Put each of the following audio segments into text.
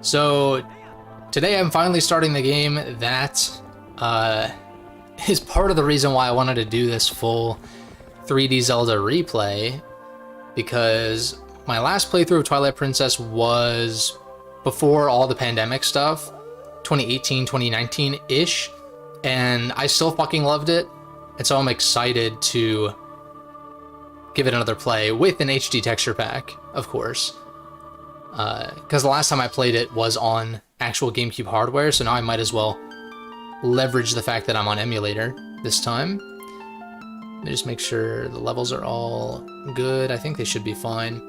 So today I'm finally starting the game that is part of the reason why I wanted to do this full 3D Zelda replay, because my last playthrough of Twilight Princess was before all the pandemic stuff, 2018, 2019-ish, and I still fucking loved it, and so I'm excited to give it another play with an HD texture pack, of course. Because the last time I played it was on actual GameCube hardware, so now I might as well leverage the fact that I'm on emulator this time. Let me just make sure the levels are all good. I think they should be fine.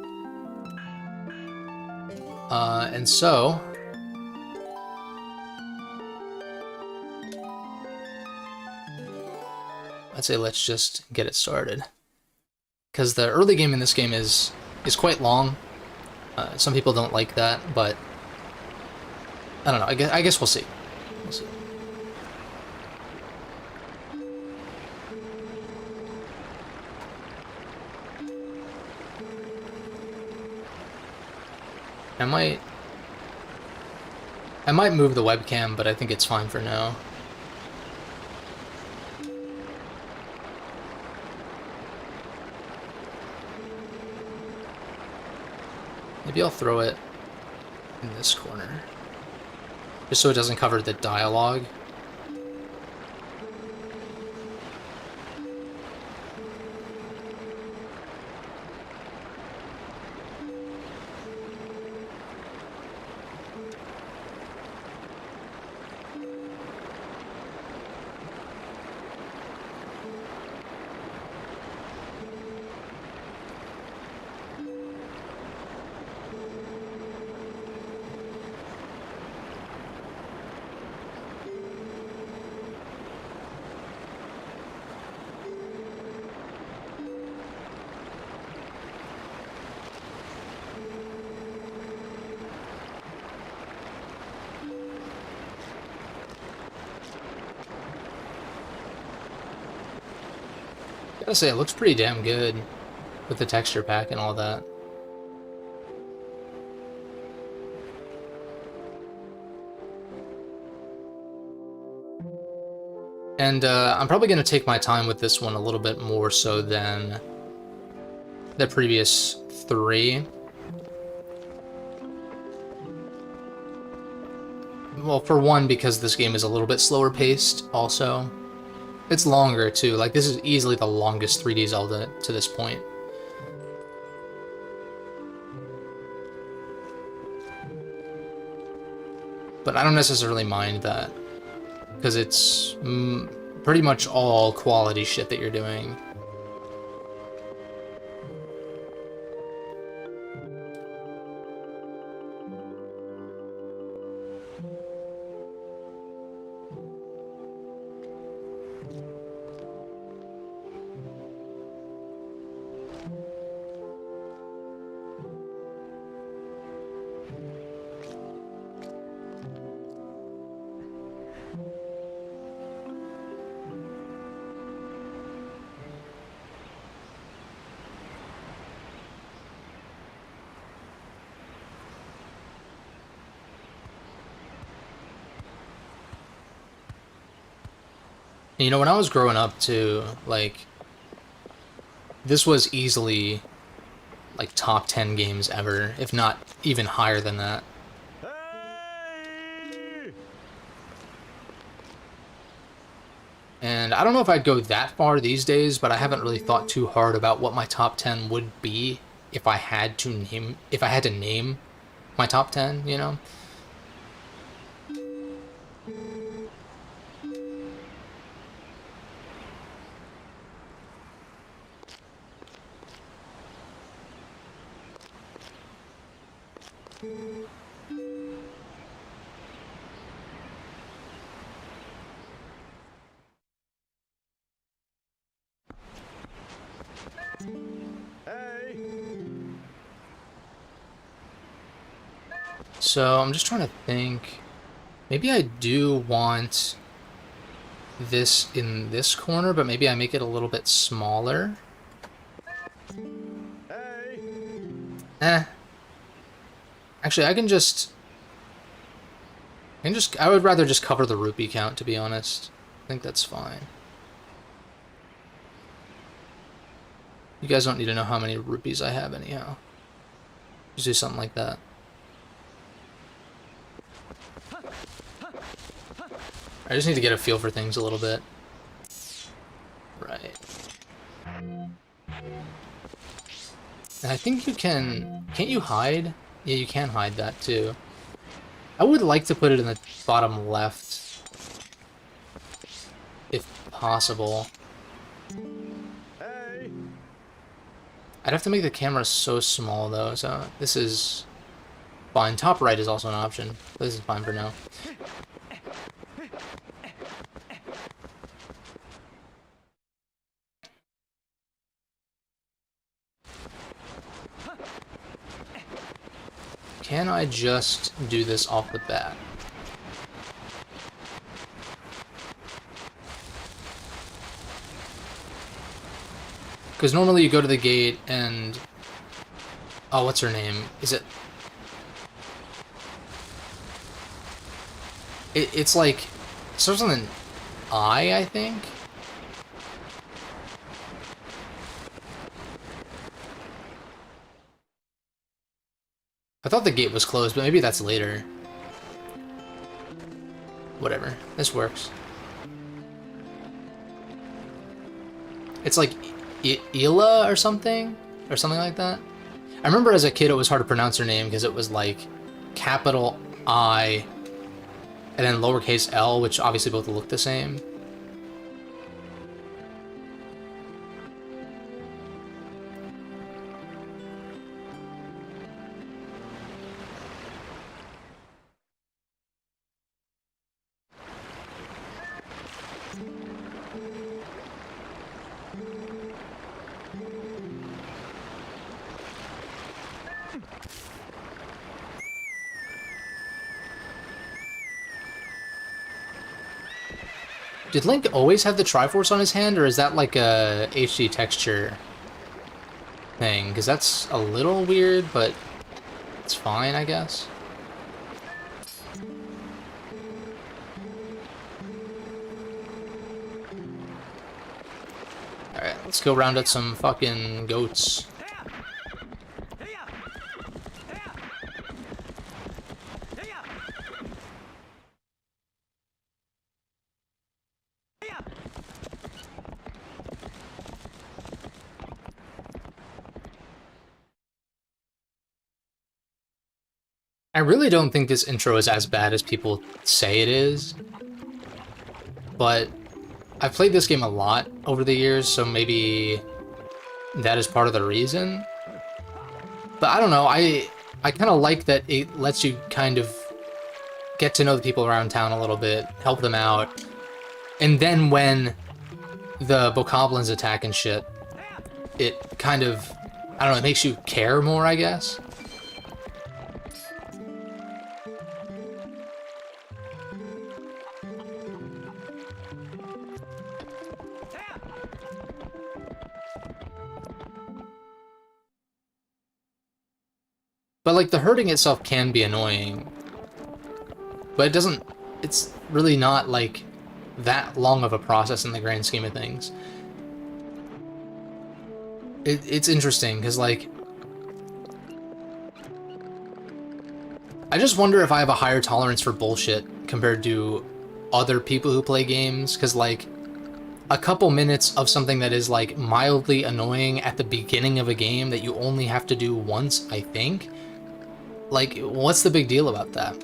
And so... I'd say let's just get it started. Because the early game in this game is quite long. Some people don't like that, but I don't know. I guess we'll see. We'll see. I might move the webcam, but I think it's fine for now. Maybe I'll throw it in this corner, just so it doesn't cover the dialogue. Gotta say, it looks pretty damn good with the texture pack and all that. And I'm probably going to take my time with this one a little bit more so than the previous three. Well, for one, because this game is a little bit slower paced also. It's longer, too. Like, this is easily the longest 3D Zelda to this point. But I don't necessarily mind that, because it's pretty much all quality shit that you're doing. You know, when I was growing up, too, like, this was easily, like, top 10 games ever, if not even higher than that. And I don't know if I'd go that far these days, but I haven't really thought too hard about what my top 10 would be if I had to name my top 10, you know? So I'm just trying to think. Maybe I do want this in this corner, but maybe I make it a little bit smaller. Eh. Actually, I can just I would rather just cover the rupee count, to be honest. I think that's fine. You guys don't need to know how many rupees I have anyhow. Just do something like that. I just need to get a feel for things a little bit. Right. And I think you can... Can't you hide? Yeah, you can hide that too. I would like to put it in the bottom left. If possible. I'd have to make the camera so small though, so this is fine. Top right is also an option. This is fine for now. Can I just do this off the bat? Because normally you go to the gate and... Oh, what's her name? Is it... It's like... It starts with an I think? I thought the gate was closed, but maybe that's later. Whatever. This works. It's like... Ila or something? Or something like that? I remember as a kid it was hard to pronounce her name because it was like capital I and then lowercase l, which obviously both look the same. Did Link always have the Triforce on his hand, or is that like a HD texture thing? Because that's a little weird, but it's fine, I guess. Alright, let's go round up some fucking goats. I really don't think this intro is as bad as people say it is, but I've played this game a lot over the years, so maybe that is part of the reason. But I don't know, I kind of like that it lets you kind of get to know the people around town a little bit, help them out, and then when the bokoblins attack and shit, it kind of, I don't know, it makes you care more, I guess. But, like, the hurting itself can be annoying. But it doesn't... It's really not, like, that long of a process in the grand scheme of things. It's interesting, because, like... I just wonder if I have a higher tolerance for bullshit compared to other people who play games, because, like... A couple minutes of something that is, like, mildly annoying at the beginning of a game that you only have to do once, I think... Like, what's the big deal about that?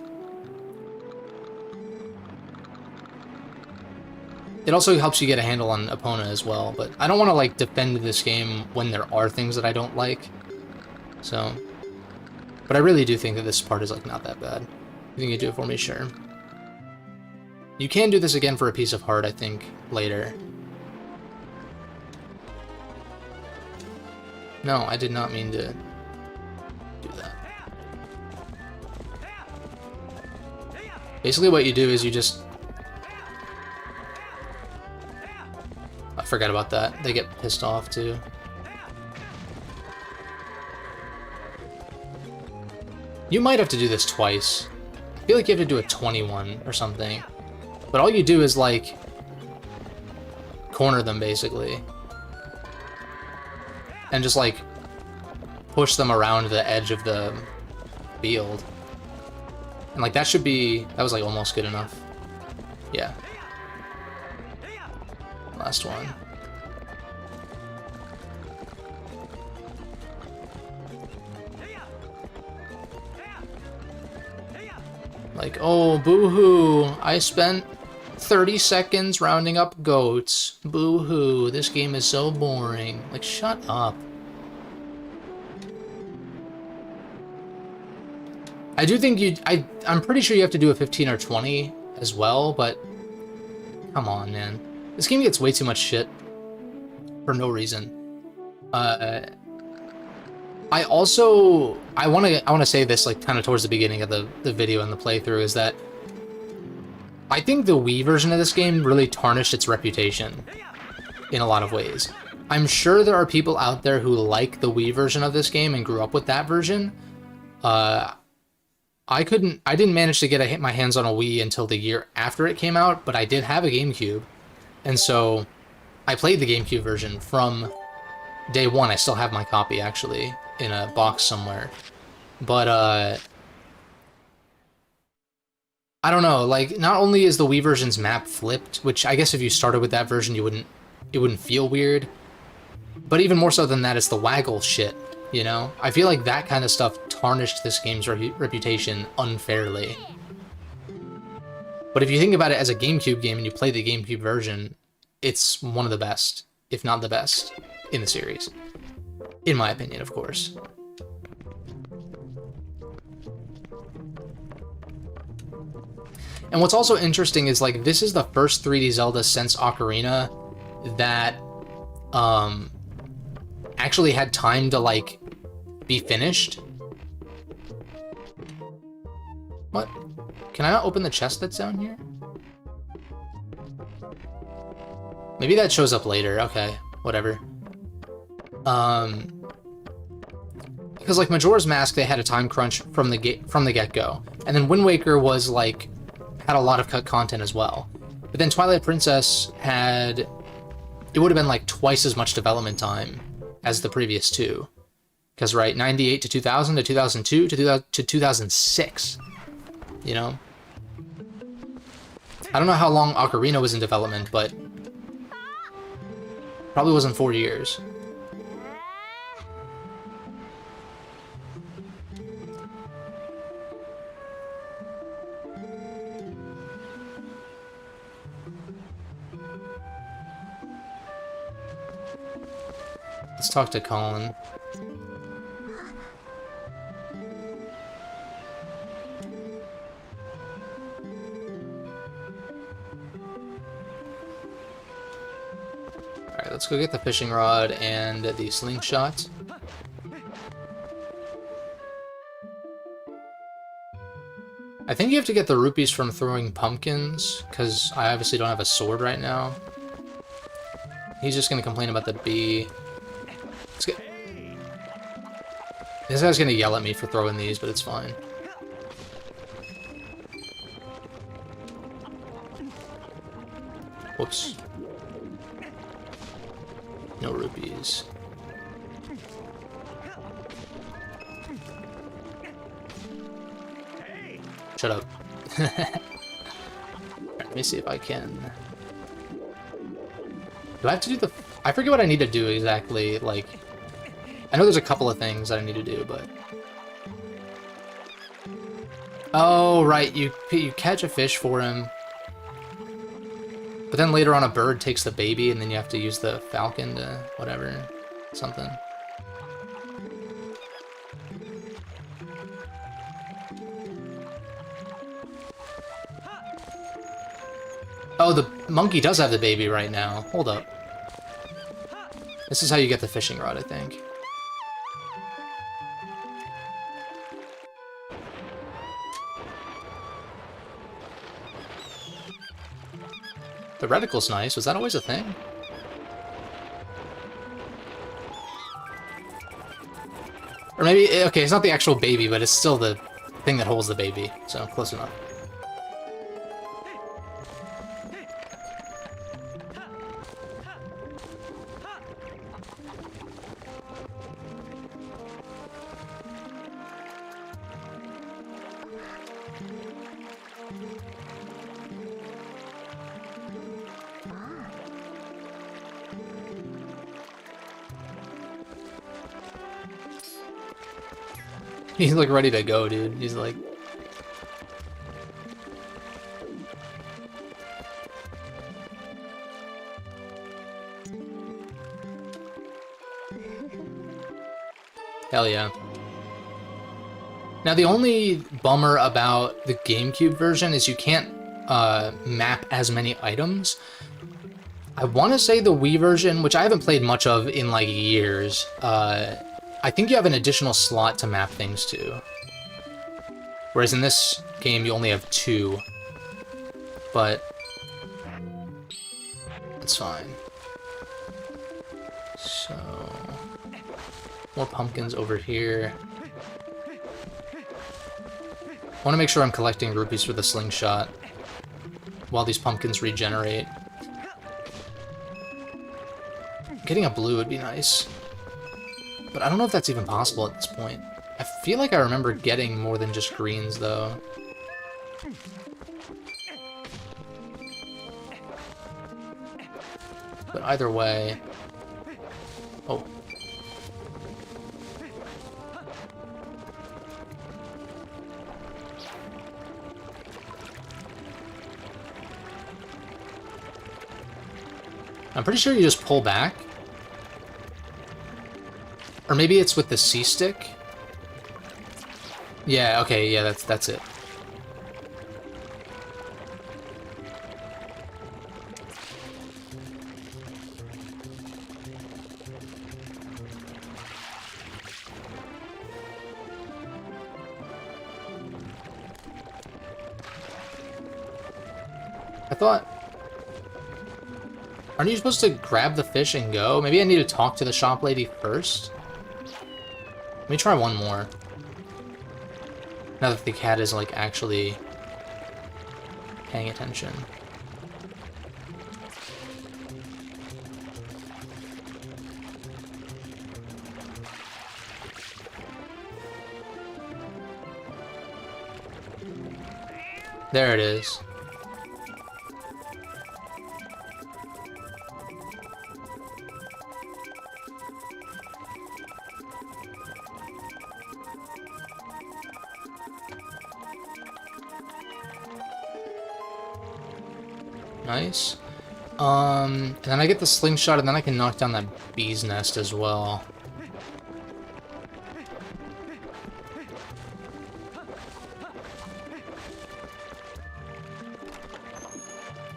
It also helps you get a handle on Epona as well, but I don't want to, like, defend this game when there are things that I don't like. So... But I really do think that this part is, like, not that bad. You think you do it for me? Sure. You can do this again for a piece of heart, I think, later. No, I did not mean to do that. Basically what you do is you just... I forgot about that. They get pissed off too. You might have to do this twice. I feel like you have to do a 21 or something. But all you do is, like, corner them, basically. And just, like, push them around the edge of the field. And, like, that should be... That was, like, almost good enough. Yeah. Last one. Like, oh, boo-hoo, I spent 30 seconds rounding up goats. Boo-hoo, this game is so boring. Like, shut up. I do think I'm pretty sure you have to do a 15 or 20 as well, but come on, man. This game gets way too much shit for no reason. I want to say this, like, kind of towards the beginning of the video and the playthrough, is that I think the Wii version of this game really tarnished its reputation in a lot of ways. I'm sure there are people out there who like the Wii version of this game and grew up with that version. I didn't manage to get my hands on a Wii until the year after it came out, but I did have a GameCube, and so I played the GameCube version from day one. I still have my copy, actually, in a box somewhere. But, I don't know, like, not only is the Wii version's map flipped, which I guess if you started with that version, it wouldn't feel weird, but even more so than that, it's the waggle shit, you know? I feel like that kind of stuff tarnished this game's reputation unfairly. But if you think about it as a GameCube game and you play the GameCube version, it's one of the best, if not the best, in the series. In my opinion, of course. And what's also interesting is, like, this is the first 3D Zelda since Ocarina that actually had time to, like, be finished. What? Can I not open the chest that's down here? Maybe that shows up later. Okay, whatever. Because, like, Majora's Mask, they had a time crunch from the get-go, and then Wind Waker was, like, had a lot of cut content as well. But then Twilight Princess had, it would have been like twice as much development time as the previous two. Because, right, 98 to 2000 to 2002 to 2006, you know? I don't know how long Ocarina was in development, but probably wasn't 4 years. Let's talk to Colin. Alright, let's go get the fishing rod and the slingshot. I think you have to get the rupees from throwing pumpkins, because I obviously don't have a sword right now. He's just going to complain about the bee. This guy's gonna yell at me for throwing these, but it's fine. Whoops. No rupees. Shut up. Let me see if I can. Do I have to do the... I forget what I need to do exactly, like... I know there's a couple of things that I need to do, but... Oh, right, you catch a fish for him. But then later on a bird takes the baby, and then you have to use the falcon to... whatever. Something. Oh, the monkey does have the baby right now. Hold up. This is how you get the fishing rod, I think. The reticle's nice. Was that always a thing? Or maybe, okay, it's not the actual baby, but it's still the thing that holds the baby, so close enough. He's like ready to go, dude. He's like... Hell yeah. Now the only bummer about the GameCube version is you can't map as many items. I want to say the Wii version, which I haven't played much of in like years, I think you have an additional slot to map things to. Whereas in this game, you only have 2. But it's fine. So, more pumpkins over here. I want to make sure I'm collecting rupees for the slingshot while these pumpkins regenerate. Getting a blue would be nice. But I don't know if that's even possible at this point. I feel like I remember getting more than just greens, though. But either way... Oh. I'm pretty sure you just pull back. Or maybe it's with the C-stick? Yeah, okay, yeah, that's it. I thought... Aren't you supposed to grab the fish and go? Maybe I need to talk to the shop lady first? Let me try one more. Now that the cat is, like, actually paying attention. There it is. Nice. And then I get the slingshot, and then I can knock down that bee's nest as well.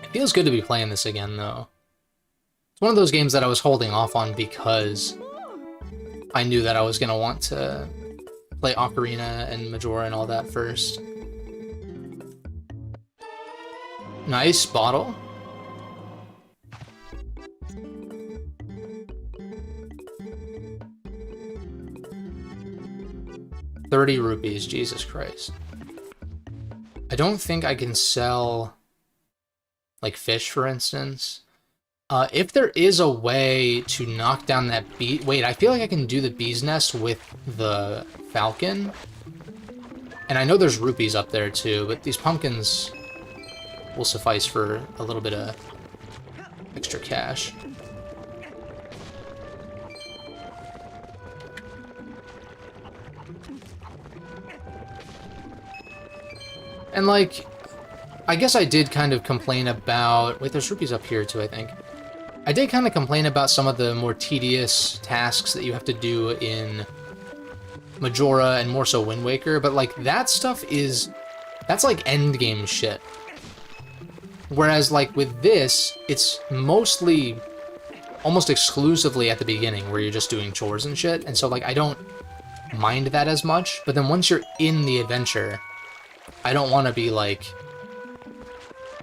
It feels good to be playing this again, though. It's one of those games that I was holding off on because I knew that I was going to want to play Ocarina and Majora and all that first. Nice bottle. $30, Jesus Christ. I don't think I can sell, like, fish, for instance. If there is a way to knock down that bee... Wait, I feel like I can do the bee's nest with the falcon. And I know there's rupees up there, too, but these pumpkins will suffice for a little bit of extra cash. And, like, I guess I did kind of complain about... Wait, there's rupees up here, too, I think. I did kind of complain about some of the more tedious tasks that you have to do in Majora and more so Wind Waker, but, like, that stuff is... That's, like, endgame shit. Whereas, like, with this, it's mostly... almost exclusively at the beginning, where you're just doing chores and shit, and so, like, I don't mind that as much, but then once you're in the adventure... I don't want to be, like,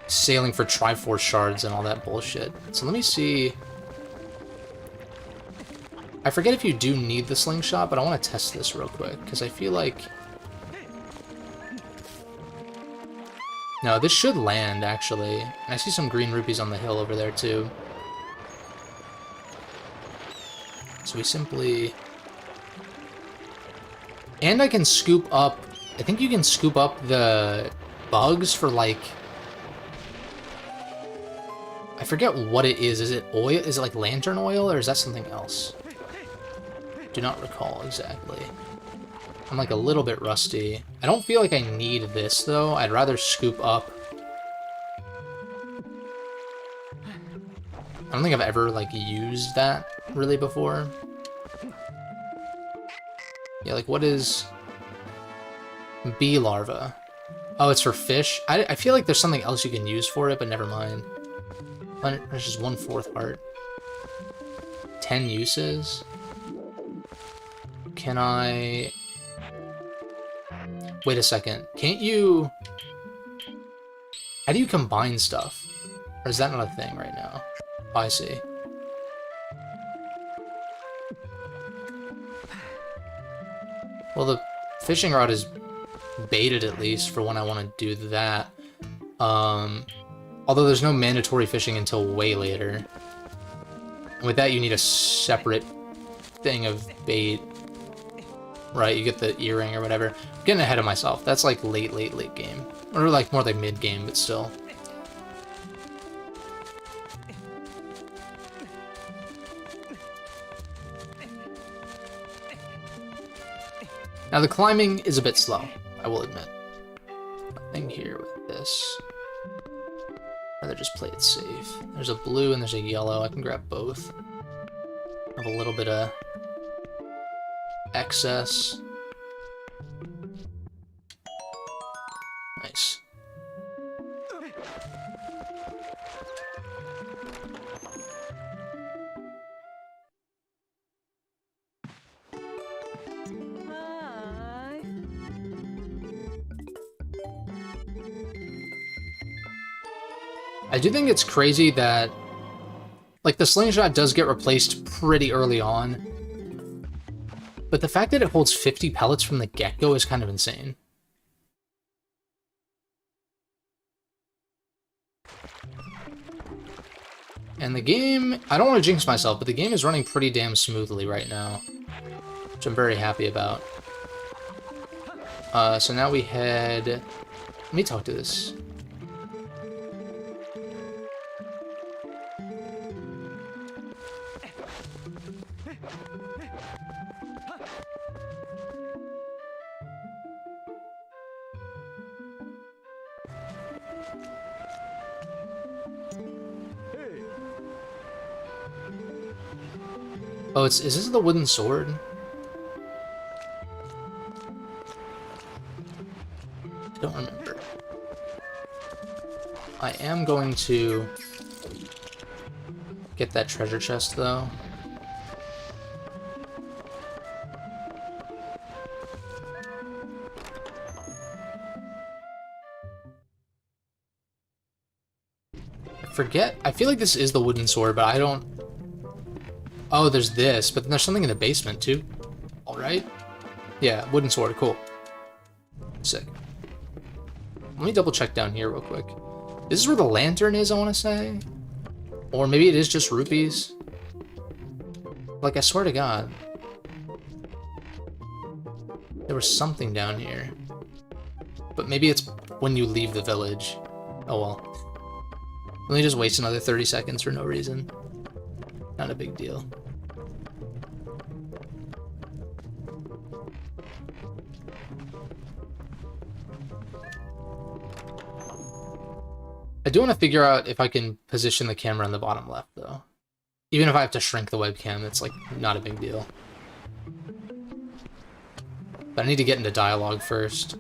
sailing for Triforce shards and all that bullshit. So let me see... I forget if you do need the slingshot, but I want to test this real quick, because I feel like... No, this should land, actually. And I see some green rupees on the hill over there, too. So we simply... And I can scoop up... I think you can scoop up the bugs for, like... I forget what it is. Is it oil? Is it like lantern oil, or is that something else? Do not recall exactly. I'm like a little bit rusty. I don't feel like I need this, though. I'd rather scoop up. I don't think I've ever, like, used that really before. Yeah, like, what is... bee larva? Oh, it's for fish? I feel like there's something else you can use for it, but never mind. There's just 1/4 heart. 10 uses? Can I... Wait a second. Can't you... How do you combine stuff? Or is that not a thing right now? Oh, I see. Well, the fishing rod is baited, at least, for when I want to do that. Although there's no mandatory fishing until way later. And with that, you need a separate thing of bait. Right, you get the earring or whatever. I'm getting ahead of myself. That's like late game. Or like more like mid-game, but still. Now the climbing is a bit slow, I will admit. Nothing here with this. I'd rather just play it safe. There's a blue and there's a yellow. I can grab both. Have a little bit of excess. Nice. I do think it's crazy that, like, the slingshot does get replaced pretty early on, but the fact that it holds 50 pellets from the get-go is kind of insane. And the game, I don't want to jinx myself, but the game is running pretty damn smoothly right now, which I'm very happy about. So now we head... Let me talk to this. Oh, is this the wooden sword? I don't remember. I am going to get that treasure chest, though. I forget. I feel like this is the wooden sword, but I don't... Oh, there's this, but then there's something in the basement, too. Alright. Yeah, wooden sword, cool. Sick. Let me double check down here real quick. This is where the lantern is, I want to say? Or maybe it is just rupees? Like, I swear to God. There was something down here. But maybe it's when you leave the village. Oh well. Let me just waste another 30 seconds for no reason. Not a big deal. I do want to figure out if I can position the camera in the bottom left, though. Even if I have to shrink the webcam, it's, like, not a big deal. But I need to get into dialogue first.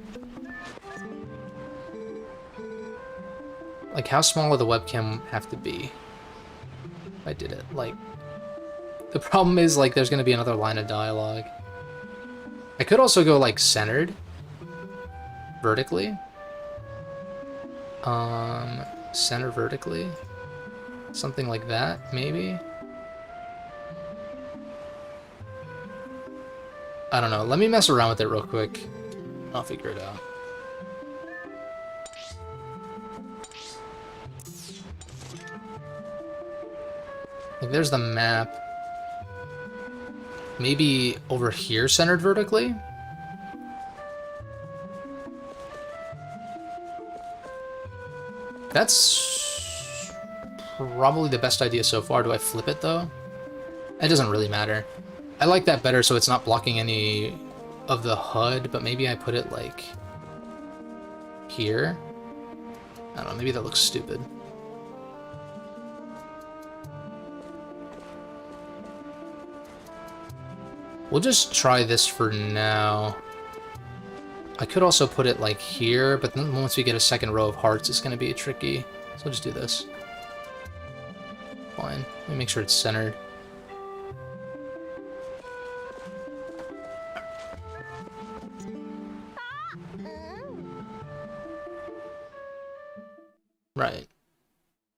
Like, how small would the webcam have to be? If I did it, like... The problem is, like, there's gonna be another line of dialogue. I could also go, like, centered. Vertically. Center vertically. Something like that, maybe? I don't know. Let me mess around with it real quick. I'll figure it out. Like, there's the map. Maybe over here, centered vertically? That's probably the best idea so far. Do I flip it, though? It doesn't really matter. I like that better so it's not blocking any of the HUD, but maybe I put it, like, here? I don't know, maybe that looks stupid. We'll just try this for now. I could also put it, like, here, but then once we get a second row of hearts, it's going to be tricky. So I'll just do this. Fine. Let me make sure it's centered. Right.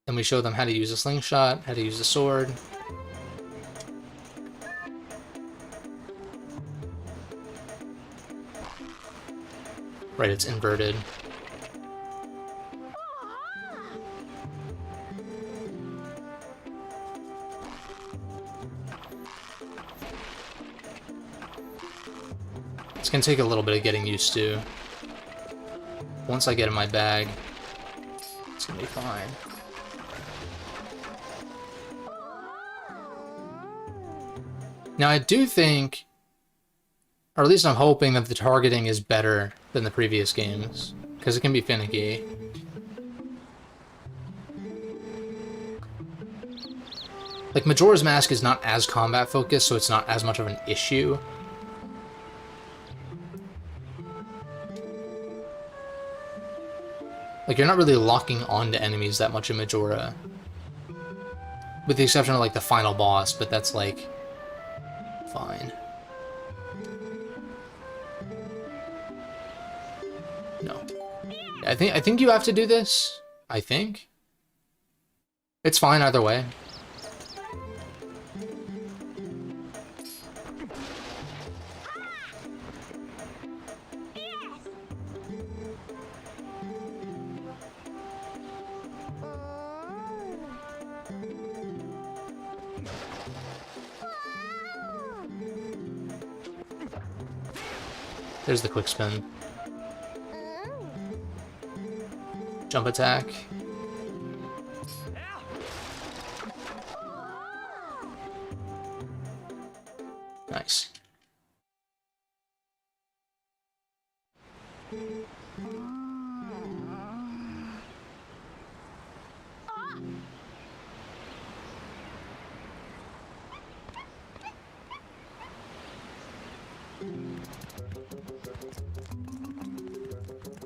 And we show them how to use a slingshot, how to use a sword. Right, it's inverted. It's gonna take a little bit of getting used to. Once I get in my bag, it's gonna be fine. Now I do think, or at least I'm hoping, that the targeting is better than the previous games, because it can be finicky. Like, Majora's Mask is not as combat focused, so it's not as much of an issue. Like, you're not really locking onto enemies that much in Majora. With the exception of, like, the final boss, but that's, like, fine. No. I think you have to do this. I think. It's fine either way. There's the quick spin. Jump attack. Nice.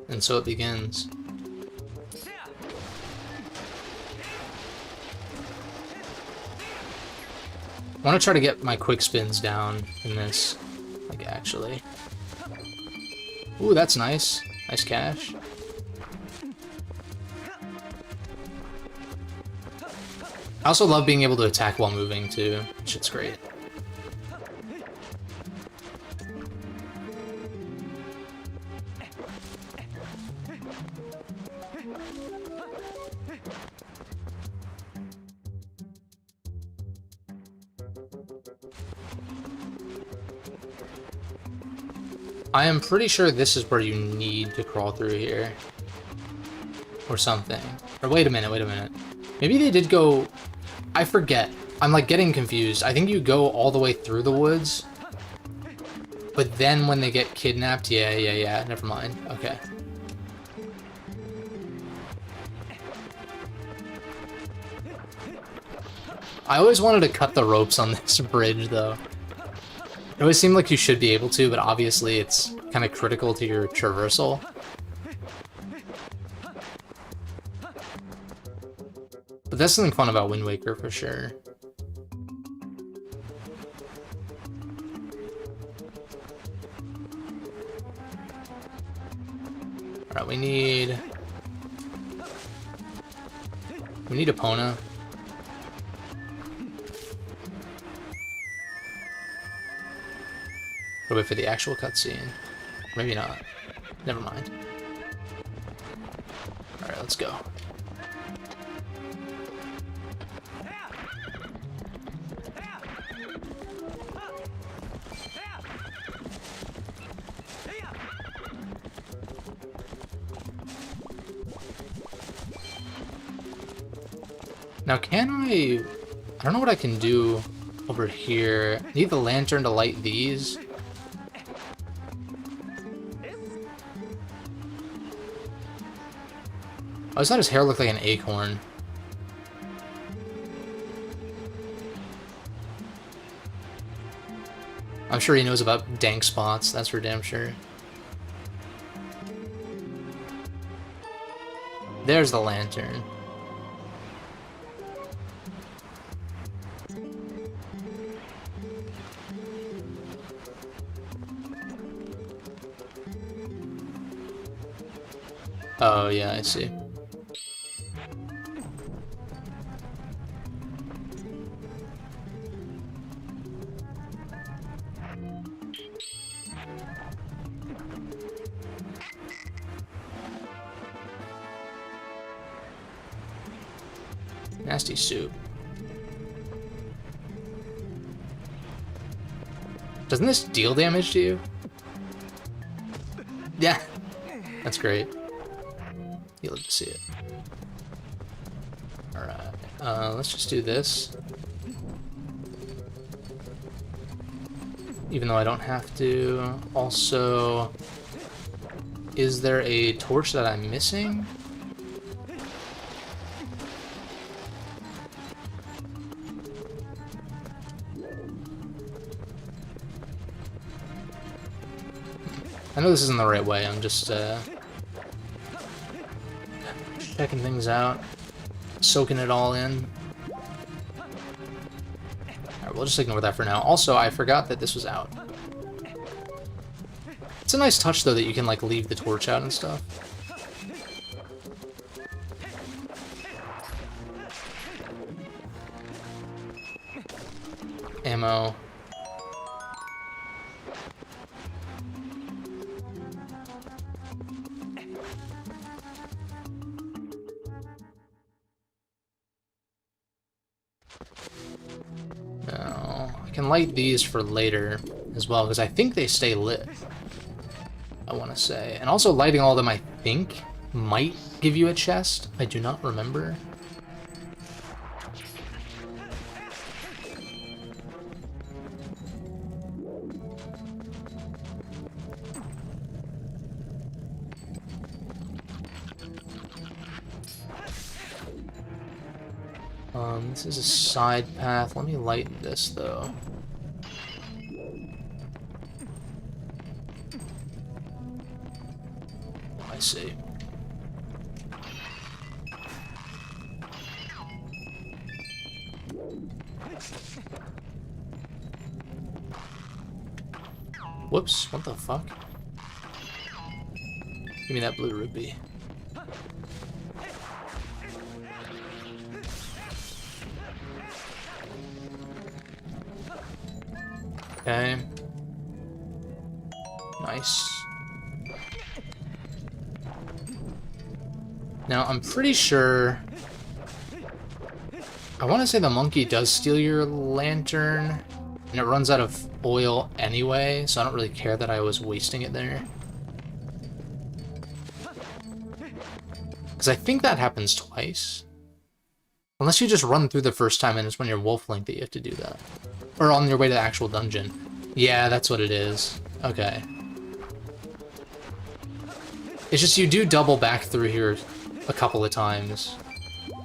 And so it begins. I want to try to get my quick spins down in this, like, actually. Ooh, that's nice. Nice cash. I also love being able to attack while moving, too. Shit's great. I am pretty sure this is where you need to crawl through here. Or something. Or wait a minute. Maybe they did go... I forget. I'm, like, getting confused. I think you go all the way through the woods. But then when they get kidnapped... Yeah. Never mind. Okay. I always wanted to cut the ropes on this bridge, though. It always seemed like you should be able to, but obviously it's kind of critical to your traversal. But that's something fun about Wind Waker, for sure. Alright, we need Epona. Or wait for the actual cutscene. Maybe not. Never mind. Alright, let's go. Now, can I don't know what I can do over here. I need the lantern to light these. I always thought his hair looked like an acorn. I'm sure he knows about dank spots, that's for damn sure. There's the lantern. Oh, yeah, I see. Nasty soup. Doesn't this deal damage to you? Yeah, that's great. You love to see it. Alright, let's just do this. Even though I don't have to. Also, is there a torch that I'm missing? I know this isn't the right way, I'm just checking things out, soaking it all in. Alright, we'll just ignore that for now. Also, I forgot that this was out. It's a nice touch, though, that you can, like, leave the torch out and stuff. Ammo. No, I can light these for later as well, because I think they stay lit, I want to say. And also lighting all of them, I think, might give you a chest. I do not remember. This is a side path. Let me light this, though. I see. Whoops, what the fuck? Give me that blue rupee. Okay. Nice. Now, I'm pretty sure... I want to say the monkey does steal your lantern, and it runs out of oil anyway, so I don't really care that I was wasting it there. Because I think that happens twice. Unless you just run through the first time and it's when you're Wolf Link that you have to do that. Or on your way to the actual dungeon. Yeah, that's what it is. Okay. It's just you do double back through here a couple of times. I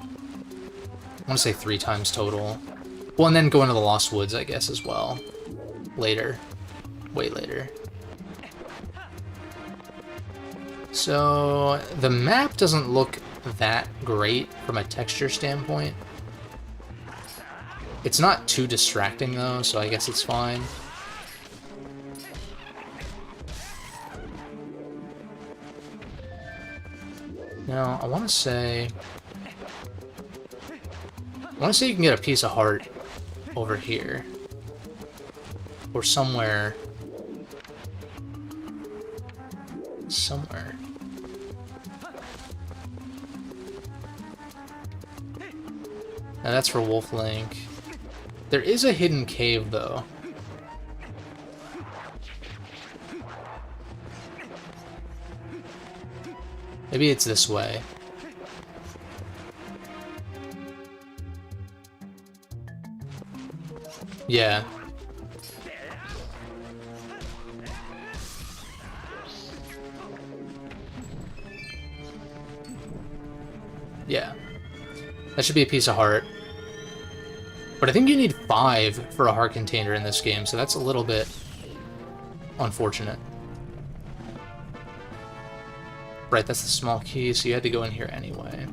want to say 3 times total. Well, and then go into the Lost Woods, I guess, as well. Later. Way later. So, the map doesn't look that great from a texture standpoint. It's not too distracting, though, so I guess it's fine. Now, I want to say you can get a piece of heart over here. Or somewhere. Somewhere. Now that's for Wolf Link. There is a hidden cave, though. Maybe it's this way. Yeah. Yeah. That should be a piece of heart. But I think you need 5 for a heart container in this game, so that's a little bit unfortunate. Right, that's the small key, so you had to go in here anyway.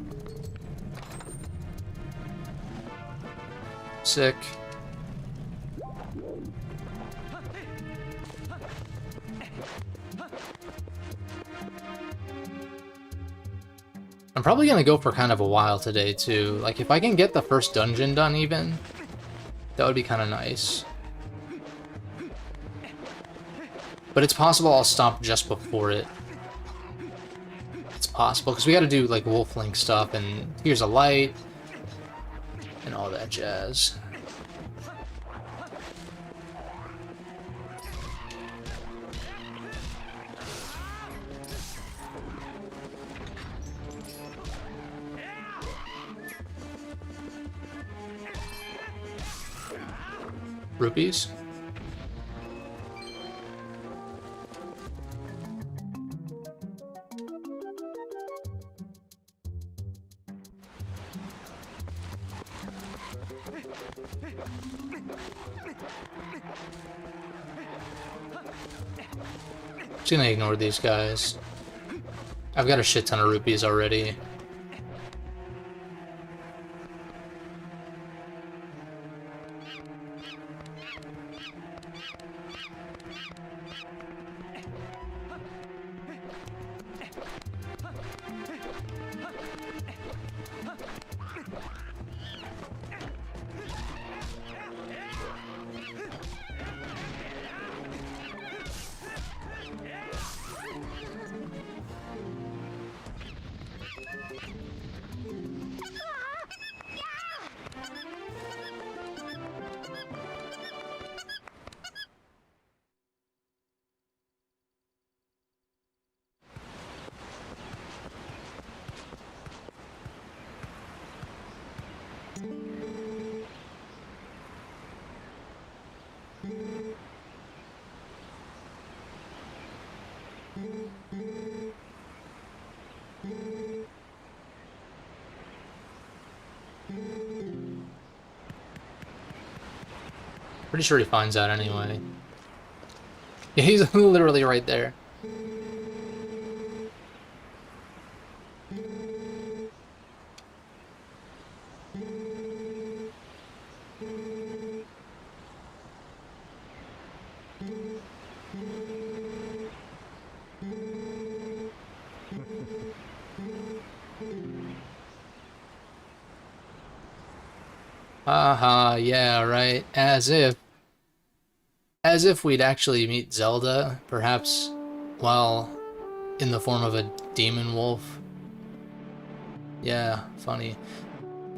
Sick. I'm probably gonna go for kind of a while today, too. Like, if I can get the first dungeon done even, that would be kind of nice. But it's possible I'll stop just before it. It's possible, because we gotta do, like, Wolf Link stuff, and here's a light, and all that jazz. Rupees? Just gonna ignore these guys. I've got a shit ton of rupees already. Pretty sure he finds out anyway. Yeah, he's literally right there. Haha, yeah, right. As if we'd actually meet Zelda, perhaps, well, in the form of a demon wolf. Yeah, funny.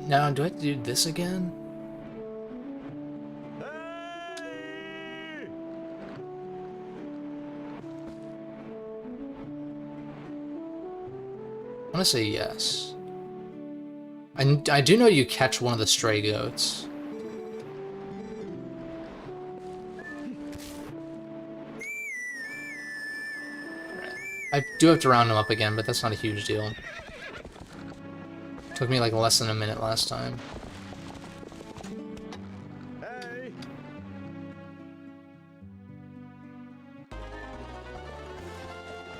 Now, do I have to do this again? I want to say yes. I do know you catch one of the stray goats. I do have to round him up again, but that's not a huge deal. Took me like less than a minute last time. Hey.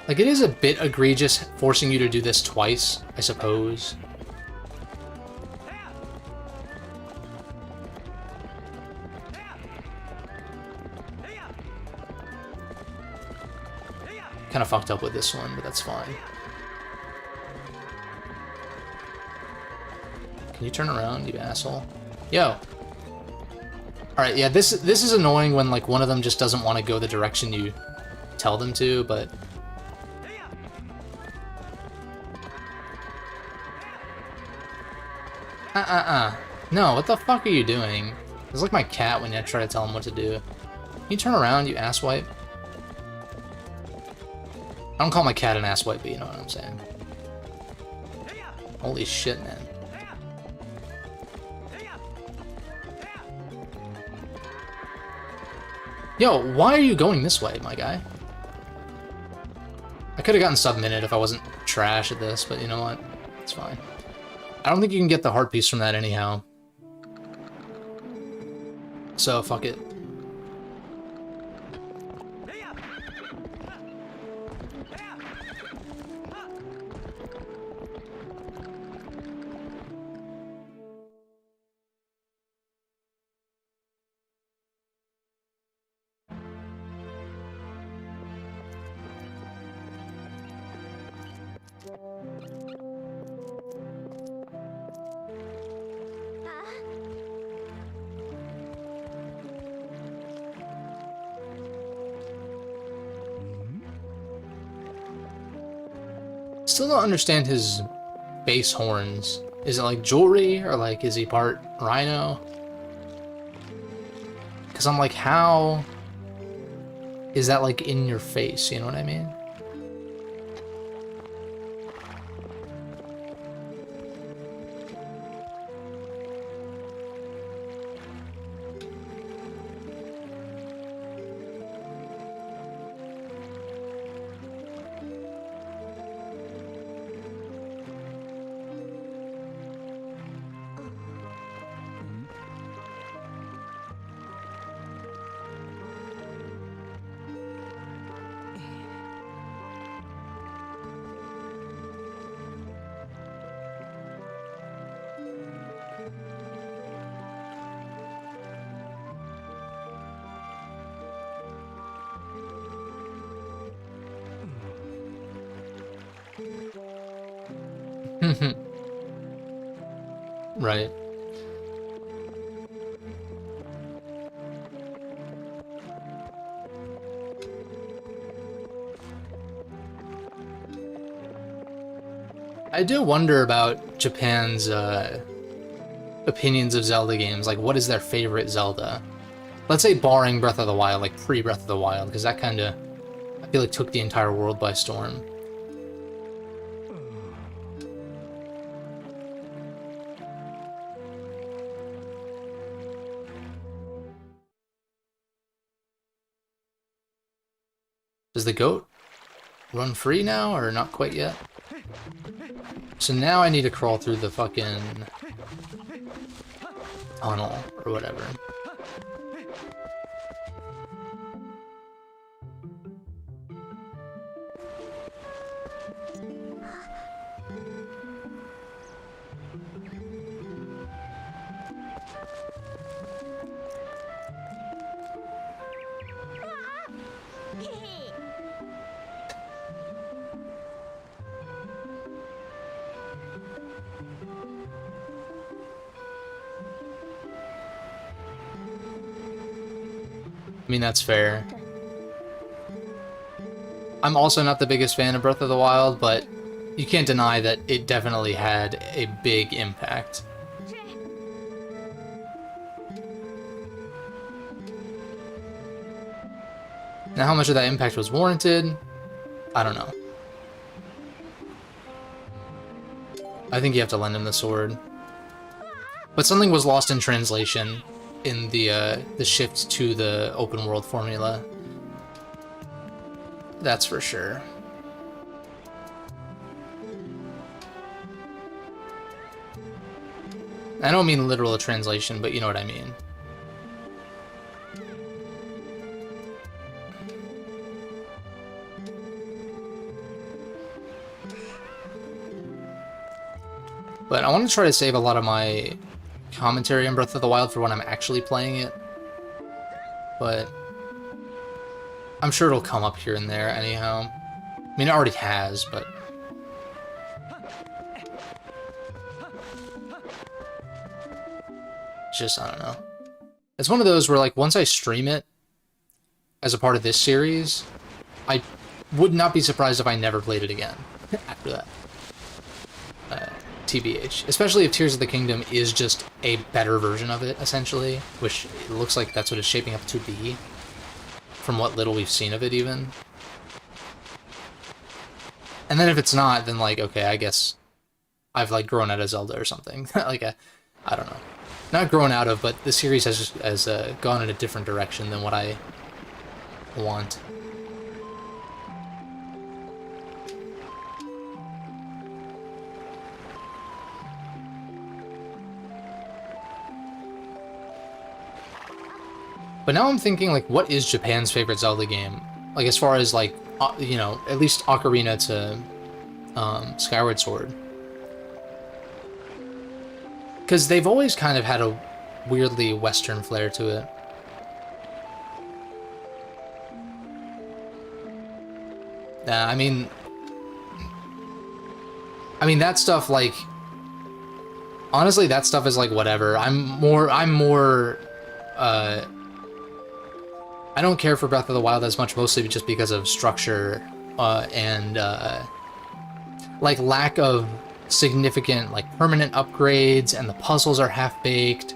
Like, it is a bit egregious forcing you to do this twice, I suppose. Kind of fucked up with this one, but that's fine. Can you turn around, you asshole? Yo! Alright, yeah, this is annoying when, like, one of them just doesn't want to go the direction you tell them to, but... No, what the fuck are you doing? It's like my cat when I try to tell him what to do. Can you turn around, you asswipe? I don't call my cat an asswipe, but you know what I'm saying. Holy shit, man. Yo, why are you going this way, my guy? I could have gotten sub-minute if I wasn't trash at this, but you know what? It's fine. I don't think you can get the heart piece from that anyhow. So, fuck it. Still don't understand his bass horns. Is it like jewelry, or like is he part rhino? Because I'm like, how is that like in your face? You know what I mean? Right. I do wonder about Japan's opinions of Zelda games. Like, what is their favorite Zelda? Let's say barring Breath of the Wild, like pre-Breath of the Wild, because that kind of, I feel like, took the entire world by storm. Does the goat run free now, or not quite yet? So now I need to crawl through the fucking tunnel, or whatever. I mean, that's fair. I'm also not the biggest fan of Breath of the Wild, but you can't deny that it definitely had a big impact. Now, how much of that impact was warranted? I don't know. I think you have to lend him the sword. But something was lost in translation in the shift to the open world formula. That's for sure. I don't mean literal translation, but you know what I mean. But I want to try to save a lot of my commentary on Breath of the Wild for when I'm actually playing it. But I'm sure it'll come up here and there anyhow. I mean, it already has, but... just, I don't know. It's one of those where, like, once I stream it as a part of this series, I would not be surprised if I never played it again after that. TBH. Especially if Tears of the Kingdom is just a better version of it, essentially, which it looks like that's what it's shaping up to be, from what little we've seen of it, even. And then if it's not, then, like, okay, I guess I've, like, grown out of Zelda or something. Like, I don't know. Not grown out of, but the series has gone in a different direction than what I want. But now I'm thinking, like, what is Japan's favorite Zelda game? Like, as far as, like, you know, at least Ocarina to Skyward Sword. Because they've always kind of had a weirdly Western flair to it. I mean, that stuff, like, honestly, that stuff is, like, whatever. I don't care for Breath of the Wild as much, mostly just because of structure and like lack of significant like permanent upgrades, and the puzzles are half-baked,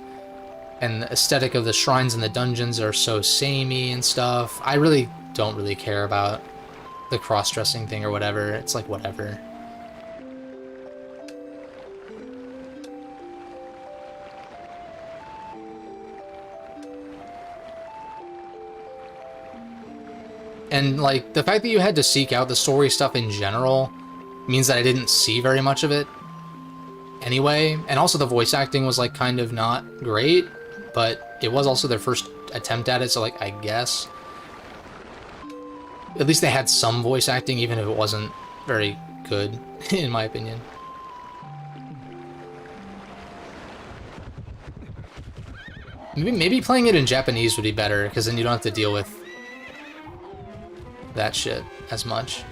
and the aesthetic of the shrines and the dungeons are so samey and stuff. I really don't really care about the cross-dressing thing or whatever. It's like whatever. And, like, the fact that you had to seek out the story stuff in general means that I didn't see very much of it anyway. And also the voice acting was, like, kind of not great, but it was also their first attempt at it, so, like, I guess. At least they had some voice acting, even if it wasn't very good, in my opinion. Maybe playing it in Japanese would be better, because then you don't have to deal with that shit as much.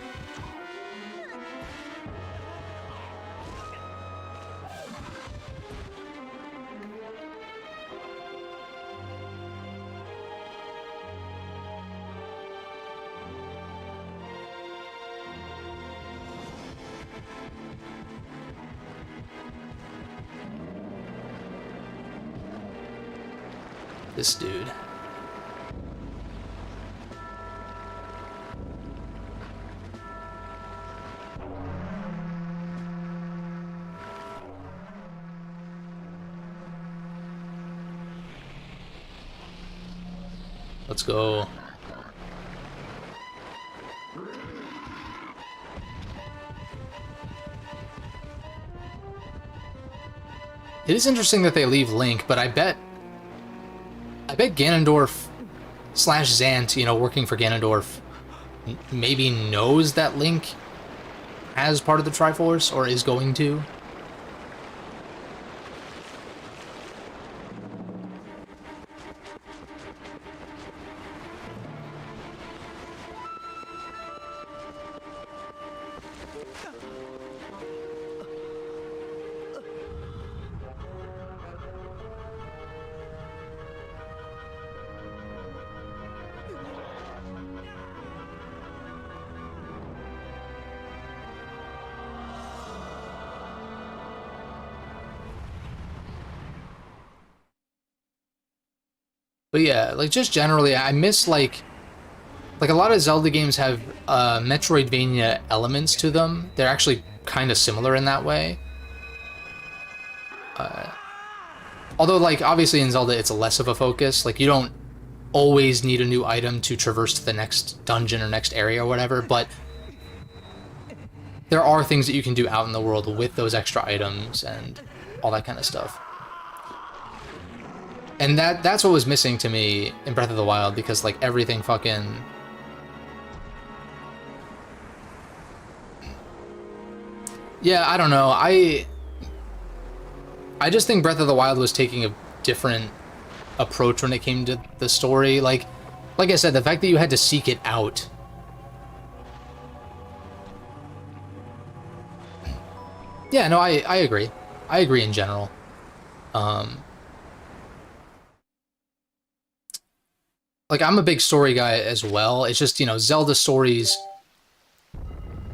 This dude. Let's go. It is interesting that they leave Link, but I bet Ganondorf / Zant, you know, working for Ganondorf, maybe knows that Link has part of the Triforce, or is going to. But yeah, like, just generally, I miss, like a lot of Zelda games have Metroidvania elements to them. They're actually kind of similar in that way. Although, like, obviously in Zelda, it's less of a focus. Like, you don't always need a new item to traverse to the next dungeon or next area or whatever, but there are things that you can do out in the world with those extra items and all that kind of stuff. And that's what was missing to me in Breath of the Wild, because, like, everything fucking... Yeah, I don't know. I just think Breath of the Wild was taking a different approach when it came to the story. Like I said, the fact that you had to seek it out. Yeah, no, I agree. I agree in general. Like, I'm a big story guy as well. It's just, you know, Zelda stories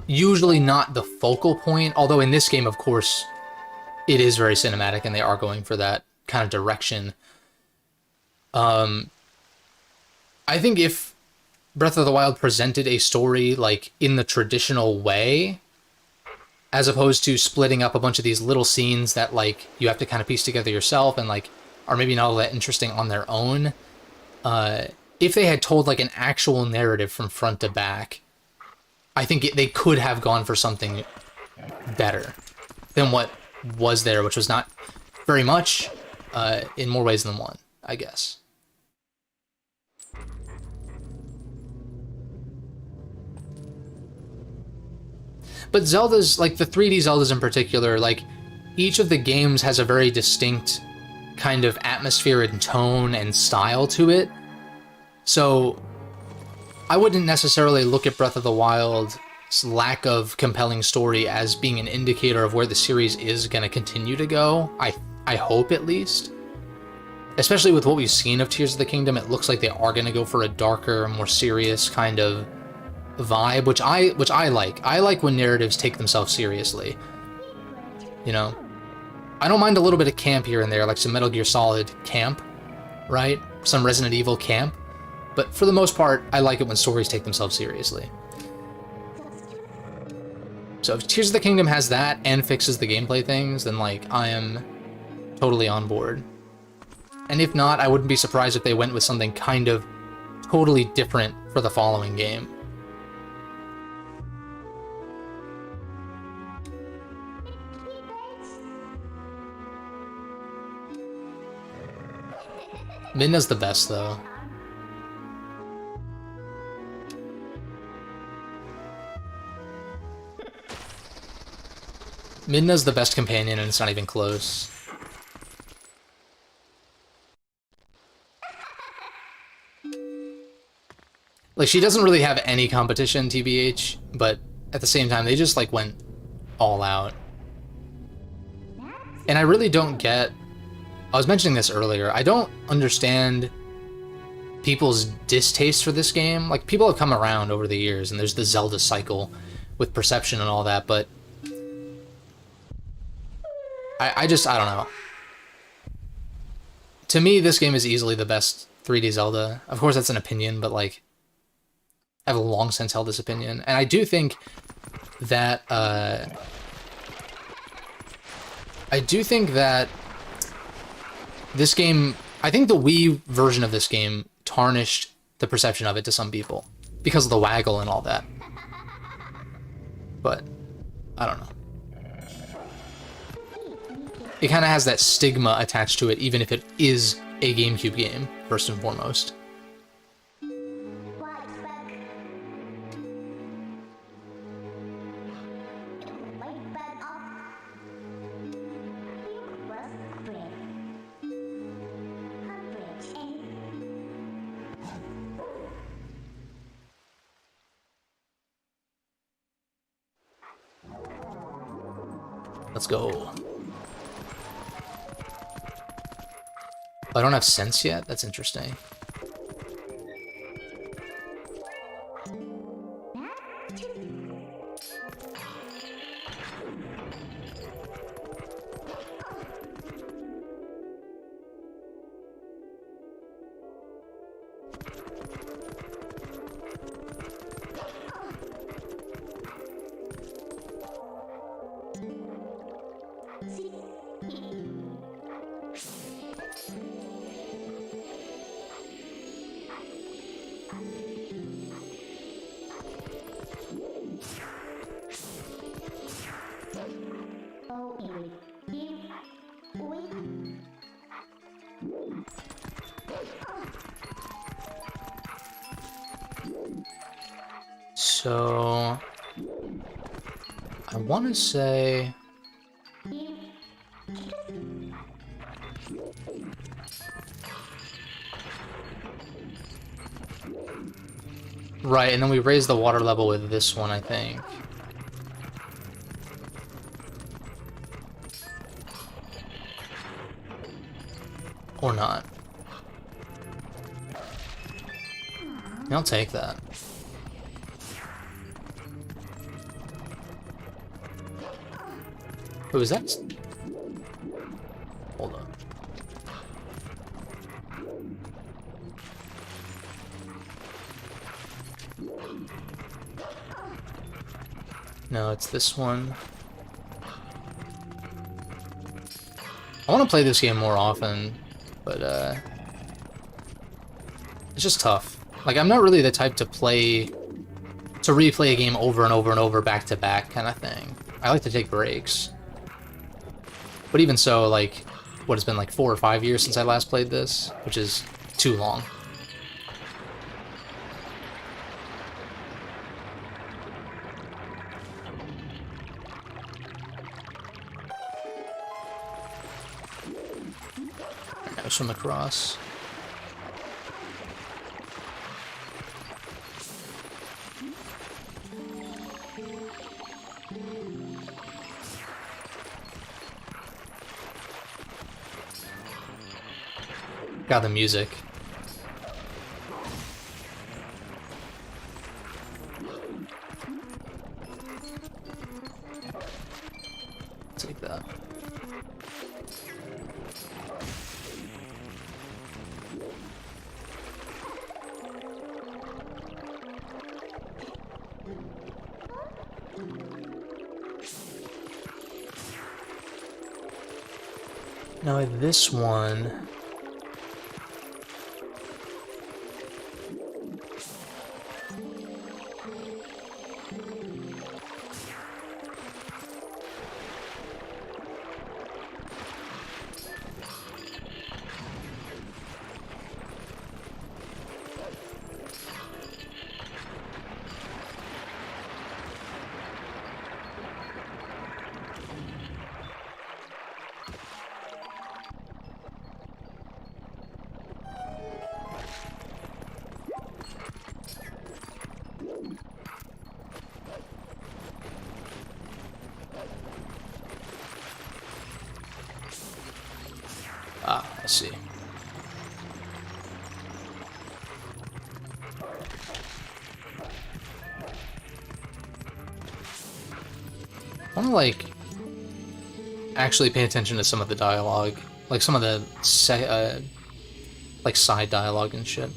usually not the focal point, although in this game, of course, it is very cinematic and they are going for that kind of direction. I think if Breath of the Wild presented a story, like, in the traditional way, as opposed to splitting up a bunch of these little scenes that, like, you have to kind of piece together yourself and, like, are maybe not all that interesting on their own, if they had told like an actual narrative from front to back, I think they could have gone for something better than what was there, which was not very much, in more ways than one, I guess. But Zelda's, like the 3D Zeldas in particular, like each of the games has a very distinct kind of atmosphere and tone and style to it. So I wouldn't necessarily look at Breath of the Wild's lack of compelling story as being an indicator of where the series is going to continue to go. I hope, at least. Especially with what we've seen of Tears of the Kingdom, it looks like they are going to go for a darker, more serious kind of vibe, which I like. I like when narratives take themselves seriously. You know? I don't mind a little bit of camp here and there, like some Metal Gear Solid camp, right? Some Resident Evil camp. But for the most part, I like it when stories take themselves seriously. So if Tears of the Kingdom has that and fixes the gameplay things, then like I am totally on board. And if not, I wouldn't be surprised if they went with something kind of totally different for the following game. Midna's the best, though. Midna's the best companion, and it's not even close. Like, she doesn't really have any competition, TBH, but at the same time, they just, like, went all out. And I really don't get... I was mentioning this earlier. I don't understand people's distaste for this game. Like, people have come around over the years, and there's the Zelda cycle with perception and all that, but I don't know. To me, this game is easily the best 3D Zelda. Of course, that's an opinion, but, like, I've long since held this opinion. And I do think that, this game, I think the Wii version of this game tarnished the perception of it to some people because of the waggle and all that. But, I don't know. It kind of has that stigma attached to it, even if it is a GameCube game, first and foremost. Let's go. I don't have sense yet? That's interesting. So, I want to say... Right, and then we raise the water level with this one, I think. Or not. I'll take that. Wait, was that? Hold on. No, it's this one. I want to play this game more often, but It's just tough. Like, I'm not really the type to replay a game over and over and over back to back kind of thing. I like to take breaks. But even so, like, what, it's been like 4 or 5 years since I last played this, which is too long. Now swim across. Got the music. Take that. Now this one... Ah, I see. I want to, like, actually pay attention to some of the dialogue. Like, some of the, like, side dialogue and shit.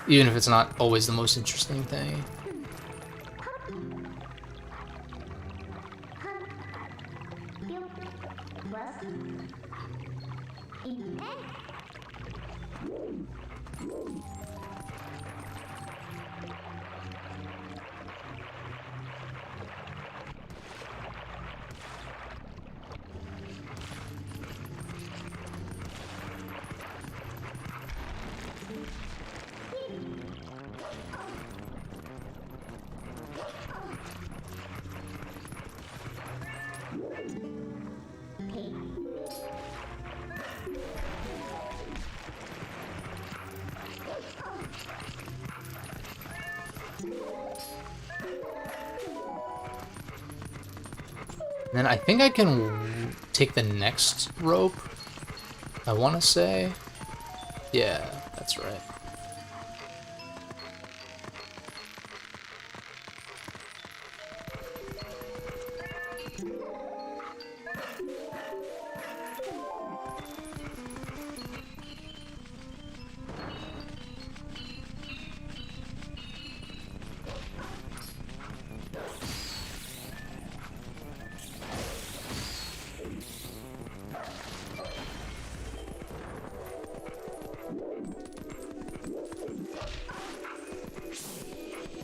Even if it's not always the most interesting thing. Then I think I can take the next rope, I want to say. Yeah, that's right.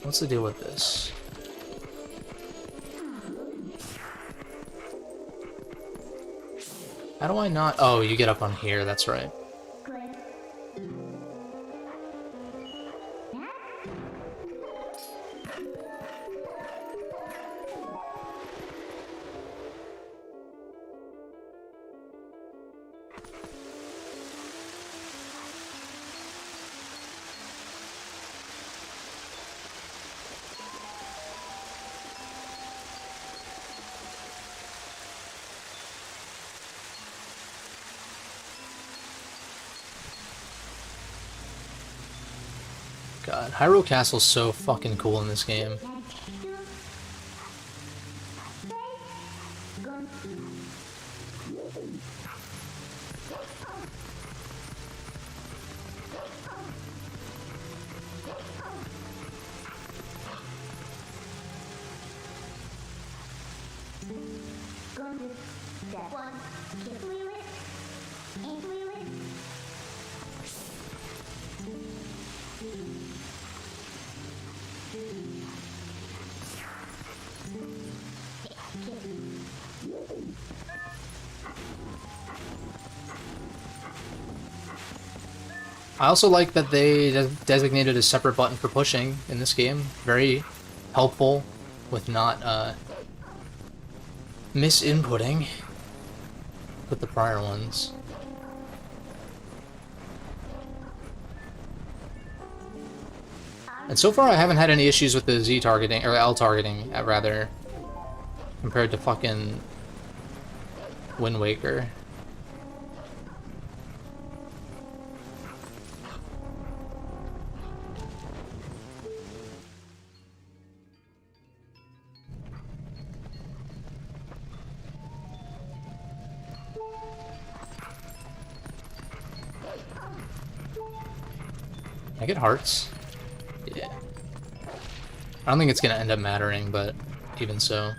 What's the deal with this? How do I not? Oh, you get up on here, that's right. God, Hyrule Castle's so fucking cool in this game. I also like that they designated a separate button for pushing in this game. Very helpful with not misinputting with the prior ones. And so far I haven't had any issues with the Z targeting, or L targeting, rather, compared to fucking Wind Waker. Can I get hearts? Yeah. I don't think it's gonna end up mattering, but even so.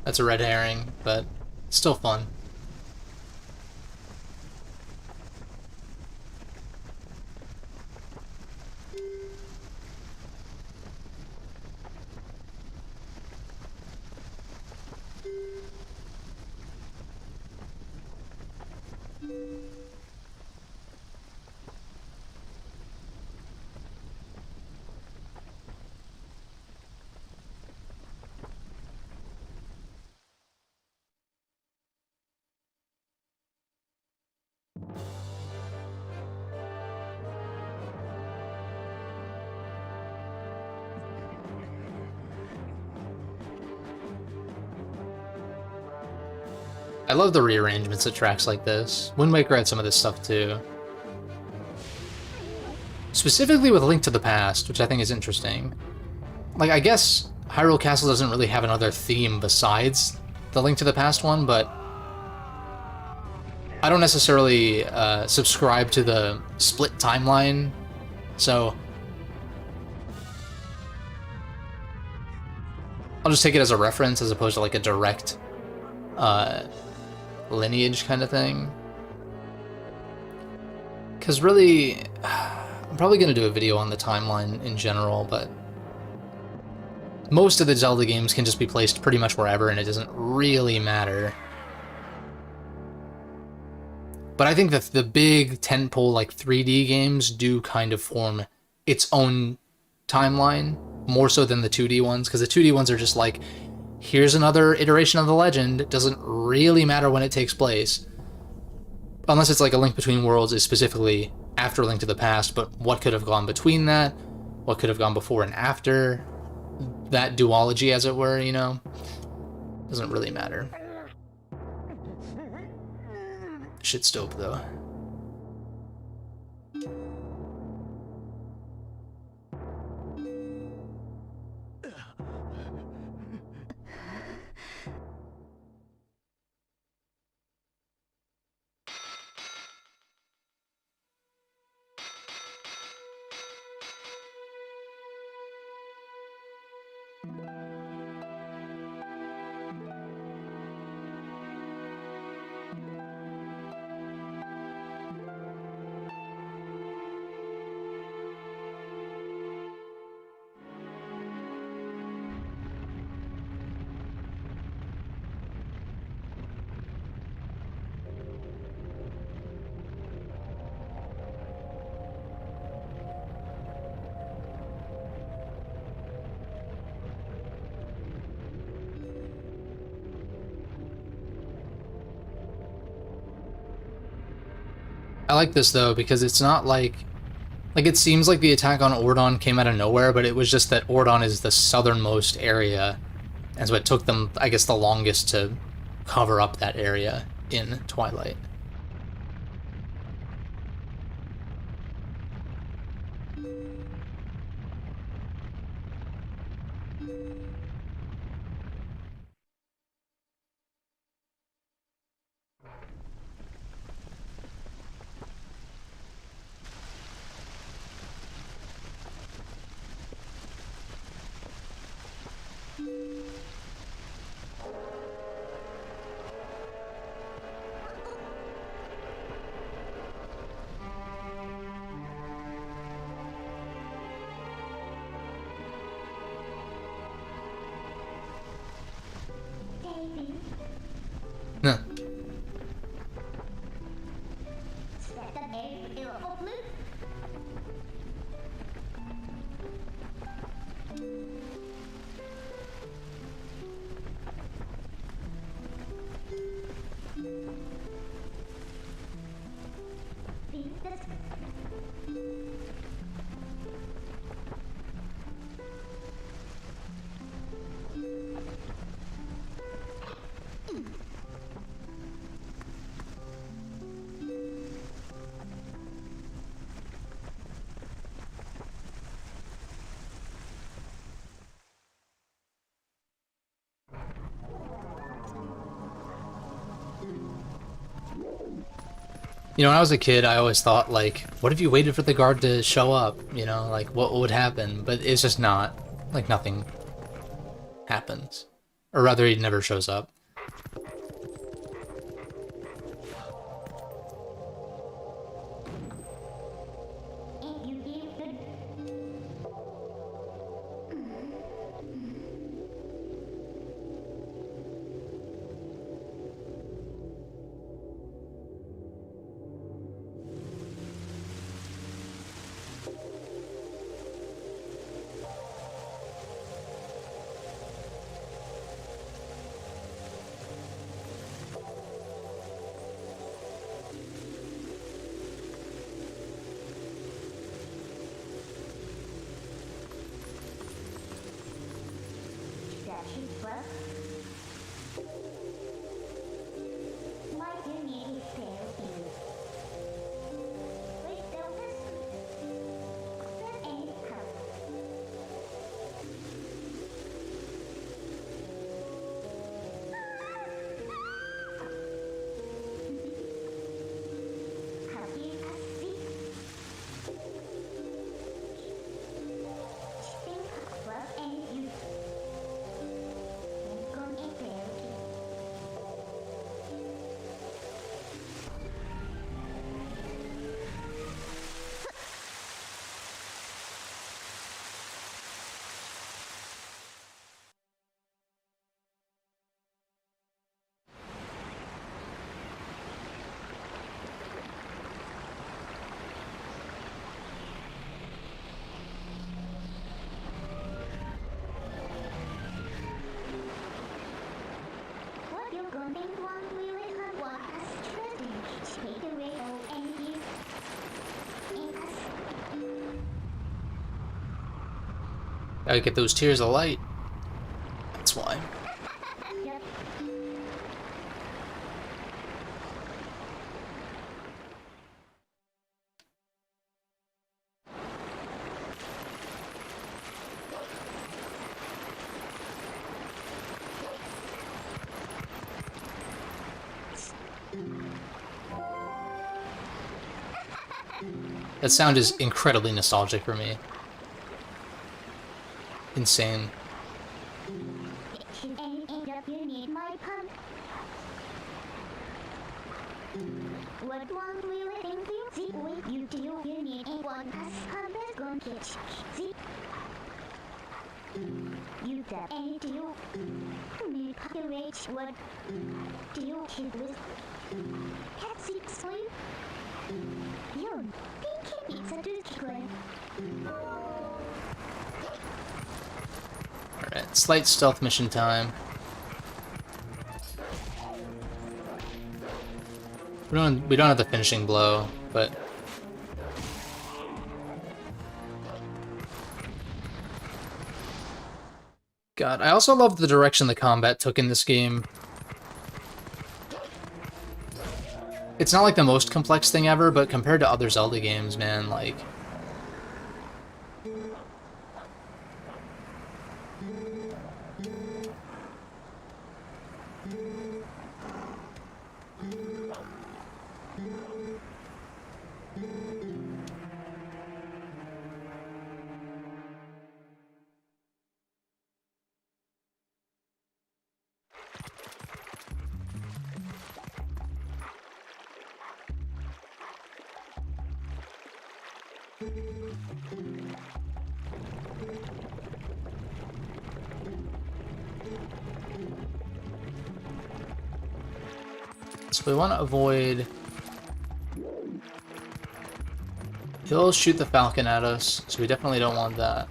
That's a red herring, but still fun. I love the rearrangements of tracks like this. Wind Waker had some of this stuff too. Specifically with Link to the Past, which I think is interesting. Like, I guess Hyrule Castle doesn't really have another theme besides the Link to the Past one, but I don't necessarily subscribe to the split timeline, so I'll just take it as a reference as opposed to like a direct lineage kind of thing. Because really, I'm probably going to do a video on the timeline in general, but most of the Zelda games can just be placed pretty much wherever, and it doesn't really matter. But I think that the big tentpole, like 3D games, do kind of form its own timeline, more so than the 2D ones, because the 2D ones are just like, here's another iteration of the legend. It doesn't really matter when it takes place. Unless it's like A Link Between Worlds is specifically after Link to the Past, but what could have gone between that? What could have gone before and after that duology, as it were, you know? Doesn't really matter. Shit's dope, though. I like this though because it's not like it seems like the attack on Ordon came out of nowhere, but it was just that Ordon is the southernmost area, and so it took them, I guess, the longest to cover up that area in Twilight. Huh. You know, when I was a kid, I always thought, like, what if you waited for the guard to show up? You know, like, what would happen? But it's just not. Like, nothing happens. Or rather, he never shows up. Gotta get those tears of light. That's why. That sound is incredibly nostalgic for me. Insane. Alright, slight stealth mission time. We don't have the finishing blow. but... God, I also love the direction the combat took in this game. It's not like the most complex thing ever, but compared to other Zelda games, man, like... So we want to avoid... He'll shoot the falcon at us, so we definitely don't want that.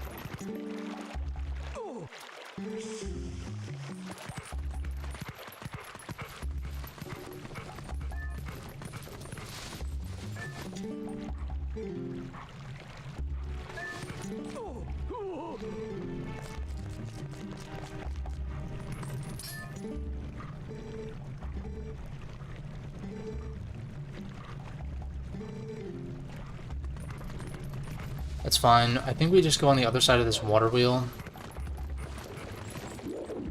That's fine. I think we just go on the other side of this water wheel.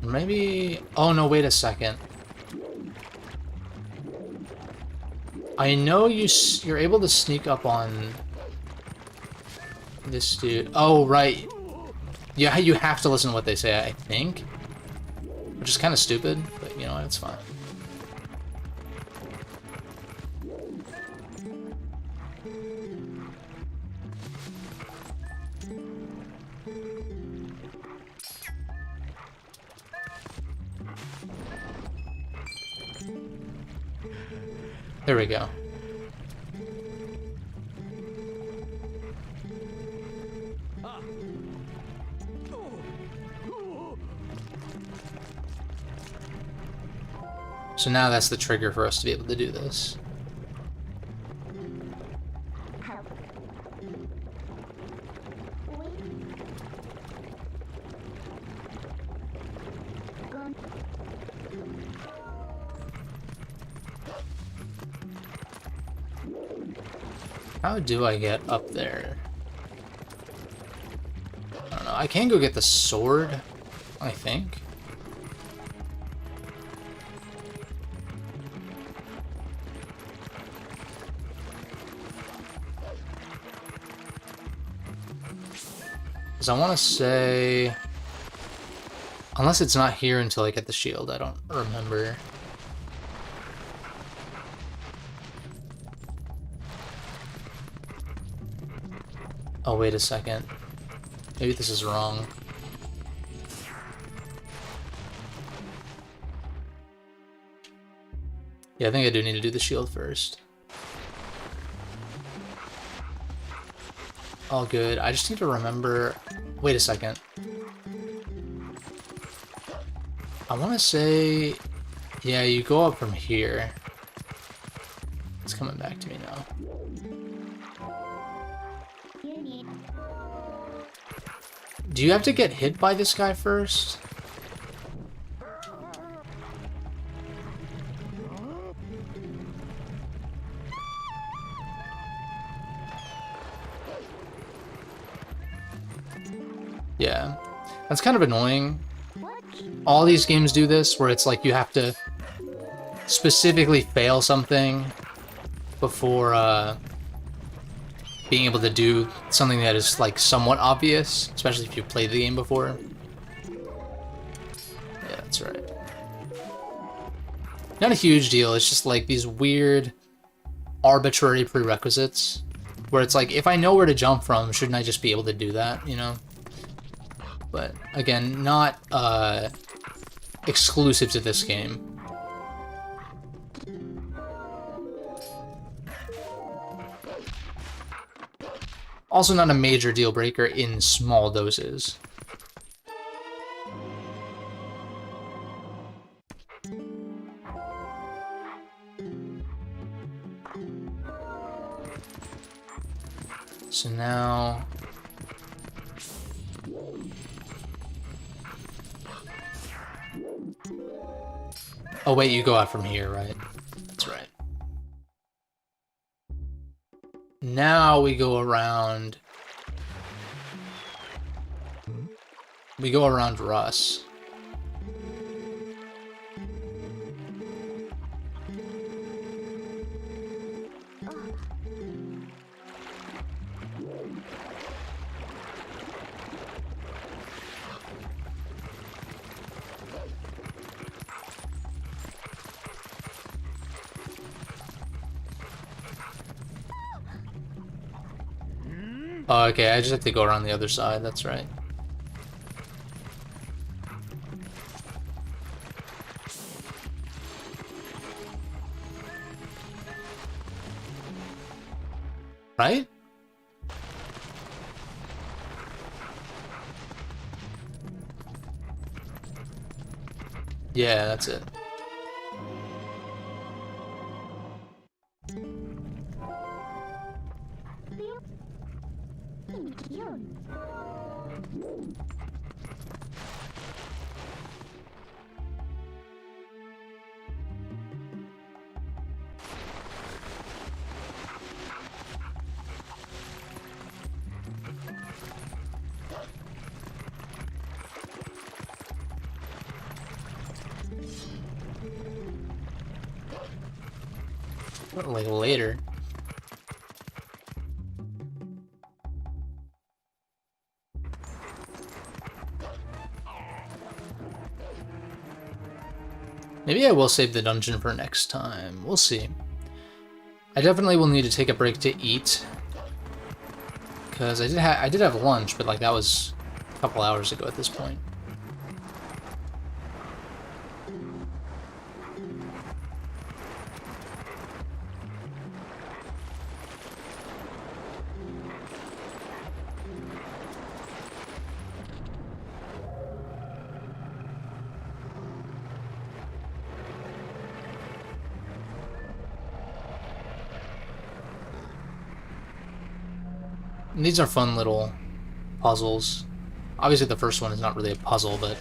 Maybe... Oh, no, wait a second. I know you're able to sneak up on this dude. Oh, right. Yeah, you have to listen to what they say, I think. Which is kind of stupid, but you know what, it's fine. There we go. So now that's the trigger for us to be able to do this. How do I get up there? I don't know. I can go get the sword, I think. Because I want to say... Unless it's not here until I get the shield, I don't remember. Oh, wait a second. Maybe this is wrong. Yeah, I think I do need to do the shield first. All good. I just need to remember... Wait a second. I want to say... Yeah, you go up from here. It's coming back to me now. Do you have to get hit by this guy first? Yeah, that's kind of annoying. All these games do this, where it's like you have to specifically fail something before being able to do something that is like somewhat obvious, especially if you've played the game before. Yeah, that's right. Not a huge deal, it's just like these weird arbitrary prerequisites where it's like, if I know where to jump from, shouldn't I just be able to do that, you know? But again, not exclusive to this game. Also not a major deal breaker in small doses. So now... Oh wait, you go out from here, right? That's right. Now we go around... We go around Russ. Oh, okay, I just have to go around the other side, that's right. Right? Yeah, that's it. Like later. Maybe I will save the dungeon for next time. We'll see. I definitely will need to take a break to eat. Because I did have lunch, but like that was a couple hours ago at this point. And these are fun little puzzles. Obviously the first one is not really a puzzle, but...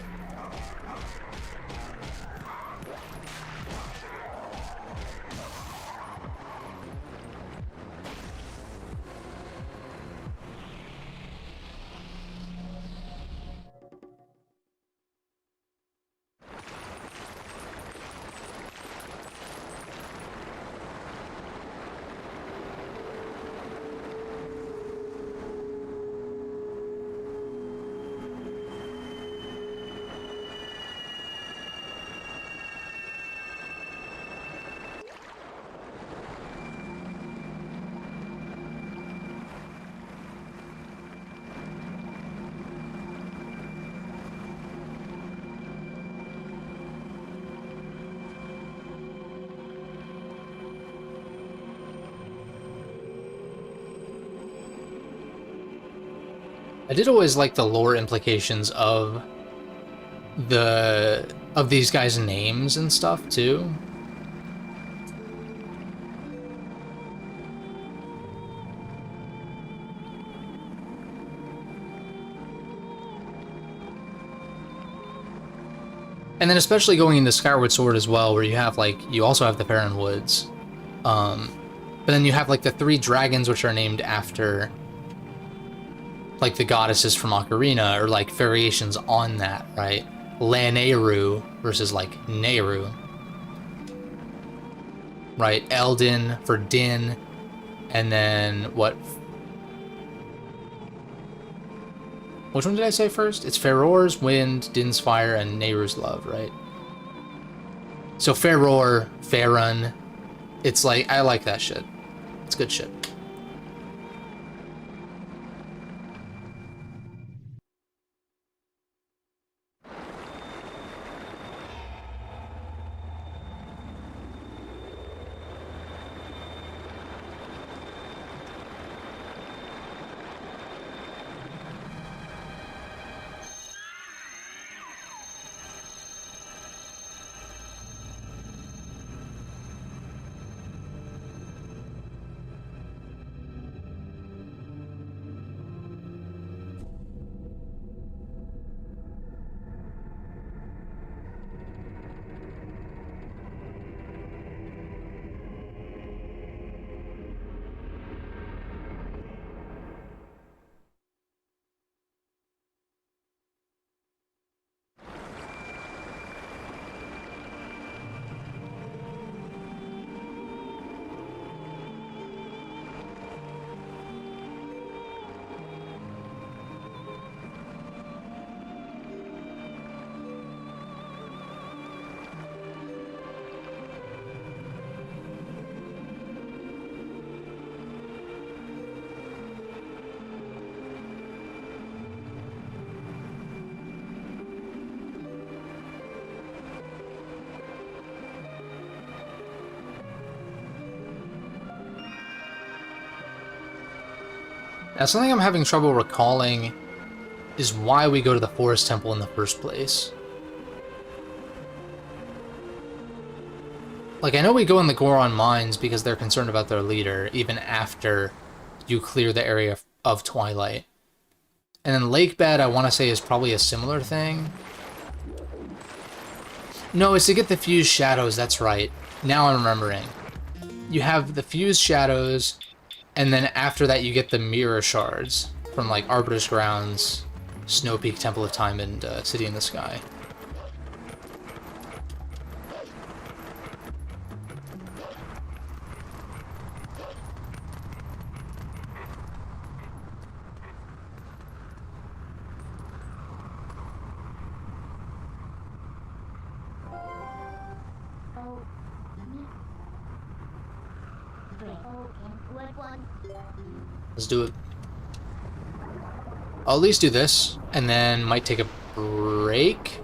I did always like the lore implications of these guys' names and stuff too. And then especially going into Skyward Sword as well, where you have like you also have the Barren Woods. But then you have like the 3 dragons which are named after like the goddesses from Ocarina, or like variations on that, right? Lanayru versus like Nehru. Right? Eldin for Din, and then what? Which one did I say first? It's Faror's Wind, Din's Fire, and Nehru's Love, right? So Faror, Farun, it's like, I like that shit. It's good shit. Now, something I'm having trouble recalling is why we go to the Forest Temple in the first place. Like, I know we go in the Goron Mines because they're concerned about their leader, even after you clear the area of Twilight. And then Lake Bed, I want to say, is probably a similar thing. No, it's to get the fused shadows, that's right. Now I'm remembering. You have the fused shadows, and then after that you get the mirror shards from, like, Arbiter's Grounds, Snow Peak, Temple of Time, and City in the Sky. Let's do it. I'll at least do this, and then might take a break,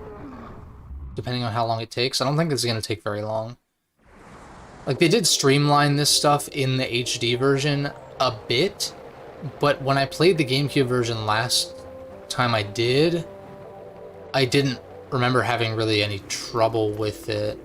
depending on how long it takes. I don't think this is going to take very long. Like, they did streamline this stuff in the HD version a bit, but when I played the GameCube version last time I didn't remember having really any trouble with it.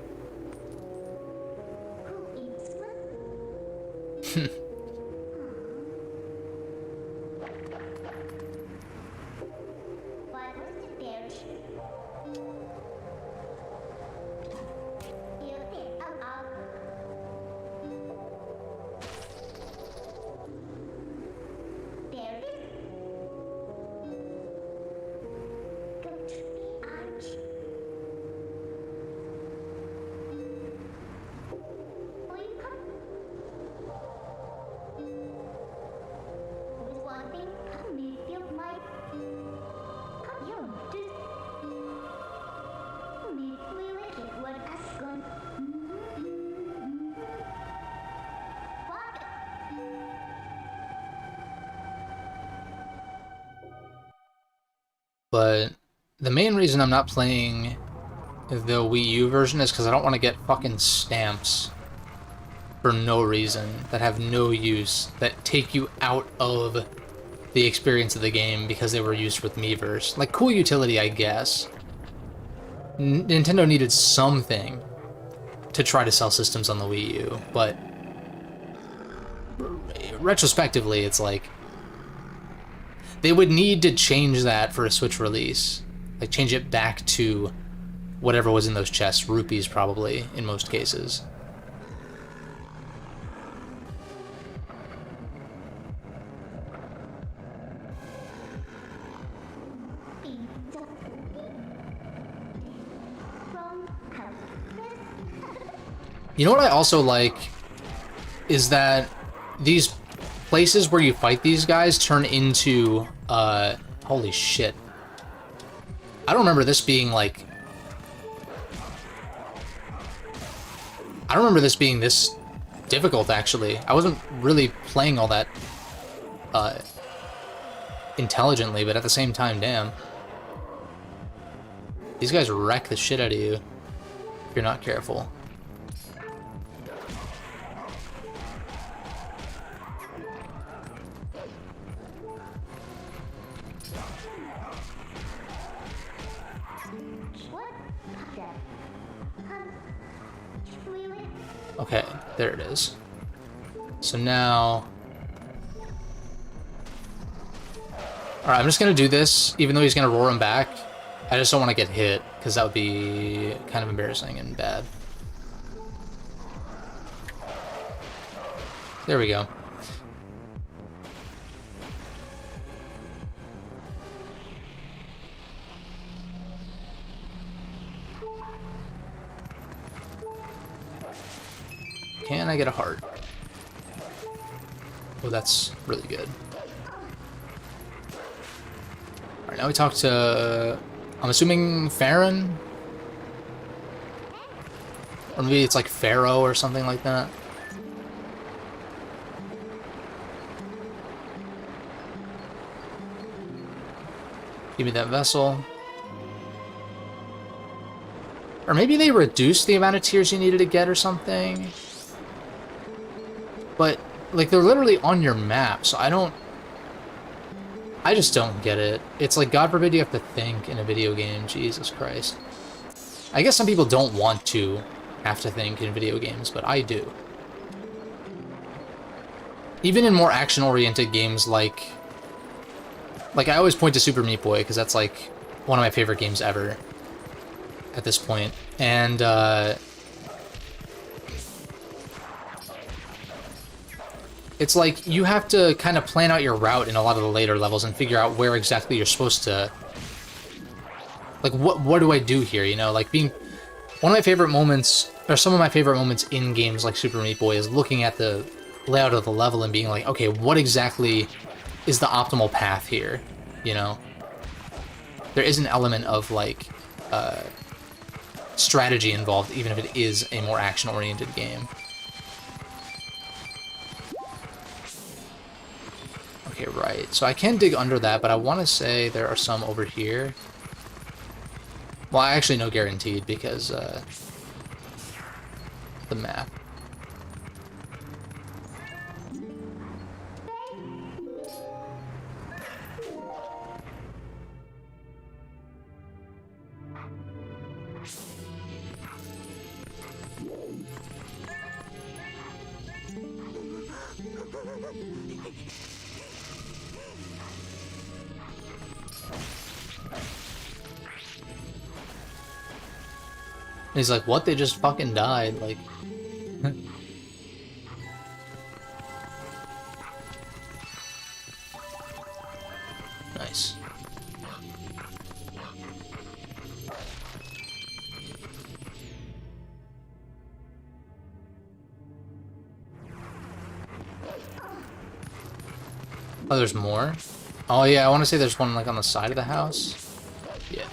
But the main reason I'm not playing the Wii U version is because I don't want to get fucking stamps for no reason, that have no use, that take you out of the experience of the game because they were used with Miiverse. Like, cool utility, I guess. Nintendo needed something to try to sell systems on the Wii U, but retrospectively, it's like, they would need to change that for a Switch release. Like, change it back to whatever was in those chests. Rupees, probably, in most cases. You know what I also like? Is that these places where you fight these guys turn into, holy shit. I don't remember this being, like... I don't remember this being this difficult, actually. I wasn't really playing all that, intelligently, but at the same time, damn. These guys wreck the shit out of you if you're not careful. Okay, there it is. So now... Alright, I'm just gonna do this, even though he's gonna roar him back. I just don't want to get hit, because that would be kind of embarrassing and bad. There we go. Can I get a heart? Oh, that's really good. Alright, now we talk to... I'm assuming Farron? Or maybe it's like Pharaoh or something like that. Give me that vessel. Or maybe they reduced the amount of tiers you needed to get or something. But, like, they're literally on your map, so I don't I just don't get it. It's like, God forbid you have to think in a video game. Jesus Christ. I guess some people don't want to have to think in video games, but I do. Even in more action-oriented games like I always point to Super Meat Boy, because that's like one of my favorite games ever at this point. And it's like you have to kind of plan out your route in a lot of the later levels and figure out where exactly you're supposed to... Like, what do I do here, you know? Like, being... One of my favorite moments, or some of my favorite moments in games like Super Meat Boy is looking at the layout of the level and being like, okay, what exactly is the optimal path here, you know? There is an element of, like, strategy involved, even if it is a more action-oriented game. Okay, right. So I can dig under that, but I want to say there are some over here. Well, I actually know guaranteed because the map. And he's like, what? They just fucking died. Like, nice. Oh, there's more? Oh yeah, I want to say there's one like on the side of the house. Yeah.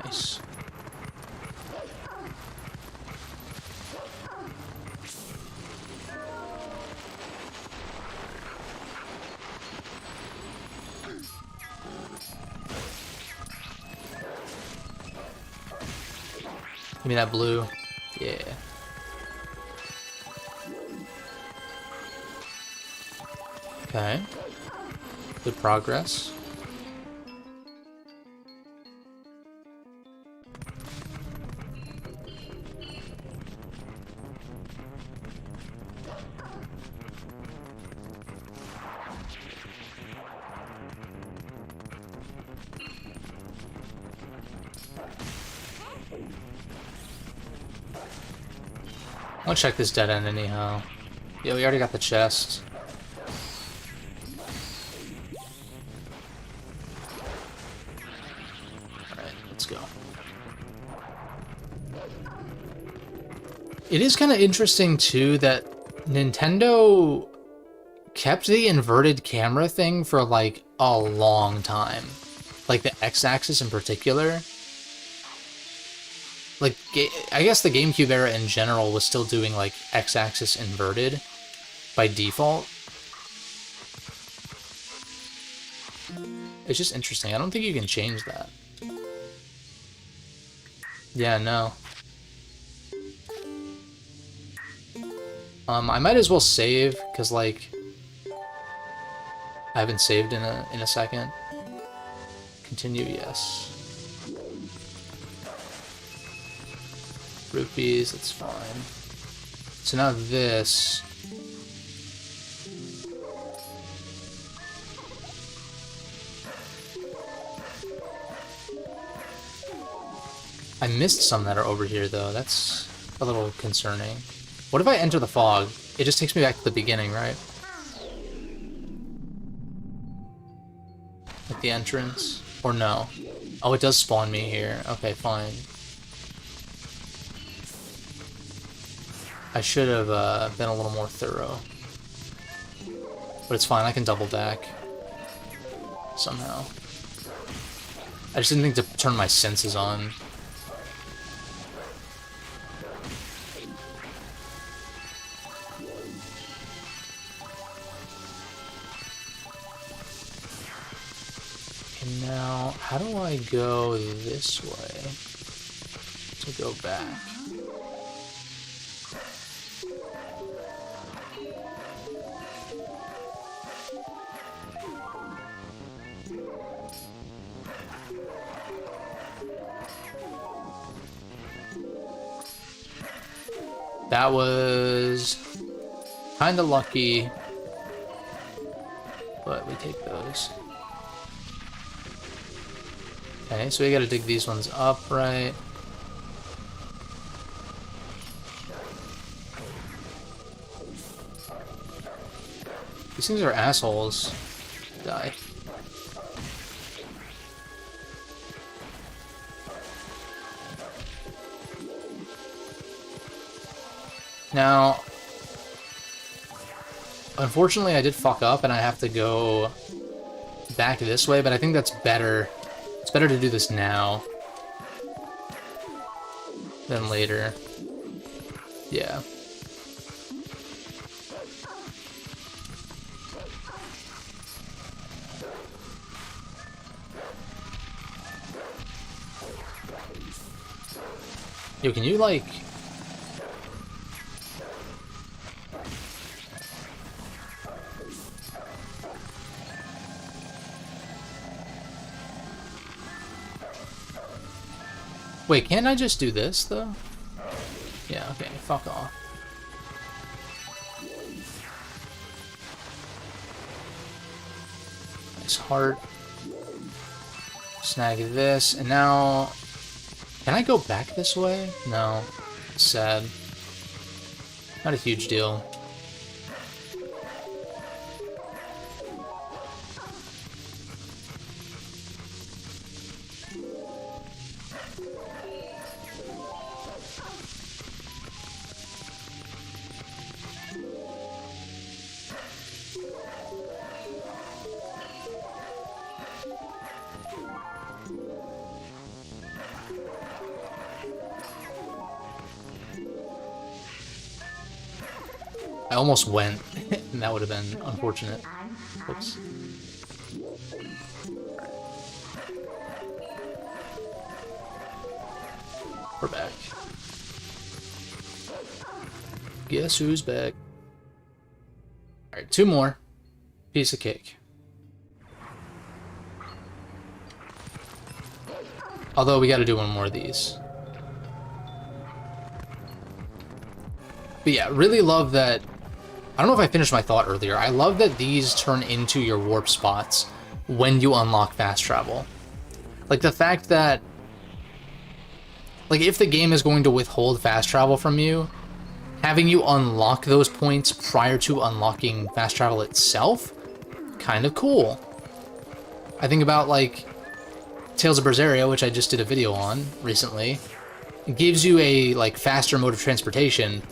Nice. Give me that blue. Yeah. Okay. Good progress. I'll check this dead end anyhow. Yeah, we already got the chest. Alright, let's go. It is kind of interesting, too, that Nintendo kept the inverted camera thing for, like, a long time. Like, the X-axis in particular. Like, I guess the GameCube era in general was still doing, like, X-axis inverted by default. It's just interesting. I don't think you can change that. Yeah, no. I might as well save, because, like, I haven't saved in a second. Continue, yes. Rupees, that's fine. So now this. I missed some that are over here though, that's a little concerning. What if I enter the fog? It just takes me back to the beginning, right? Like the entrance? Or no? Oh, it does spawn me here. Okay, fine. I should have been a little more thorough. But it's fine, I can double back. Somehow. I just didn't think to turn my senses on. And now... How do I go this way to go back? That was kind of lucky, but we take those. Okay, so we gotta dig these ones up, right? These things are assholes. Die. Now, unfortunately I did fuck up and I have to go back this way, but I think that's better. It's better to do this now than later. Yeah. Yo, can you, like... Wait, can't I just do this, though? Yeah, okay, fuck off. Nice heart. Snag this, and now... Can I go back this way? No. Sad. Not a huge deal. I almost went, and that would have been unfortunate. Oops. We're back. Guess who's back? Alright, 2 more. Piece of cake. Although we gotta do 1 more of these. But yeah, really love that. I don't know if I finished my thought earlier. I love that these turn into your warp spots when you unlock fast travel. Like the fact that, like if the game is going to withhold fast travel from you, having you unlock those points prior to unlocking fast travel itself, kind of cool. I think about like Tales of Berseria, which I just did a video on recently. It gives you a like faster mode of transportation,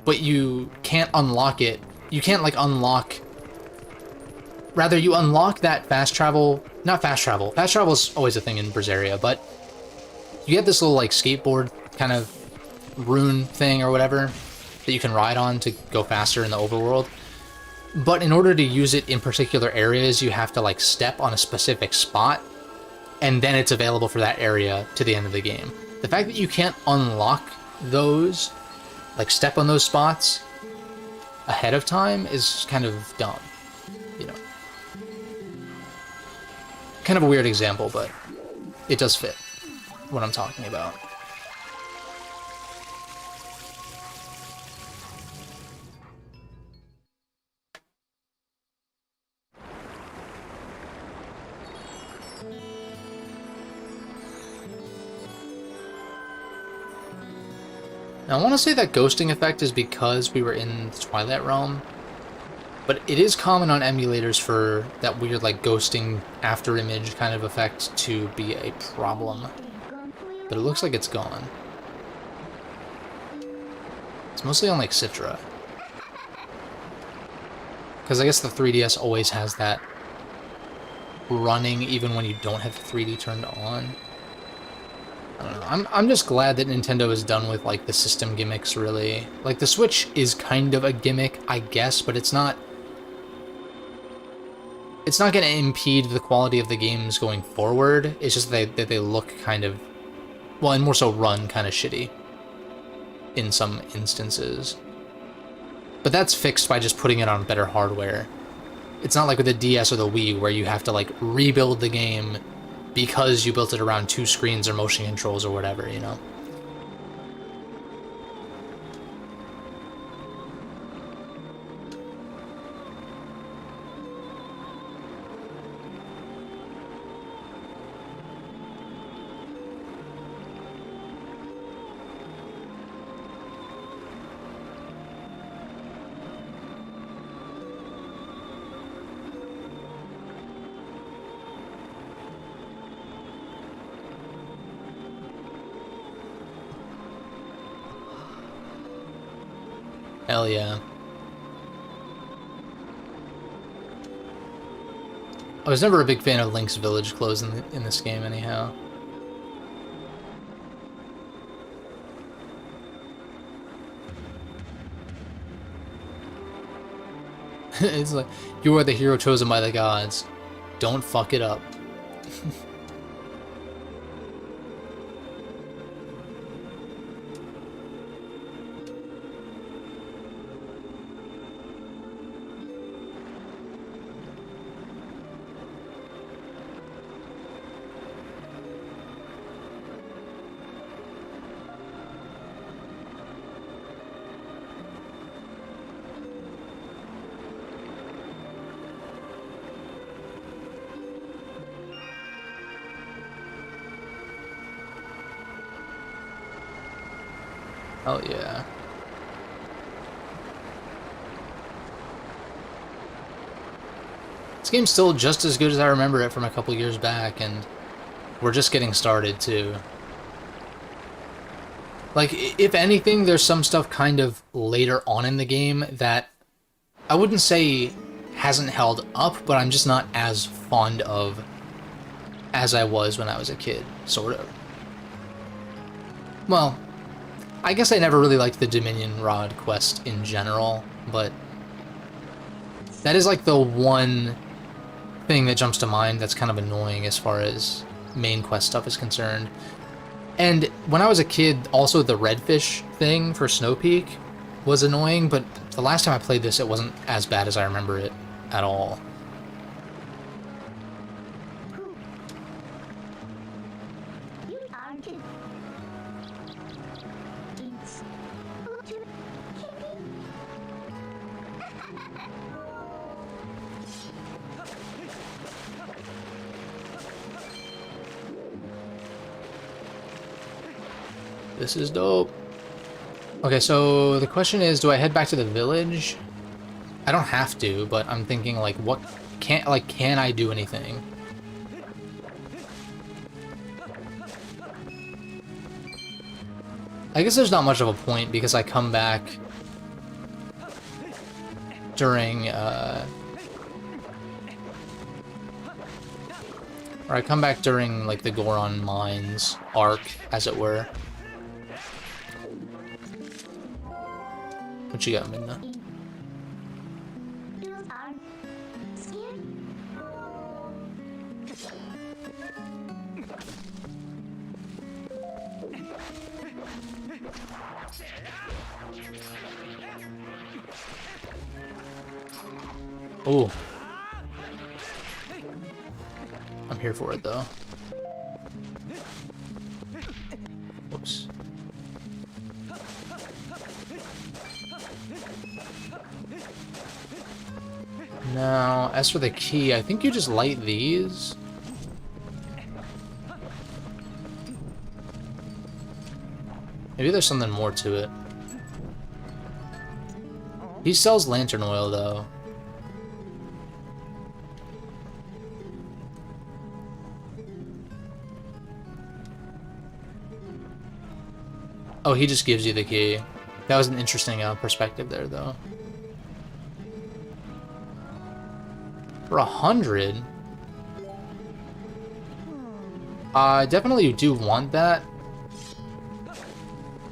but you can't unlock it. You can't like unlock... Rather, you unlock that fast travel... Not fast travel. Fast travel is always a thing in Berseria, but you get this little like skateboard kind of rune thing or whatever that you can ride on to go faster in the overworld. But in order to use it in particular areas, you have to like step on a specific spot, and then it's available for that area to the end of the game. The fact that you can't unlock those, like step on those spots ahead of time, is kind of dumb, you know. Kind of a weird example, but it does fit what I'm talking about. Now, I want to say that ghosting effect is because we were in the Twilight realm, but it is common on emulators for that weird, like, ghosting after image kind of effect to be a problem. But it looks like it's gone. It's mostly on, like, Citra. Because I guess the 3DS always has that running even when you don't have 3D turned on. I don't know. I'm just glad that Nintendo is done with, like, the system gimmicks, really. Like, the Switch is kind of a gimmick, I guess, but it's not it's not going to impede the quality of the games going forward. It's just that they look kind of, well, and more so run kind of shitty in some instances. But that's fixed by just putting it on better hardware. It's not like with the DS or the Wii where you have to like rebuild the game because you built it around 2 screens or motion controls or whatever, you know? Hell yeah. I was never a big fan of Link's village clothes in this game anyhow. It's like, you are the hero chosen by the gods. Don't fuck it up. Hell yeah. This game's still just as good as I remember it from a couple years back, and we're just getting started, too. Like, if anything, there's some stuff kind of later on in the game that I wouldn't say hasn't held up, but I'm just not as fond of as I was when I was a kid, sort of. Well, I guess I never really liked the Dominion Rod quest in general, but that is like the one thing that jumps to mind that's kind of annoying as far as main quest stuff is concerned. And when I was a kid, also the redfish thing for Snow Peak was annoying, but the last time I played this, it wasn't as bad as I remember it at all. This is dope. Okay, so the question is, do I head back to the village? I don't have to, but I'm thinking, like, what can I do anything? I guess there's not much of a point because I come back during, or I come back during, like, the Goron Mines arc, as it were. What you got, Midna? Oh. I'm here for it, though. Whoops. Now, as for the key, I think you just light these. Maybe there's something more to it. He sells lantern oil, though. Oh, he just gives you the key. That was an interesting perspective there, though. For 100? Definitely you do want that.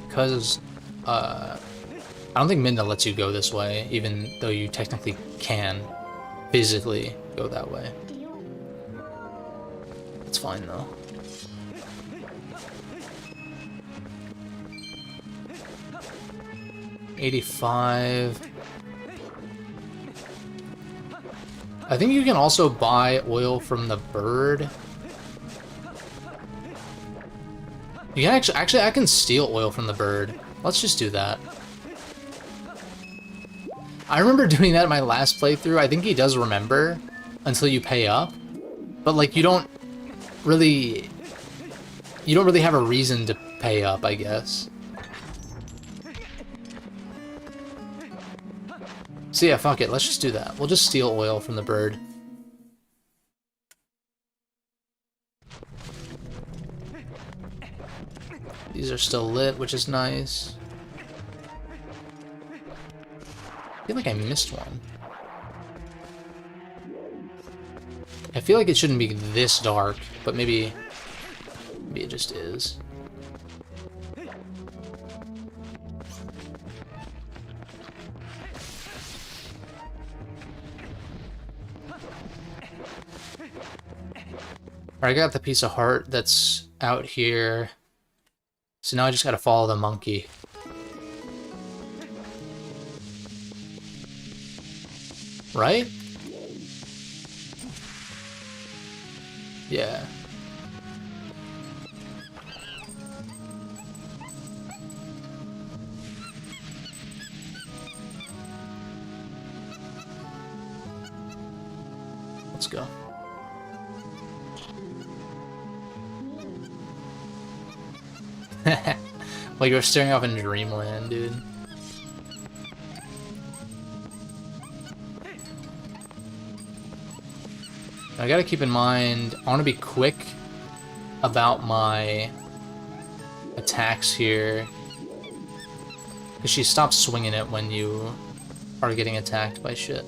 Because, I don't think Midna lets you go this way, even though you technically can. physically go that way. It's fine though. $85. I think you can also buy oil from the bird. You can actually I can steal oil from the bird. Let's just do that. I remember doing that in my last playthrough. I think he does remember until you pay up. But like you don't really have a reason to pay up, I guess. So yeah, fuck it. Let's just do that. We'll just steal oil from the bird. These are still lit, which is nice. I feel like I missed one. I feel like it shouldn't be this dark, but maybe it just is. Alright, I got the piece of heart that's out here. So now I just gotta follow the monkey. Right? Yeah. Let's go. Like you're staring off in dreamland, dude. I gotta keep in mind, I want to be quick about my attacks here. Because she stops swinging it when you are getting attacked by shit.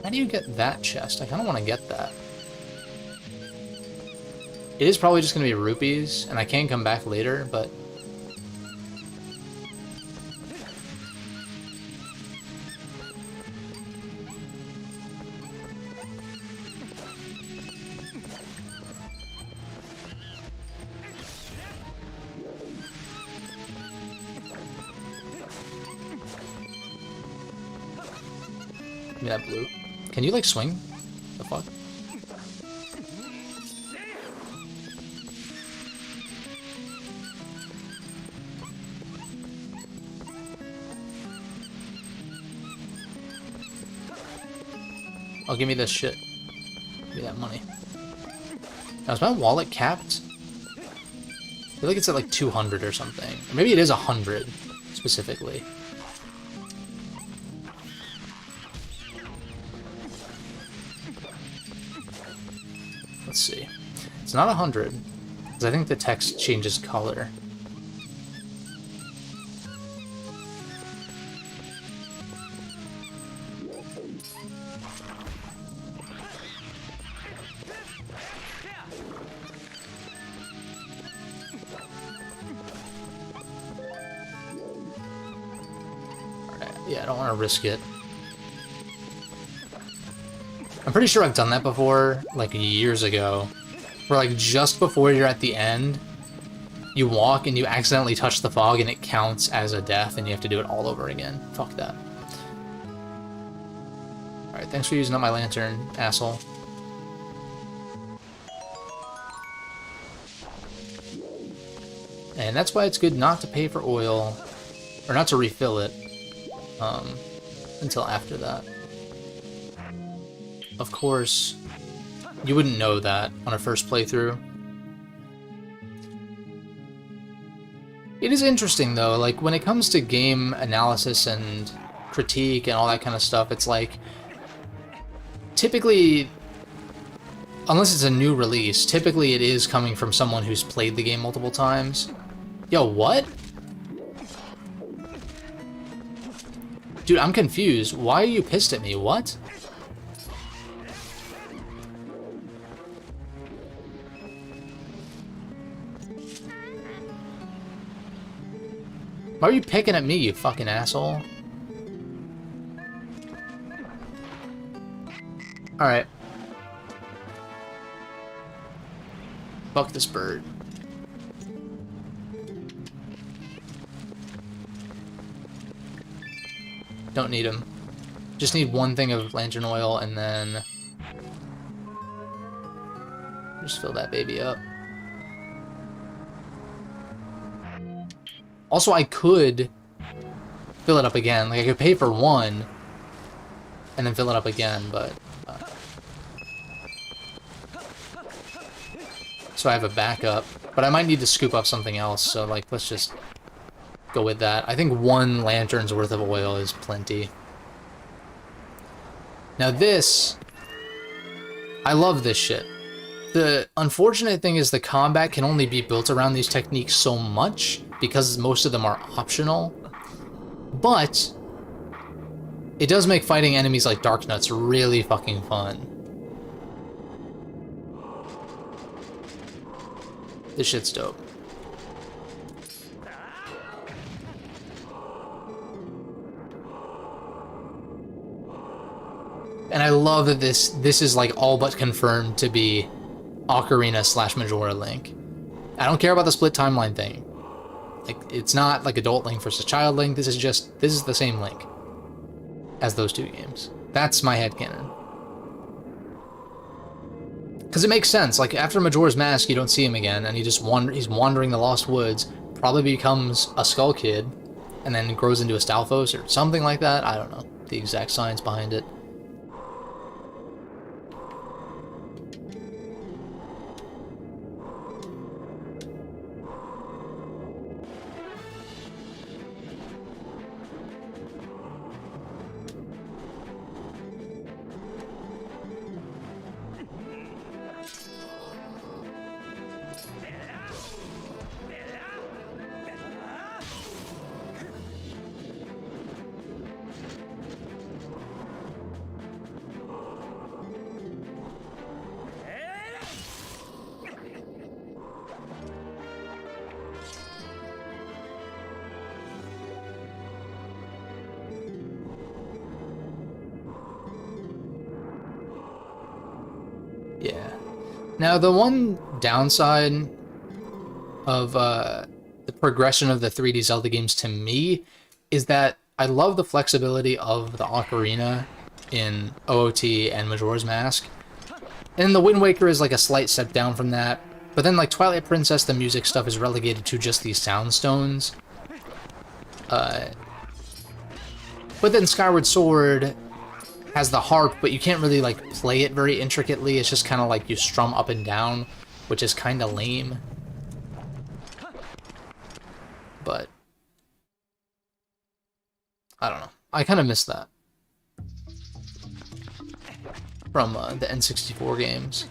How do you get that chest? I kind of want to get that. It is probably just going to be rupees, and I can come back later, but... Give me that blue. Can you, like, swing? The fuck? Oh, give me this shit. Give me that money. Now, is my wallet capped? I feel like it's at like 200 or something. Or maybe it is 100, specifically. Let's see. It's not 100, because I think the text changes color. Yeah, I don't want to risk it. I'm pretty sure I've done that before, like years ago, where like just before you're at the end, you walk and you accidentally touch the fog and it counts as a death and you have to do it all over again. Fuck that. Alright, thanks for using up my lantern, asshole. And that's why it's good not to pay for oil, or not to refill it, until after that. Of course, you wouldn't know that on a first playthrough. It is interesting though, like when it comes to game analysis and critique and all that kind of stuff, it's like, typically, unless it's a new release, typically it is coming from someone who's played the game multiple times. Yo, what? Dude, I'm confused. Why are you pissed at me? What? Why are you picking at me, you fucking asshole? Alright. Fuck this bird. Don't need him. Just need one thing of lantern oil and then just fill that baby up. Also, I could fill it up again. Like, I could pay for one and then fill it up again, but so I have a backup. But I might need to scoop up something else, so, like, let's just go with that. I think one lantern's worth of oil is plenty. Now this, I love this shit. The unfortunate thing is the combat can only be built around these techniques so much because most of them are optional. But it does make fighting enemies like Darknuts really fucking fun. This shit's dope. And I love that this is like all but confirmed to be Ocarina / Majora Link. I don't care about the split timeline thing. Like, it's not like Adult Link versus Child Link. This is the same Link as those two games. That's my headcanon. Because it makes sense. Like, after Majora's Mask, you don't see him again, and he's wandering the Lost Woods, probably becomes a Skull Kid, and then grows into a Stalfos or something like that. I don't know the exact science behind it. Yeah. Now, the one downside of the progression of the 3D Zelda games to me is that I love the flexibility of the Ocarina in OOT and Majora's Mask. And the Wind Waker is like a slight step down from that. But then, like, Twilight Princess, the music stuff is relegated to just these sound stones. But then Skyward Sword has the harp, but you can't really, like, play it very intricately. It's just kind of like you strum up and down, which is kind of lame. But I don't know. I kind of miss that from the N64 games.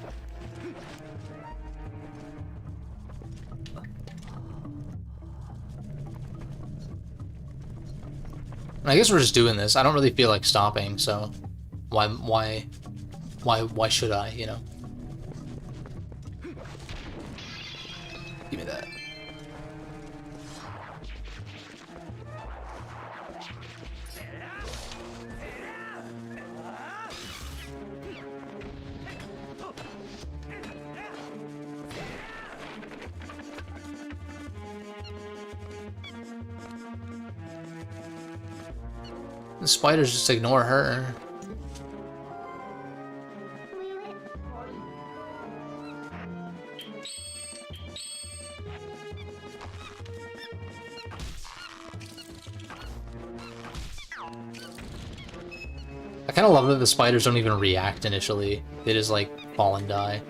And I guess we're just doing this. I don't really feel like stopping, so why should I, you know? Give me that. The spiders just ignore her. I kind of love that the spiders don't even react initially. They just, like, fall and die.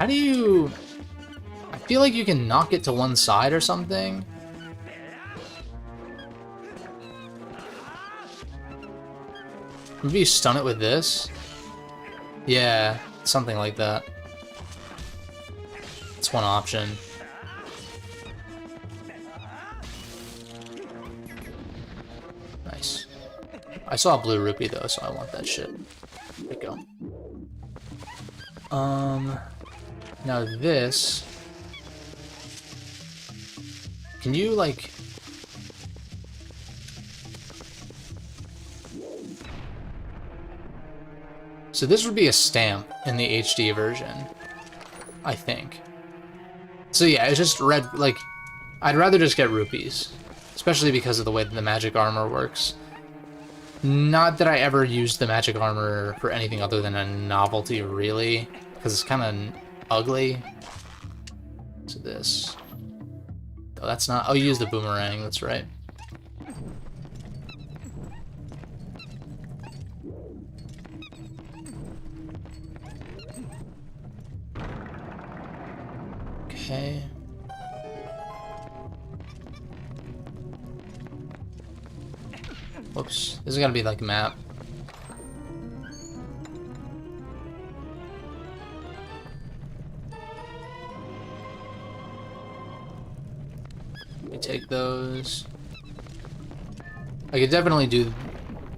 How do you... I feel like you can knock it to one side or something. Maybe you stun it with this? Yeah, something like that. That's one option. Nice. I saw a blue rupee though, so I want that shit. There we go. Now this... Can you, like... So this would be a stamp in the HD version, I think. So yeah, it's just red, like, I'd rather just get rupees, especially because of the way that the magic armor works. Not that I ever used the magic armor for anything other than a novelty, really, because it's kind of ugly. So this... Oh, that's not... Oh, you use the boomerang, that's right. Okay. Whoops. This is gotta be like a map. Let me take those. I could definitely do...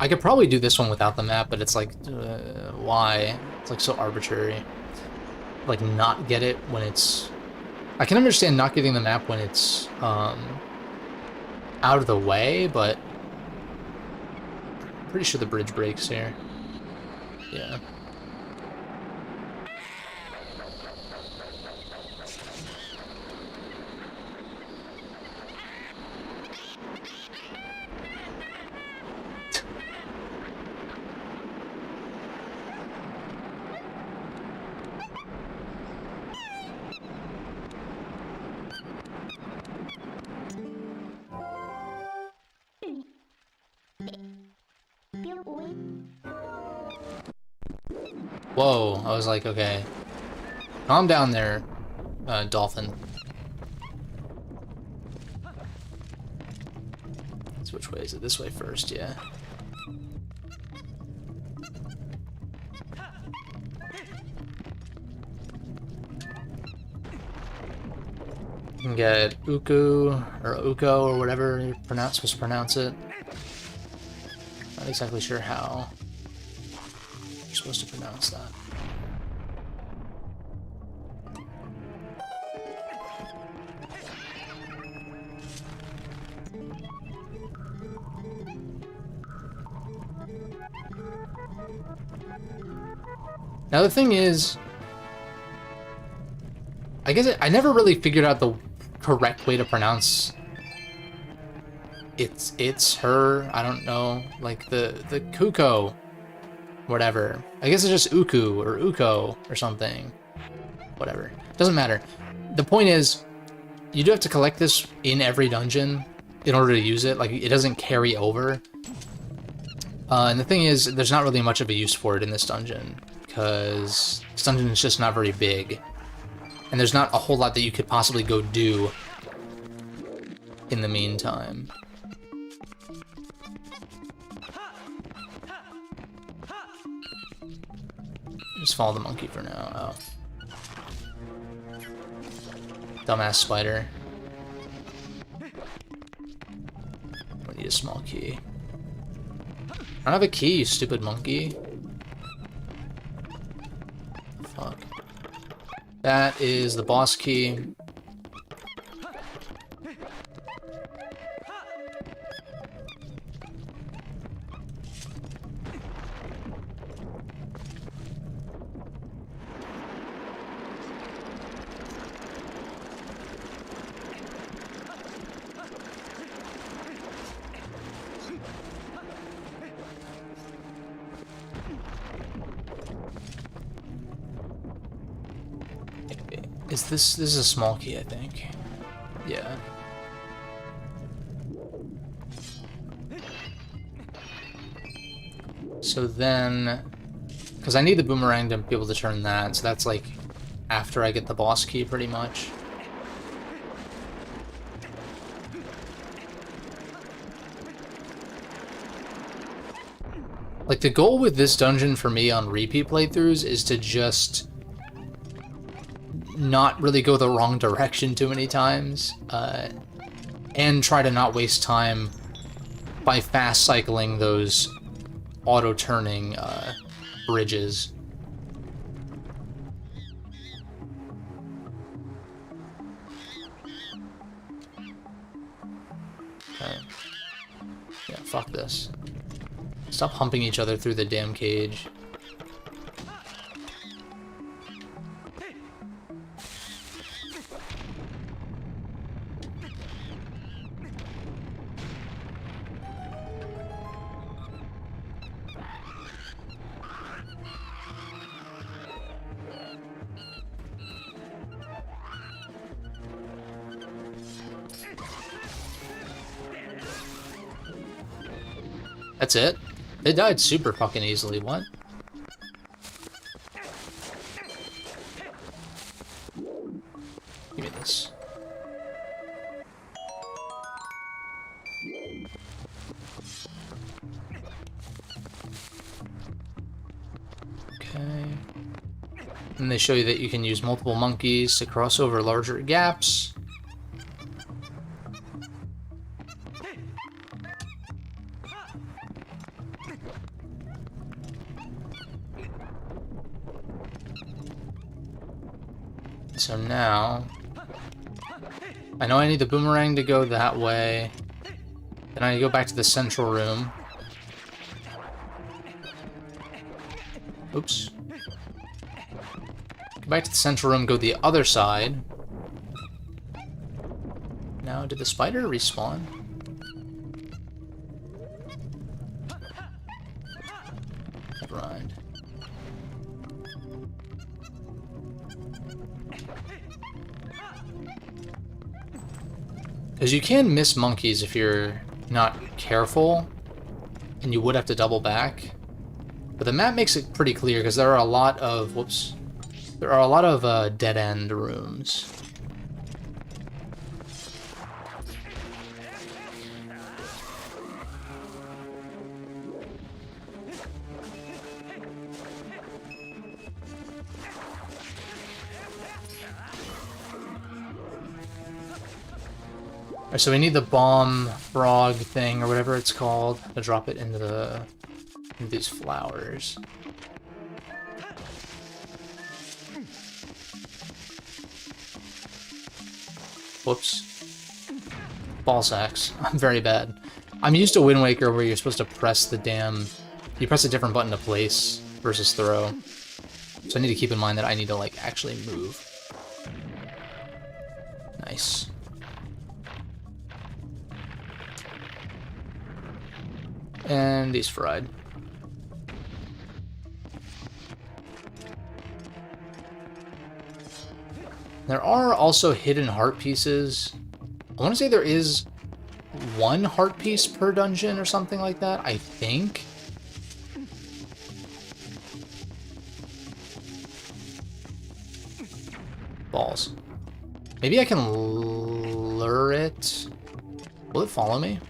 I could probably do this one without the map, but it's like... why? It's like so arbitrary. Like, not get it when it's... I can understand not getting the map when it's out of the way, but I'm pretty sure the bridge breaks here. Yeah. Whoa, I was like, okay. Calm down there, dolphin. So which way is it? This way first, yeah. You can get Uku, or Uko, or whatever you're supposed to pronounce it. Not exactly sure how you're supposed to pronounce that. Now the thing is, I guess I never really figured out the correct way to pronounce it's her, I don't know, like the Kuko, whatever. I guess it's just Uku or Uko or something. Whatever. Doesn't matter. The point is, you do have to collect this in every dungeon in order to use it. Like, it doesn't carry over. And the thing is, there's not really much of a use for it in this dungeon, because this dungeon is just not very big. And there's not a whole lot that you could possibly go do in the meantime. Just follow the monkey for now. Oh. Dumbass spider. I need a small key. I don't have a key, you stupid monkey. Fuck. That is the boss key. This is a small key, I think. Yeah. So then, because I need the boomerang to be able to turn that, so that's like after I get the boss key, pretty much. Like, the goal with this dungeon for me on repeat playthroughs is to just not really go the wrong direction too many times, and try to not waste time by fast cycling those auto-turning bridges. Okay. Yeah, fuck this. Stop humping each other through the damn cage. That's it? They died super fucking easily, what? Give me this. Okay. And they show you that you can use multiple monkeys to cross over larger gaps. So now, I know I need the boomerang to go that way. Then I go back to the central room. Oops. Go back to the central room, go the other side. Now, did the spider respawn? Never mind. Because you can miss monkeys if you're not careful, and you would have to double back. But the map makes it pretty clear because there are a lot of, whoops, there are a lot of dead-end rooms. So we need the bomb frog thing, or whatever it's called, to drop it into these flowers. Whoops. Ball sacks. I'm very bad. I'm used to Wind Waker where you're supposed to press the damn... You press a different button to place versus throw. So I need to keep in mind that I need to, like, actually move. Nice. And he's fried. There are also hidden heart pieces. I want to say there is one heart piece per dungeon or something like that, I think. Balls. Maybe I can lure it. Will it follow me?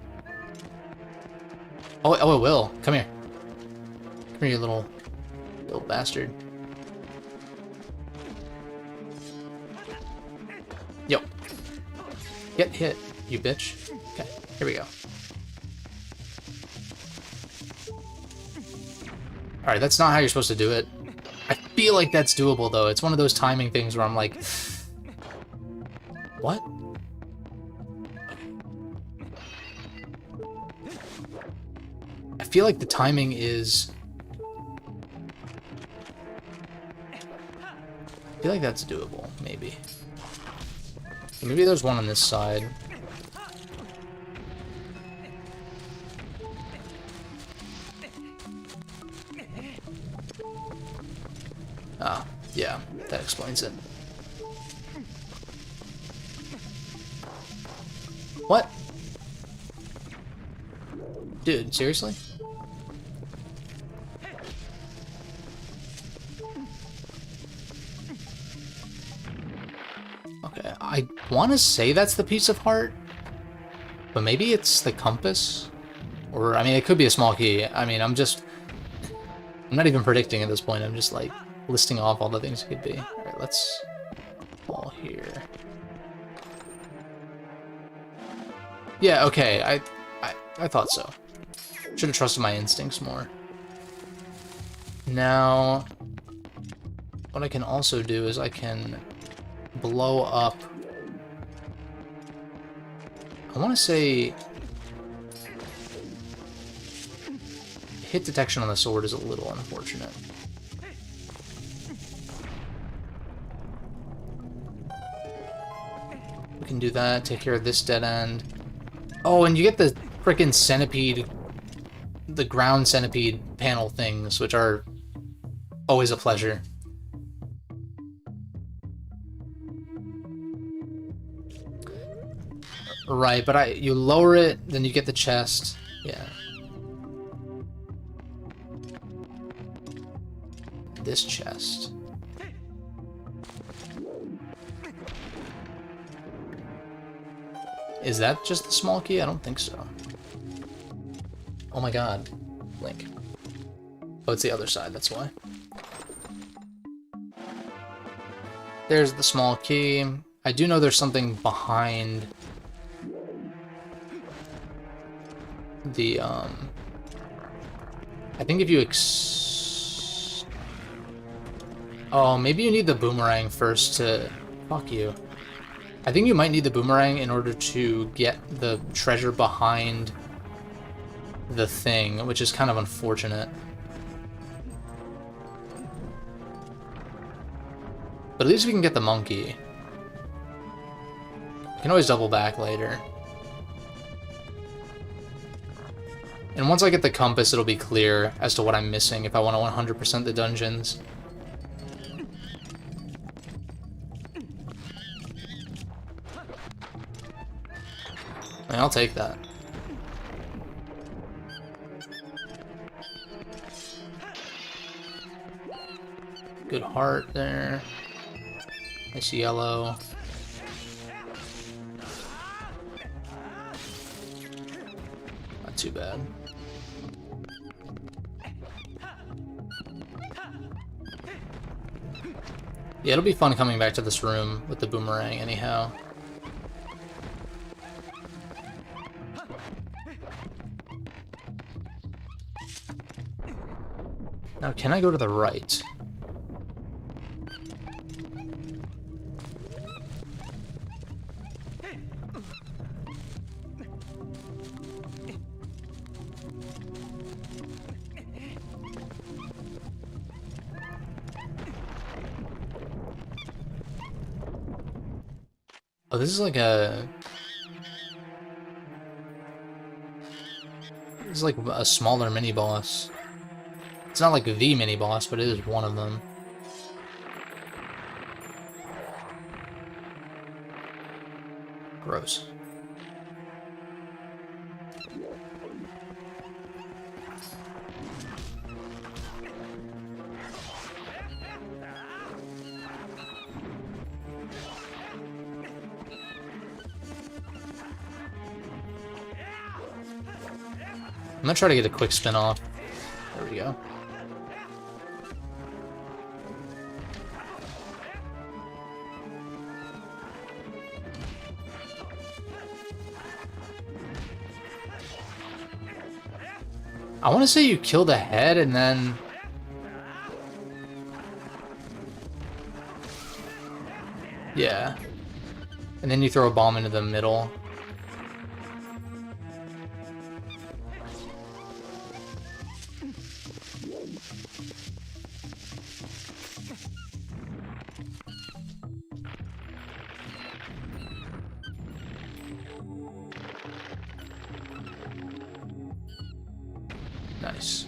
Oh, it will. Come here. Come here, you little bastard. Yo. Get hit, you bitch. Okay, here we go. Alright, that's not how you're supposed to do it. I feel like that's doable, though. It's one of those timing things where I'm like... What? I feel like the timing is... I feel like that's doable, maybe. Maybe there's one on this side. Ah, yeah, that explains it. What? Dude, seriously? Okay, I want to say that's the piece of heart, but maybe it's the compass? Or, I mean, it could be a small key. I mean, I'm not even predicting at this point. I'm just, like, listing off all the things it could be. Alright, let's here. Yeah, okay, I thought so. Should have trusted my instincts more. Now, what I can also do is I can blow up... I want to say... hit detection on the sword is a little unfortunate. We can do that, take care of this dead end. Oh, and you get the frickin' centipede, the ground centipede panel things, which are always a pleasure. Right, but you lower it, then you get the chest. Yeah. This chest. Is that just the small key? I don't think so. Oh my god. Link. Oh, it's the other side, that's why. There's the small key. I do know there's something behind the, I think if you oh, maybe you need the boomerang first to... Fuck you. I think you might need the boomerang in order to get the treasure behind the thing, which is kind of unfortunate. But at least we can get the monkey. We can always double back later. And once I get the compass, it'll be clear as to what I'm missing if I want to 100% the dungeons. I mean, I'll take that. Good heart there. Nice yellow. Not too bad. Yeah, it'll be fun coming back to this room with the boomerang anyhow. Now, can I go to the right? Oh, this is like a... This is like a smaller mini-boss. It's not like the mini-boss, but it is one of them. Gross. I'm gonna try to get a quick spin off. There we go. I want to say you kill the head and then... Yeah. And then you throw a bomb into the middle. Nice.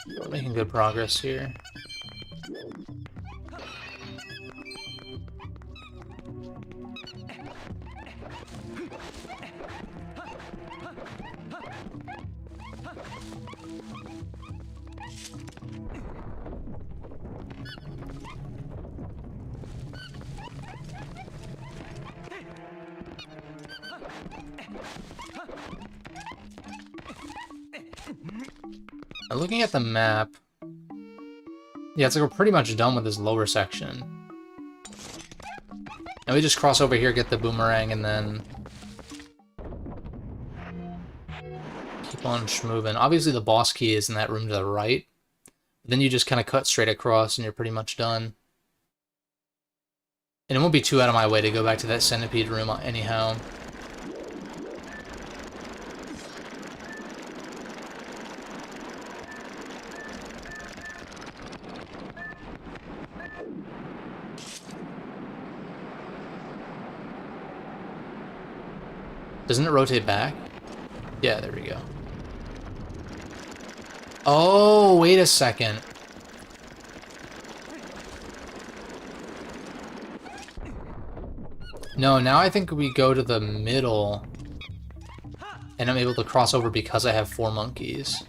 We're making good progress here. Looking at the map, yeah, it's like we're pretty much done with this lower section. And we just cross over here, get the boomerang, and then keep on schmoving. Obviously, the boss key is in that room to the right. Then you just kind of cut straight across, and you're pretty much done. And it won't be too out of my way to go back to that centipede room anyhow. Doesn't it rotate back? Yeah, there we go. Oh, wait a second. No, now I think we go to the middle. And I'm able to cross over because I have 4 monkeys.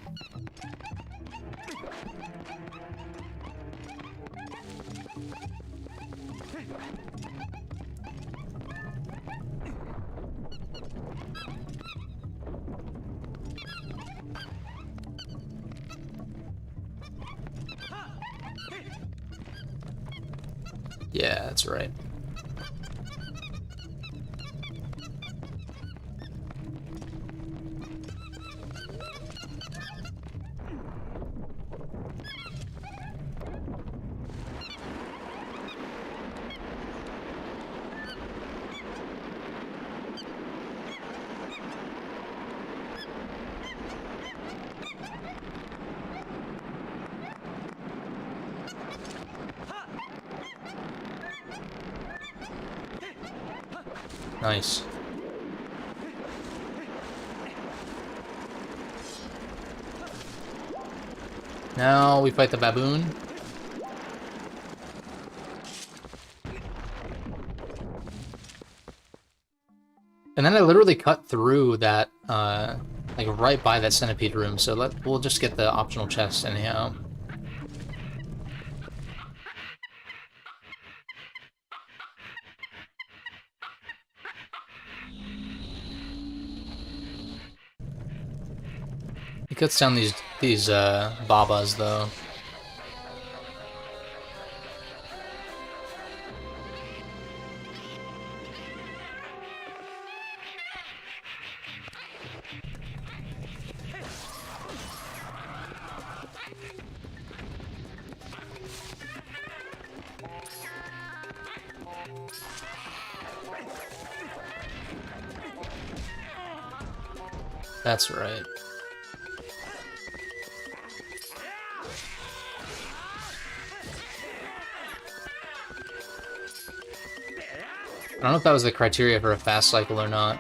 Yeah, that's right. Nice. Now we fight the baboon. And then I literally cut through that, like right by that centipede room, so we'll just get the optional chest anyhow. He cuts down these babas though. That's right. I don't know if that was the criteria for a fast cycle or not.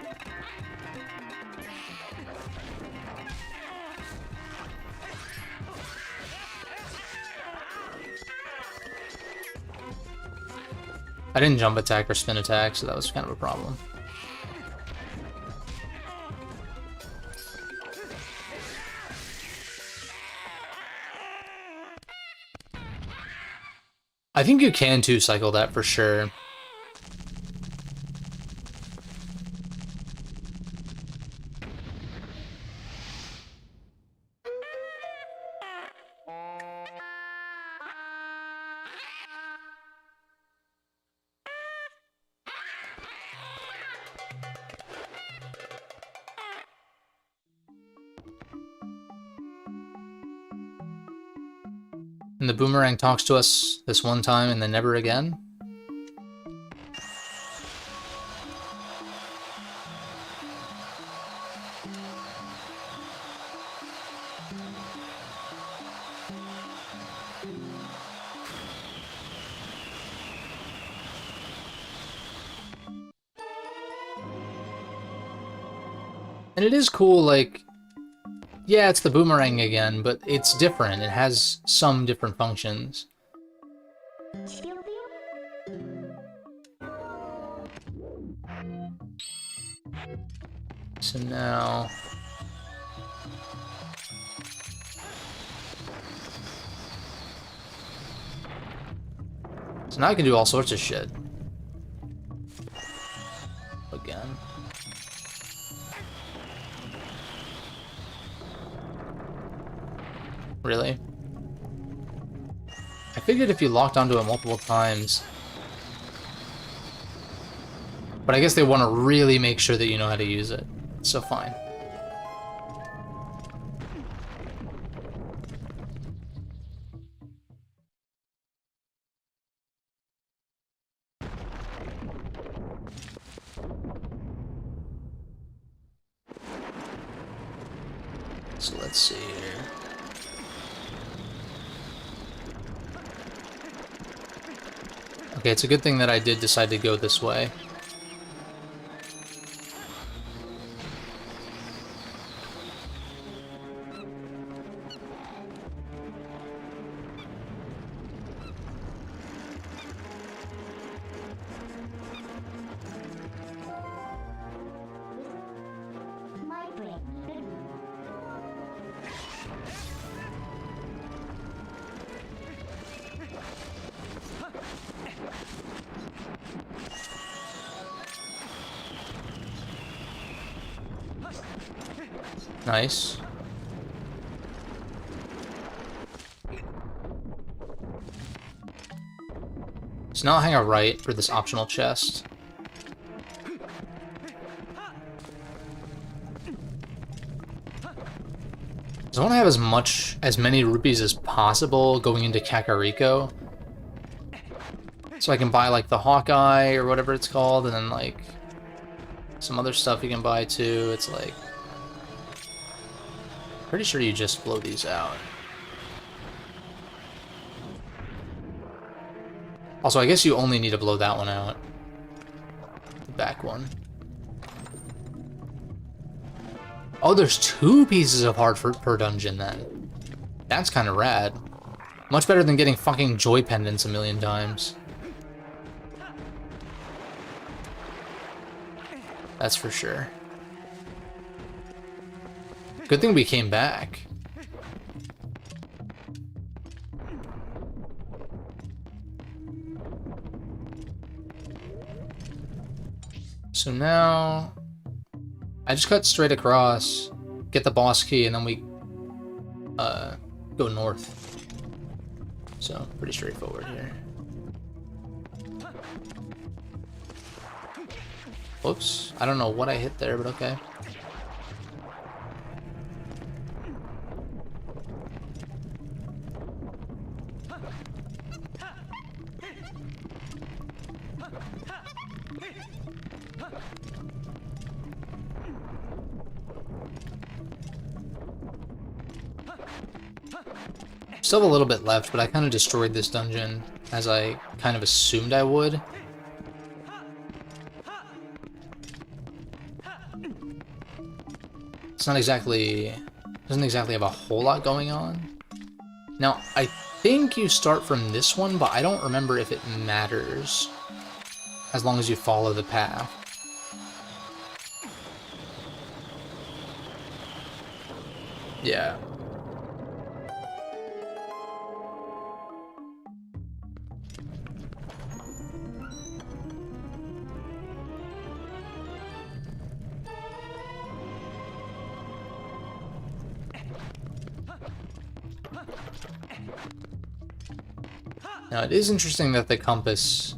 I didn't jump attack or spin attack, so that was kind of a problem. I think you can two-cycle that for sure. And the boomerang talks to us this one time and then never again? And it is cool, like, yeah, it's the boomerang again, but it's different. It has some different functions. So now... So now I can do all sorts of shit. Again. Really? I figured if you locked onto it multiple times... But I guess they want to really make sure that you know how to use it. So fine. So let's see here. Okay, it's a good thing that I did decide to go this way. Nice. So now I'll hang a right for this optional chest. So I want to have as many rupees as possible going into Kakariko. So I can buy like the Hawkeye or whatever it's called, and then like some other stuff you can buy too. It's like, pretty sure you just blow these out. Also, I guess you only need to blow that one out. The back one. Oh, there's 2 pieces of heart per dungeon then. That's kind of rad. Much better than getting fucking joy pendants a million times. That's for sure. Good thing we came back. So now I just cut straight across, get the boss key, and then we go north. So pretty straightforward here. Whoops, I don't know what I hit there, but okay. Still have a little bit left, but I kind of destroyed this dungeon as I kind of assumed I would. It's not exactly, doesn't exactly have a whole lot going on. Now, I think you start from this one, but I don't remember if it matters as long as you follow the path. Yeah. Now, it is interesting that the compass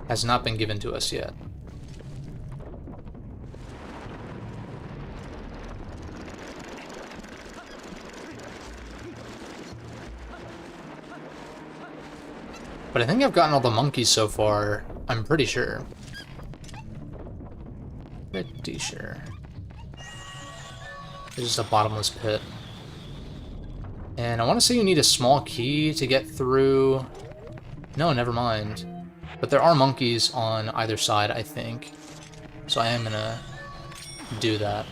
has not been given to us yet. But I think I've gotten all the monkeys so far, I'm pretty sure. Pretty sure. There's just a bottomless pit. And I want to say you need a small key to get through... No, never mind. But there are monkeys on either side, I think. So I am gonna do that.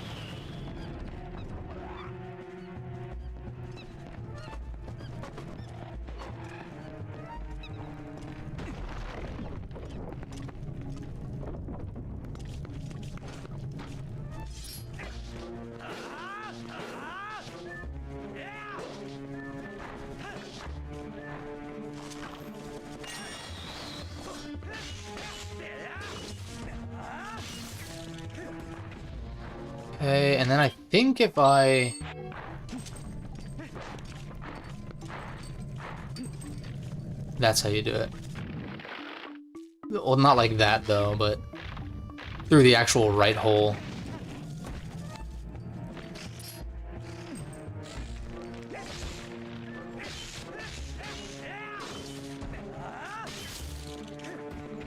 Okay, and then I think if I That's how you do it. Well, not like that, though, but through the actual right hole.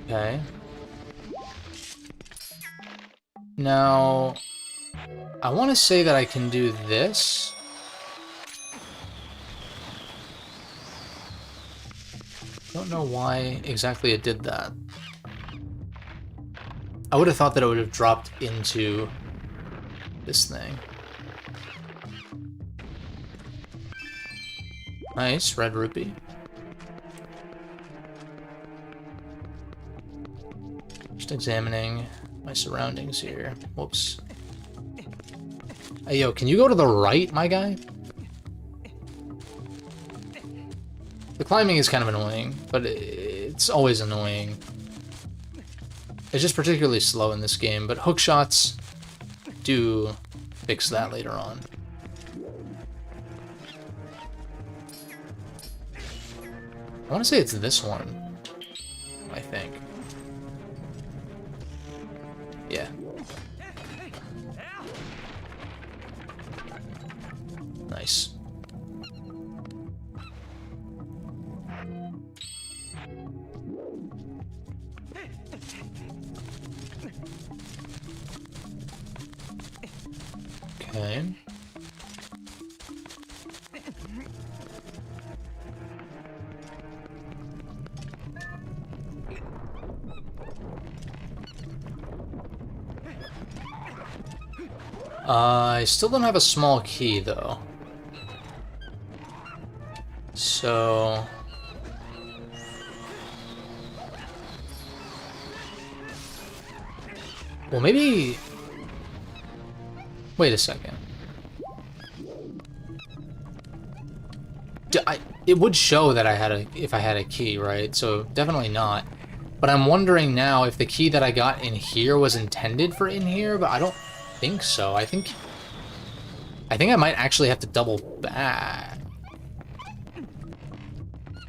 Okay. Now, I want to say that I can do this. Don't know why exactly it did that. I would have thought that it would have dropped into this thing. Nice, red rupee. Just examining my surroundings here. Whoops. Hey, yo, can you go to the right, my guy? The climbing is kind of annoying, but it's always annoying. It's just particularly slow in this game, but hook shots do fix that later on. I want to say it's this one, I think. Yeah. Nice. Okay. I still don't have a small key, though. So... well, maybe... wait a second. It would show that I had if I had a key, right? So definitely not. But I'm wondering now if the key that I got in here was intended for in here, but I don't think so. I think I might actually have to double back.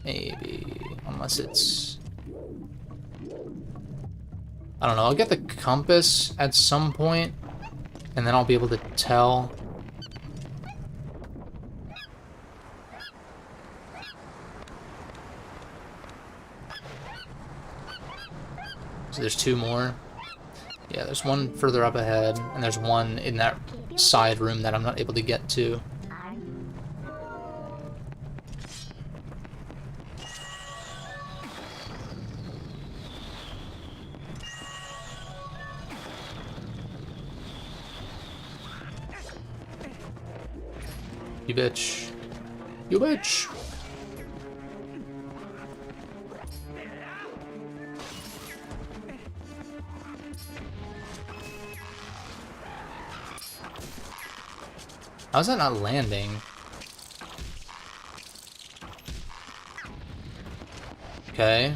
Maybe, unless it's... I don't know, I'll get the compass at some point, and then I'll be able to tell. So there's two more. Yeah, there's one further up ahead, and there's one in that side room that I'm not able to get to. You bitch. You bitch! How's that not landing? Okay.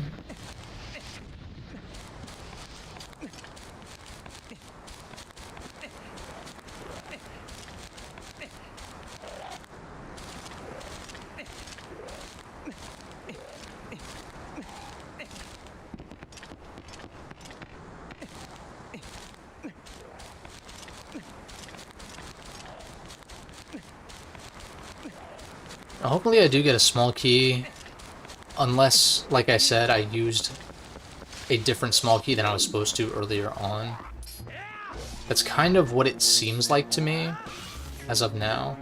Hopefully I do get a small key, unless, like I said, I used a different small key than I was supposed to earlier on. That's kind of what it seems like to me, as of now.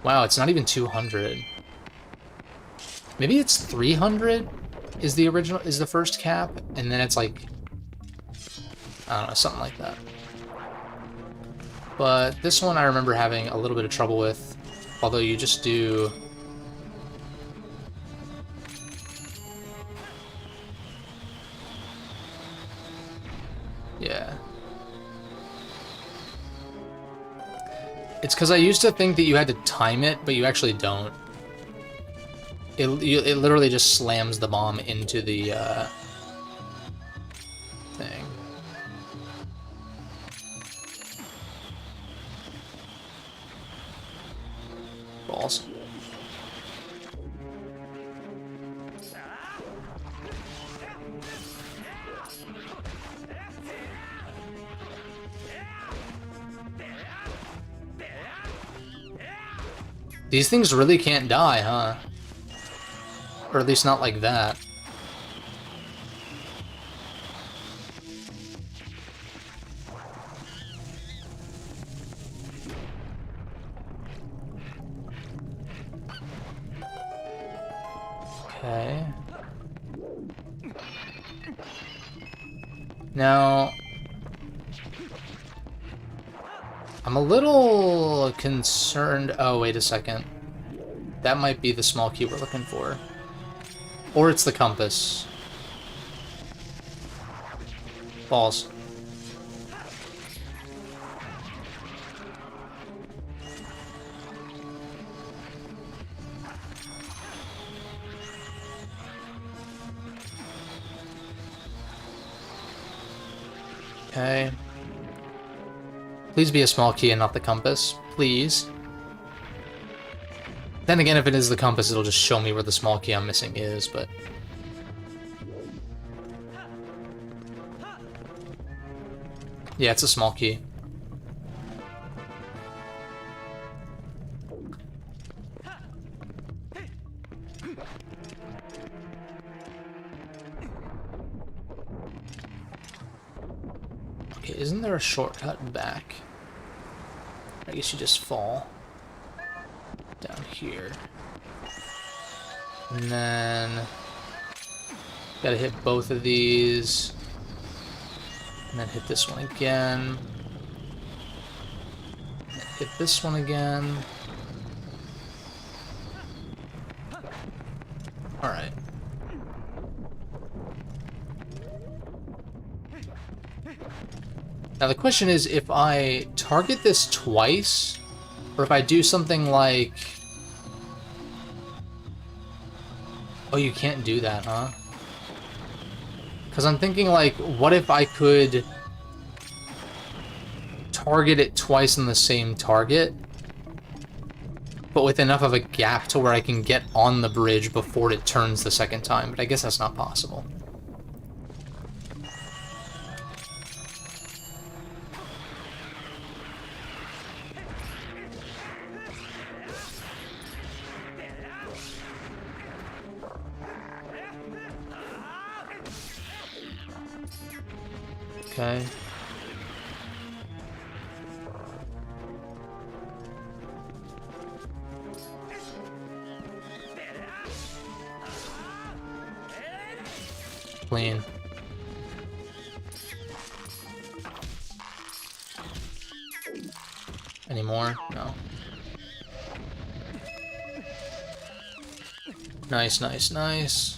Wow, it's not even 200. Maybe it's 300 is the first cap, and then it's like, I don't know, something like that. But this one I remember having a little bit of trouble with, although you just do... yeah. It's because I used to think that you had to time it, but you actually don't. It literally just slams the bomb into the thing. Balls. These things really can't die, huh? Or at least not like that. Okay. Now, I'm a little concerned. Oh, wait a second. That might be the small key we're looking for. Or it's the compass. Balls. Okay. Please be a small key and not the compass. Please. Then again, if it is the compass, it'll just show me where the small key I'm missing is, but... yeah, it's a small key. Okay, isn't there a shortcut back? I guess you just fall down here. And then gotta hit both of these. And then hit this one again. And hit this one again. Alright. Now the question is, if I target this twice, or if I do something like... oh, you can't do that, huh? Because I'm thinking, like, what if I could target it twice on the same target, but with enough of a gap to where I can get on the bridge before it turns the second time, but I guess that's not possible. Okay. Clean. Any more? No. Nice, nice, nice.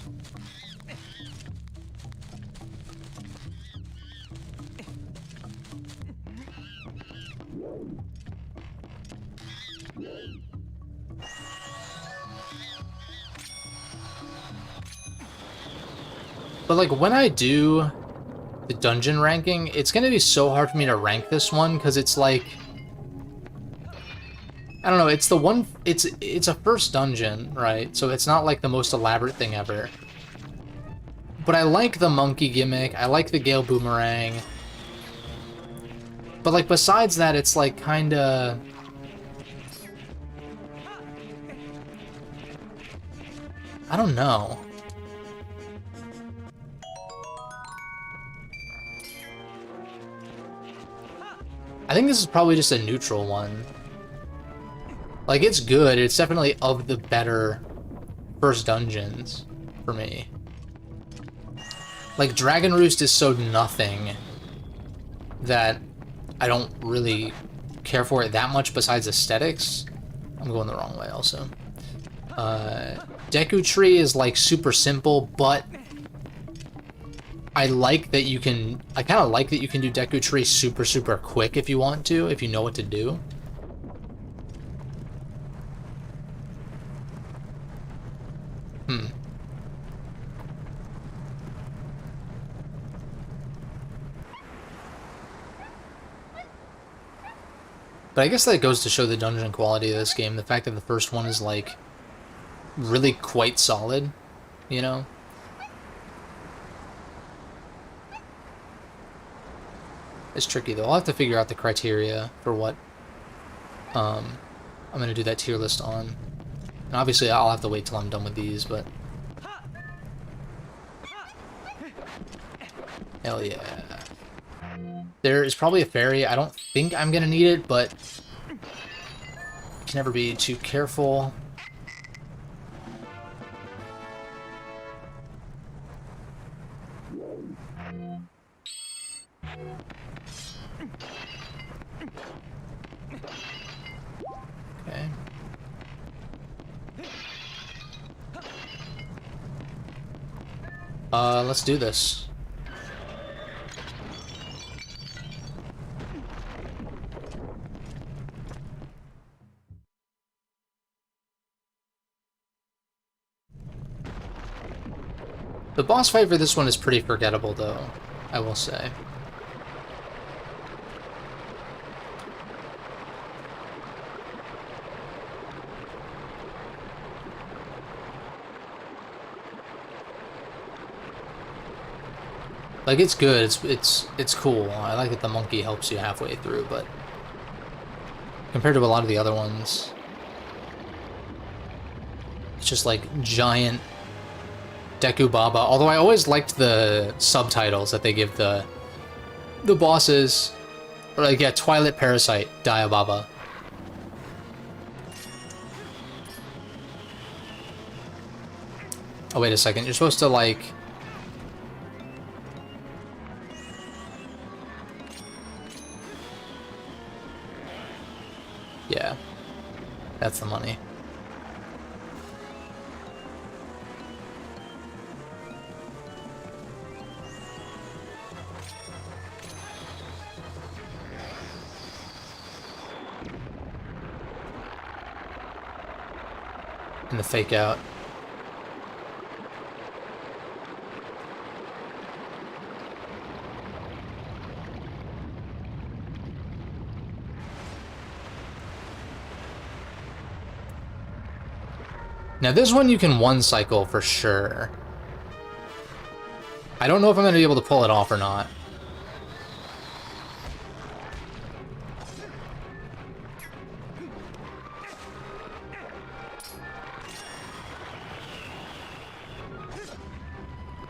But like when I do the dungeon ranking, it's gonna be so hard for me to rank this one because it's like, I don't know, it's the one, it's a first dungeon, right? So it's not like the most elaborate thing ever. But I like the monkey gimmick, I like the Gale Boomerang. But like besides that, it's like kinda... I don't know. I think this is probably just a neutral one. Like, it's good. It's definitely of the better first dungeons for me. Like, Dragon Roost is so nothing that I don't really care for it that much besides aesthetics. I'm going the wrong way also. Deku Tree is, like, super simple, but I like that you can... I kind of like that you can do Deku Tree super, super quick if you want to, if you know what to do. But I guess that goes to show the dungeon quality of this game. The fact that the first one is, like, really quite solid, you know? It's tricky, though. I'll have to figure out the criteria for what I'm going to do that tier list on. And obviously, I'll have to wait till I'm done with these, but... Hell yeah. There is probably a fairy. I don't think I'm going to need it, but... You can never be too careful. Okay. Let's do this. The boss fight for this one is pretty forgettable, though, I will say. Like, it's good, it's cool. I like that the monkey helps you halfway through, but compared to a lot of the other ones, it's just like giant Deku Baba. Although I always liked the subtitles that they give the bosses. Or like, yeah, Twilight Parasite, Diababa. Oh, wait a second. You're supposed to, like... Yeah. That's the money. And the fake out. Now this one you can one cycle for sure. I don't know if I'm going to be able to pull it off or not.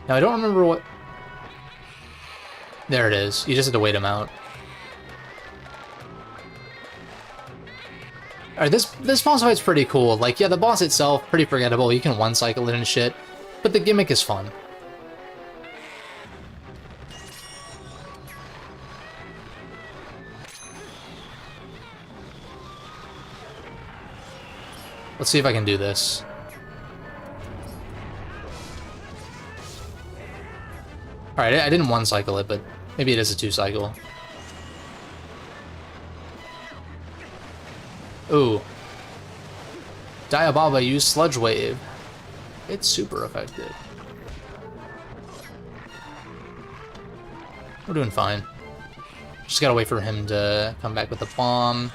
Now I don't remember what... There it is. You just have to wait him out. Alright, this boss fight's pretty cool. Like, yeah, the boss itself, pretty forgettable. You can one-cycle it and shit. But the gimmick is fun. Let's see if I can do this. Alright, I didn't one-cycle it, but maybe it is a two-cycle. Ooh. Diababa used Sludge Wave. It's super effective. We're doing fine. Just gotta wait for him to come back with the bomb.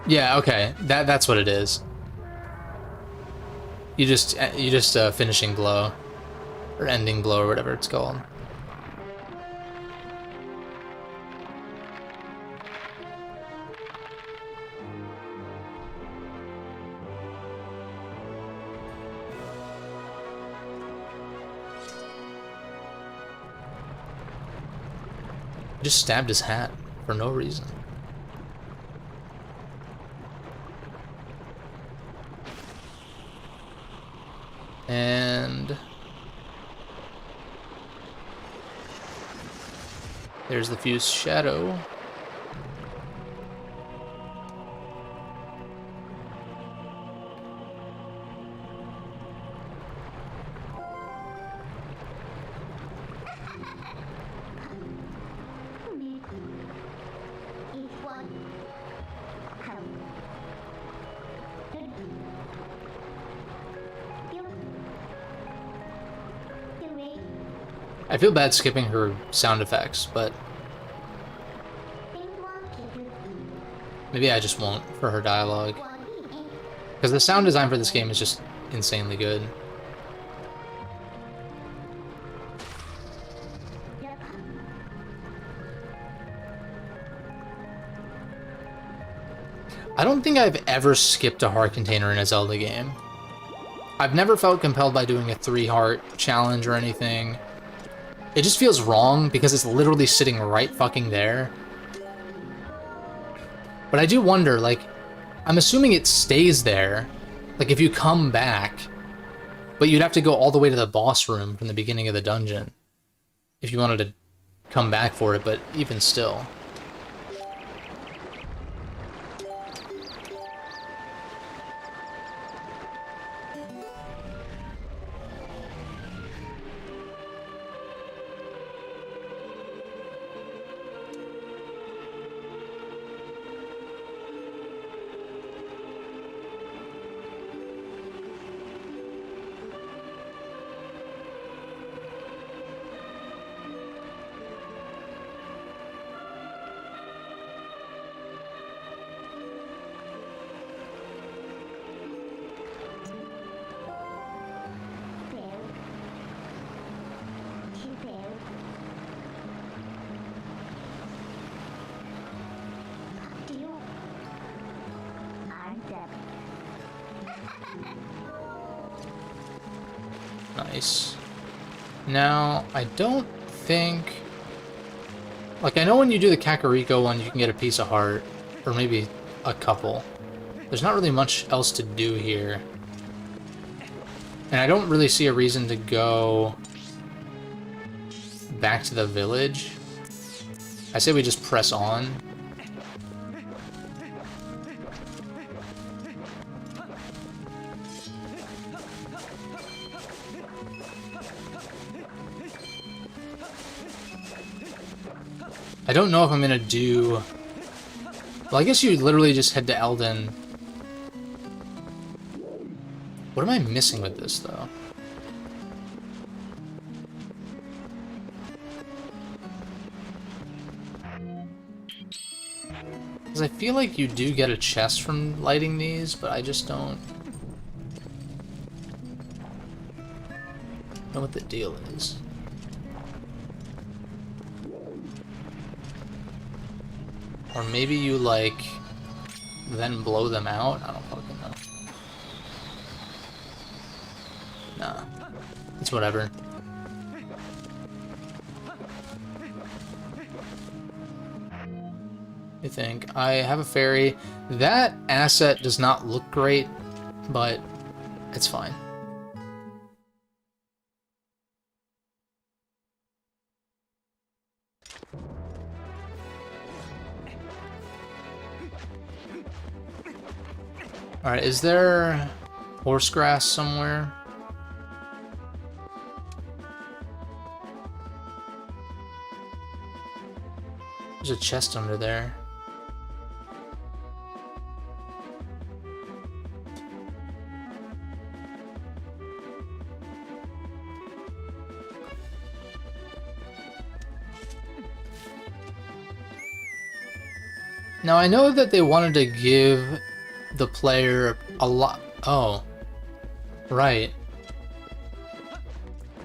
Yeah, okay. That's what it is. You just finishing blow. Or ending blow, or whatever it's called. Just stabbed his hat for no reason. And there's the fused shadow. I feel bad skipping her sound effects, but maybe I just won't for her dialogue. Because the sound design for this game is just insanely good. I don't think I've ever skipped a heart container in a Zelda game. I've never felt compelled by doing a 3-heart challenge or anything. It just feels wrong because it's literally sitting right fucking there. But I do wonder, like, I'm assuming it stays there. Like, if you come back, but you'd have to go all the way to the boss room from the beginning of the dungeon if you wanted to come back for it, but even still. Nice. Now, I don't think... Like, I know when you do the Kakariko one, you can get a piece of heart. Or maybe a couple. There's not really much else to do here. And I don't really see a reason to go back to the village. I say we just press on. I don't know if I'm gonna do... Well, I guess you literally just head to Eldon. What am I missing with this, though? Because I feel like you do get a chest from lighting these, but I just don't know what the deal is. Or maybe you, like, then blow them out? I don't fucking know. Nah. It's whatever. I think. I have a fairy. That asset does not look great, but it's fine. Alright, is there horse grass somewhere? There's a chest under there. Now, I know that they wanted to give the player a lot... Oh. Right.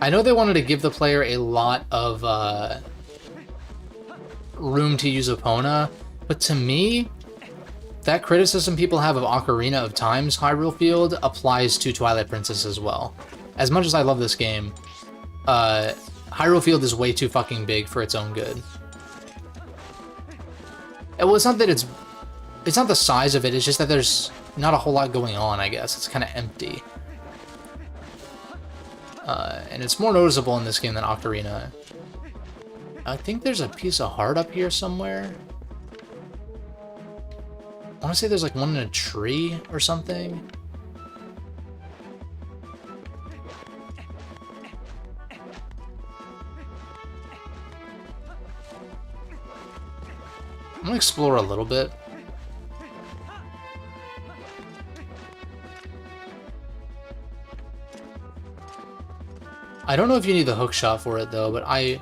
I know they wanted to give the player a lot of room to use Epona, but to me, that criticism people have of Ocarina of Time's Hyrule Field applies to Twilight Princess as well. As much as I love this game, Hyrule Field is way too fucking big for its own good. Well, it's not that it's not the size of it, it's just that there's not a whole lot going on, I guess. It's kind of empty. And it's more noticeable in this game than Ocarina. I think there's a piece of heart up here somewhere. I want to say there's like one in a tree or something. I'm gonna explore a little bit. I don't know if you need the hook shot for it though, but I...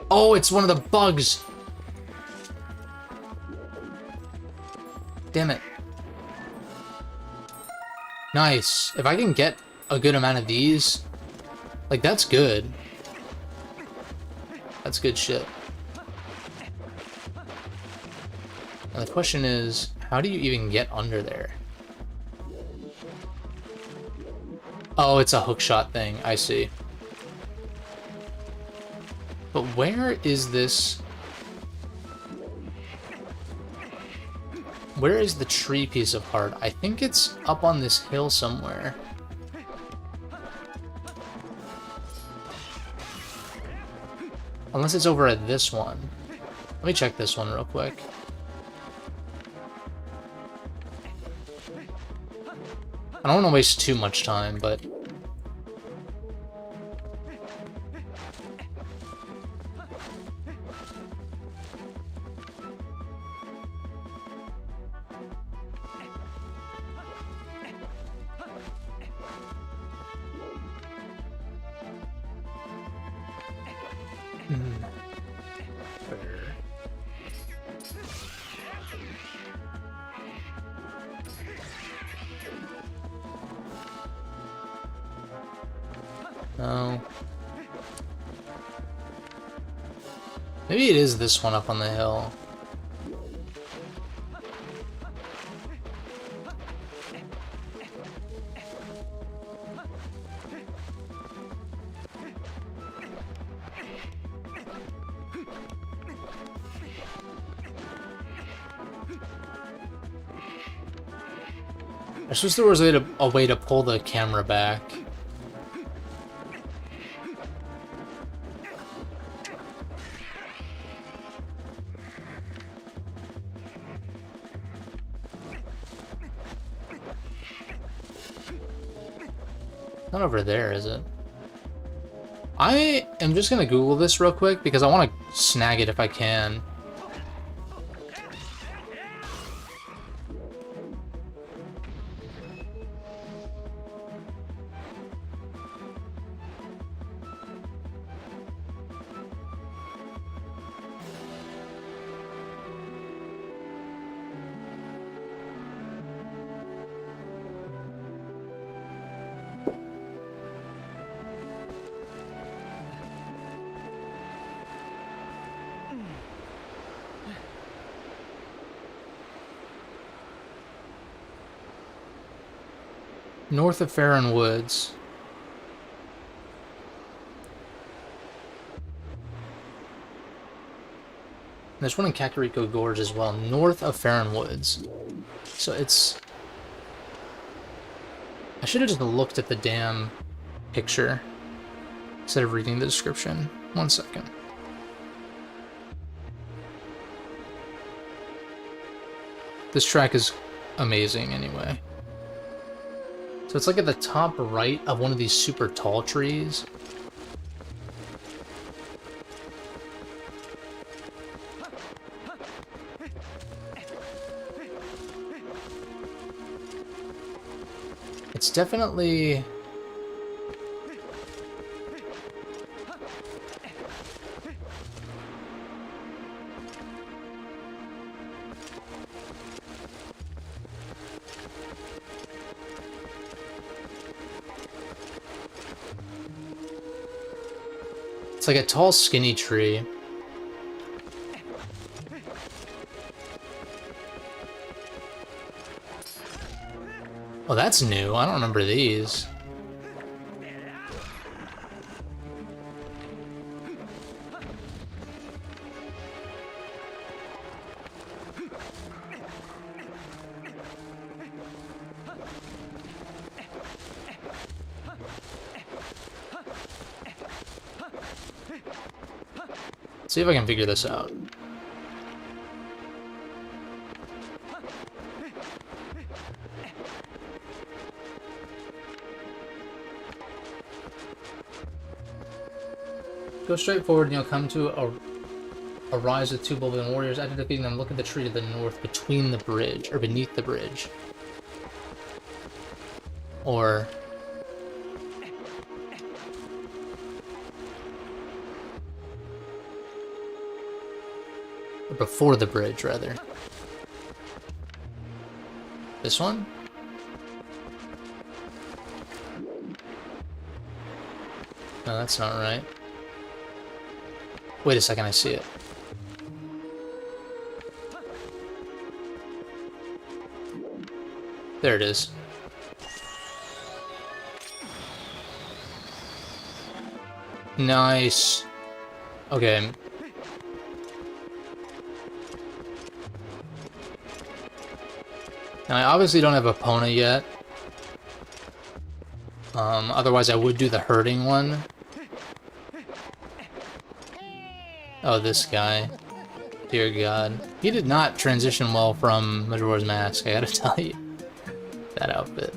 Oh, it's one of the bugs! Damn it. Nice. If I can get a good amount of these, like, that's good. That's good shit. Now the question is, how do you even get under there? Oh, it's a hookshot thing. I see. But where is this? Where is the tree piece of heart? I think it's up on this hill somewhere. Unless it's over at this one. Let me check this one real quick. I don't want to waste too much time, but... No. Maybe it is this one up on the hill. I suppose there was a way to pull the camera back. Not over there, is it? I am just gonna Google this real quick because I want to snag it if I can. North of Farron Woods. There's one in Kakariko Gorge as well, north of Farron Woods. So it's... I should have just looked at the damn picture instead of reading the description. 1 second. This track is amazing anyway. So it's like at the top right of one of these super tall trees. It's definitely... It's like a tall, skinny tree. Oh, that's new. I don't remember these. See if I can figure this out. Go straight forward and you'll come to a Arise with two Bulbin warriors. After defeating them, look at the tree to the north between the bridge, or beneath the bridge. Or... before the bridge, rather. This one? No, that's not right. Wait a second, I see it. There it is. Nice. Okay. Now, I obviously don't have Epona yet. Otherwise I would do the hurting one. Oh, this guy. Dear God. He did not transition well from Majora's Mask, I gotta tell you. That outfit.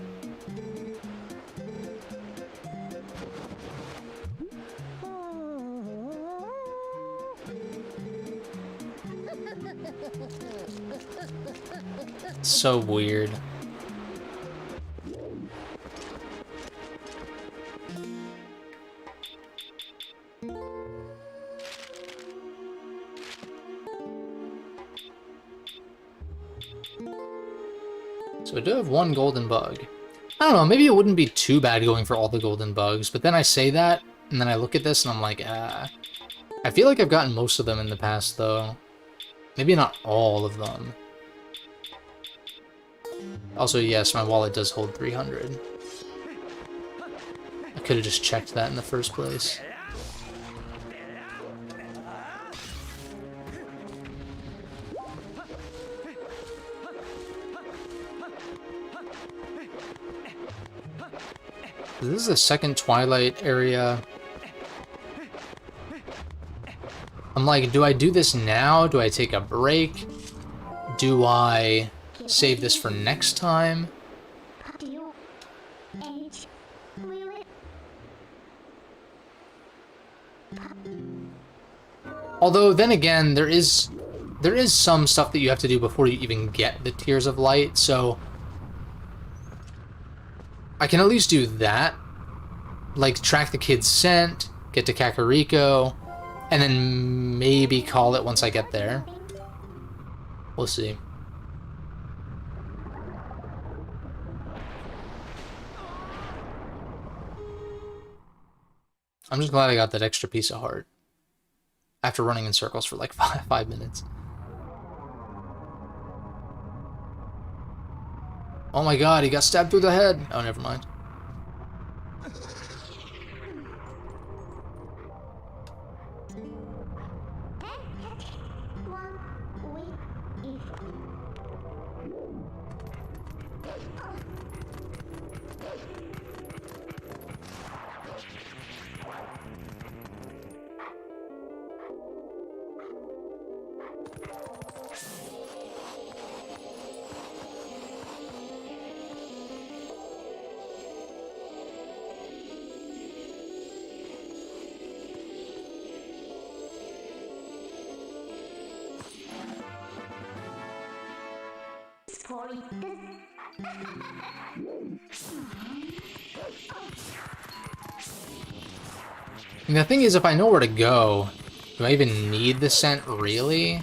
So weird. So I do have one golden bug. I don't know, maybe it wouldn't be too bad going for all the golden bugs, but then I say that, and then I look at this and I'm like, ah. I feel like I've gotten most of them in the past, though. Maybe not all of them. Also, yes, my wallet does hold 300. I could have just checked that in the first place. This is the second Twilight area. I'm like, do I do this now? Do I take a break? Do I save this for next time? Although, then again, there is some stuff that you have to do before you even get the Tears of Light, so I can at least do that. Like, track the kid's scent, get to Kakariko, and then maybe call it once I get there. We'll see. I'm just glad I got that extra piece of heart. After running in circles for like five minutes. Oh my god, he got stabbed through the head. Oh, never mind. And the thing is, if I know where to go, do I even need the scent, really?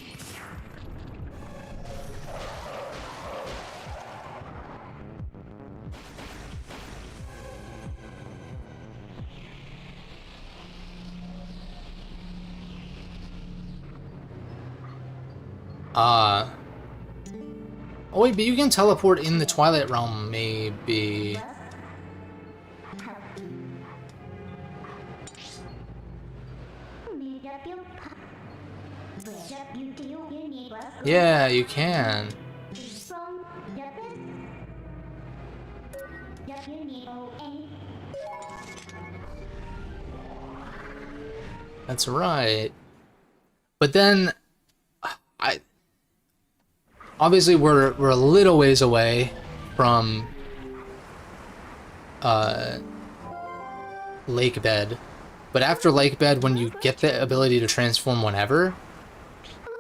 Oh wait, but you can teleport in the Twilight Realm, maybe. Yeah, you can. That's right. But then, obviously we're a little ways away from Lake Bed. But after Lake Bed, when you get the ability to transform whenever,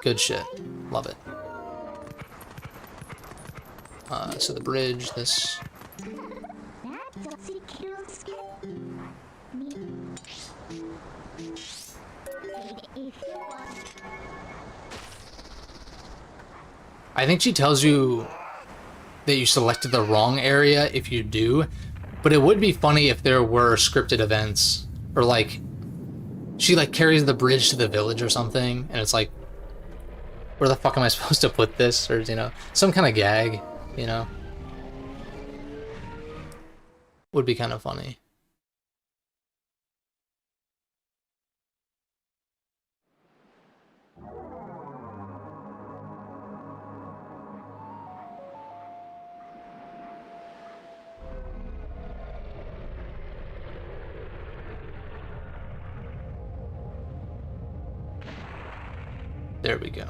Good shit. Love it. So the bridge, this... I think she tells you that you selected the wrong area if you do, but it would be funny if there were scripted events, or like, she like carries the bridge to the village or something, and it's like, where the fuck am I supposed to put this? Or, you know, some kind of gag, you know? Would be kind of funny. There we go.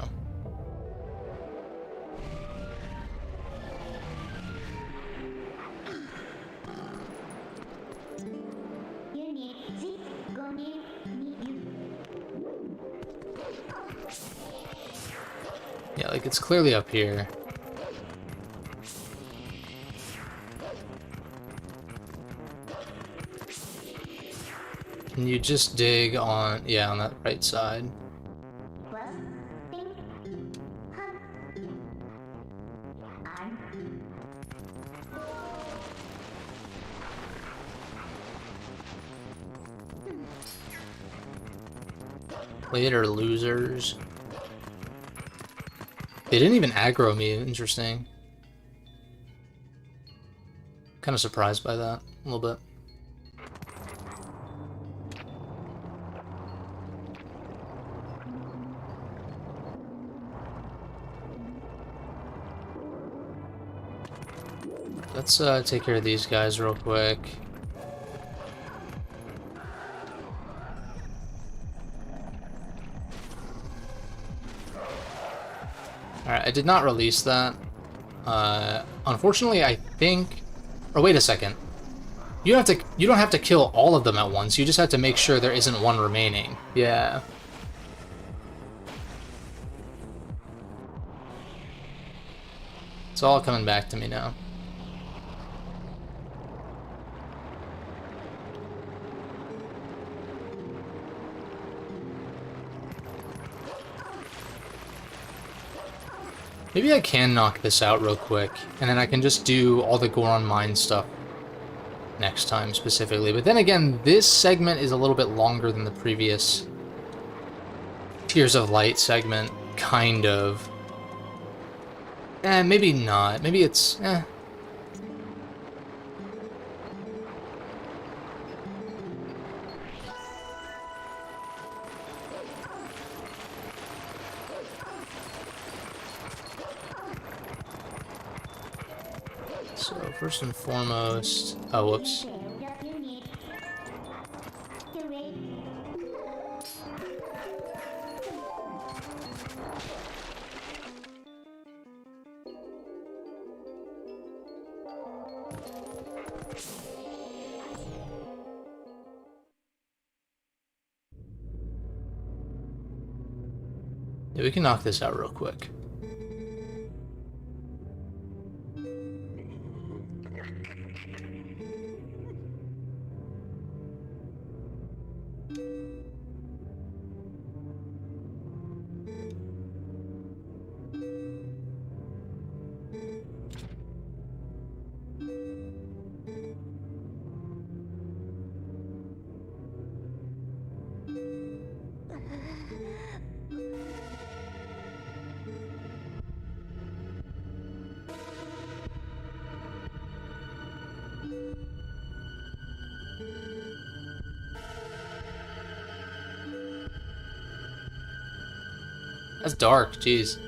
Yeah, like it's clearly up here. Can you just dig on, yeah, on that right side? Later, losers. They didn't even aggro me, interesting. Kind of surprised by that, a little bit. Let's take care of these guys real quick. Alright, I did not release that. Unfortunately, I think... Or wait a second. You don't have to kill all of them at once, you just have to make sure there isn't one remaining. Yeah. It's all coming back to me now. Maybe I can knock this out real quick, and then I can just do all the Goron Mine stuff next time specifically. But then again, this segment is a little bit longer than the previous Tears of Light segment, kind of. Maybe not. Maybe it's, So, first and foremost... Oh, whoops. Yeah, we can knock this out real quick. That's dark, jeez.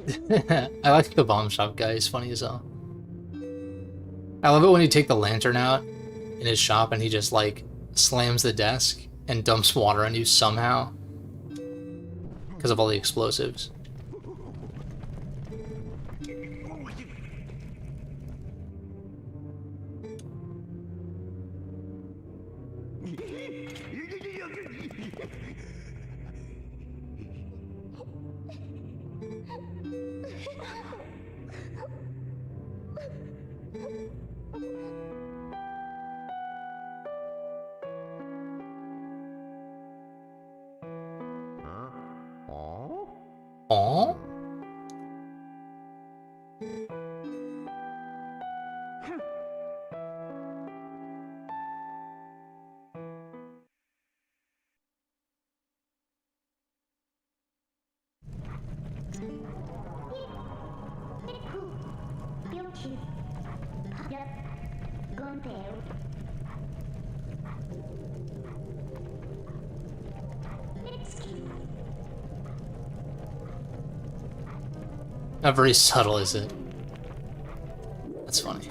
I like the bomb shop guy, he's funny as hell. I love it when you take the lantern out in his shop and he just like slams the desk and dumps water on you somehow because of all the explosives. Aww. Not very subtle, is it? That's funny.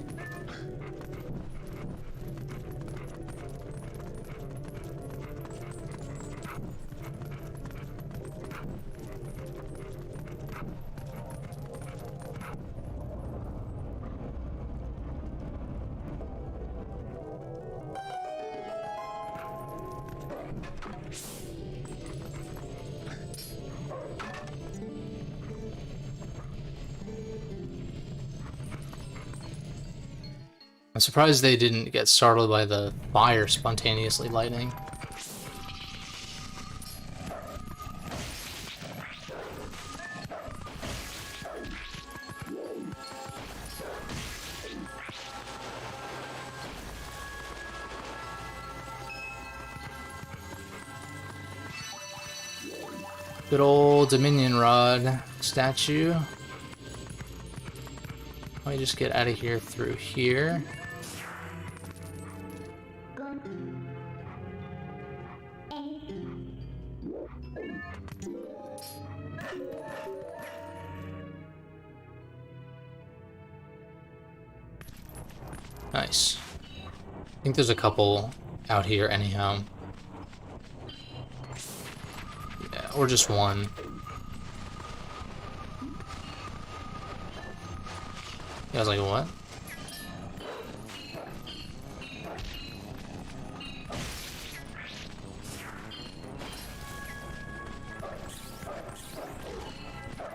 I'm surprised they didn't get startled by the fire spontaneously lighting. Good old Dominion Rod statue. Let me just get out of here through here. Nice. I think there's a couple out here anyhow. Yeah, or just one. Yeah, I was like, what?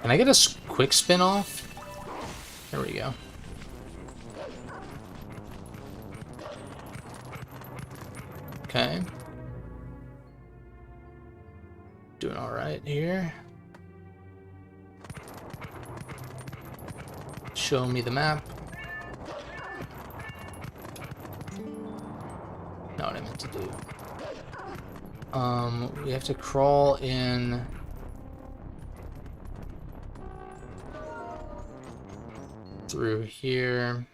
Can I get a quick spin off? There we go. Okay. Doing all right here. Show me the map. Not what I meant to do. We have to crawl in. Through here.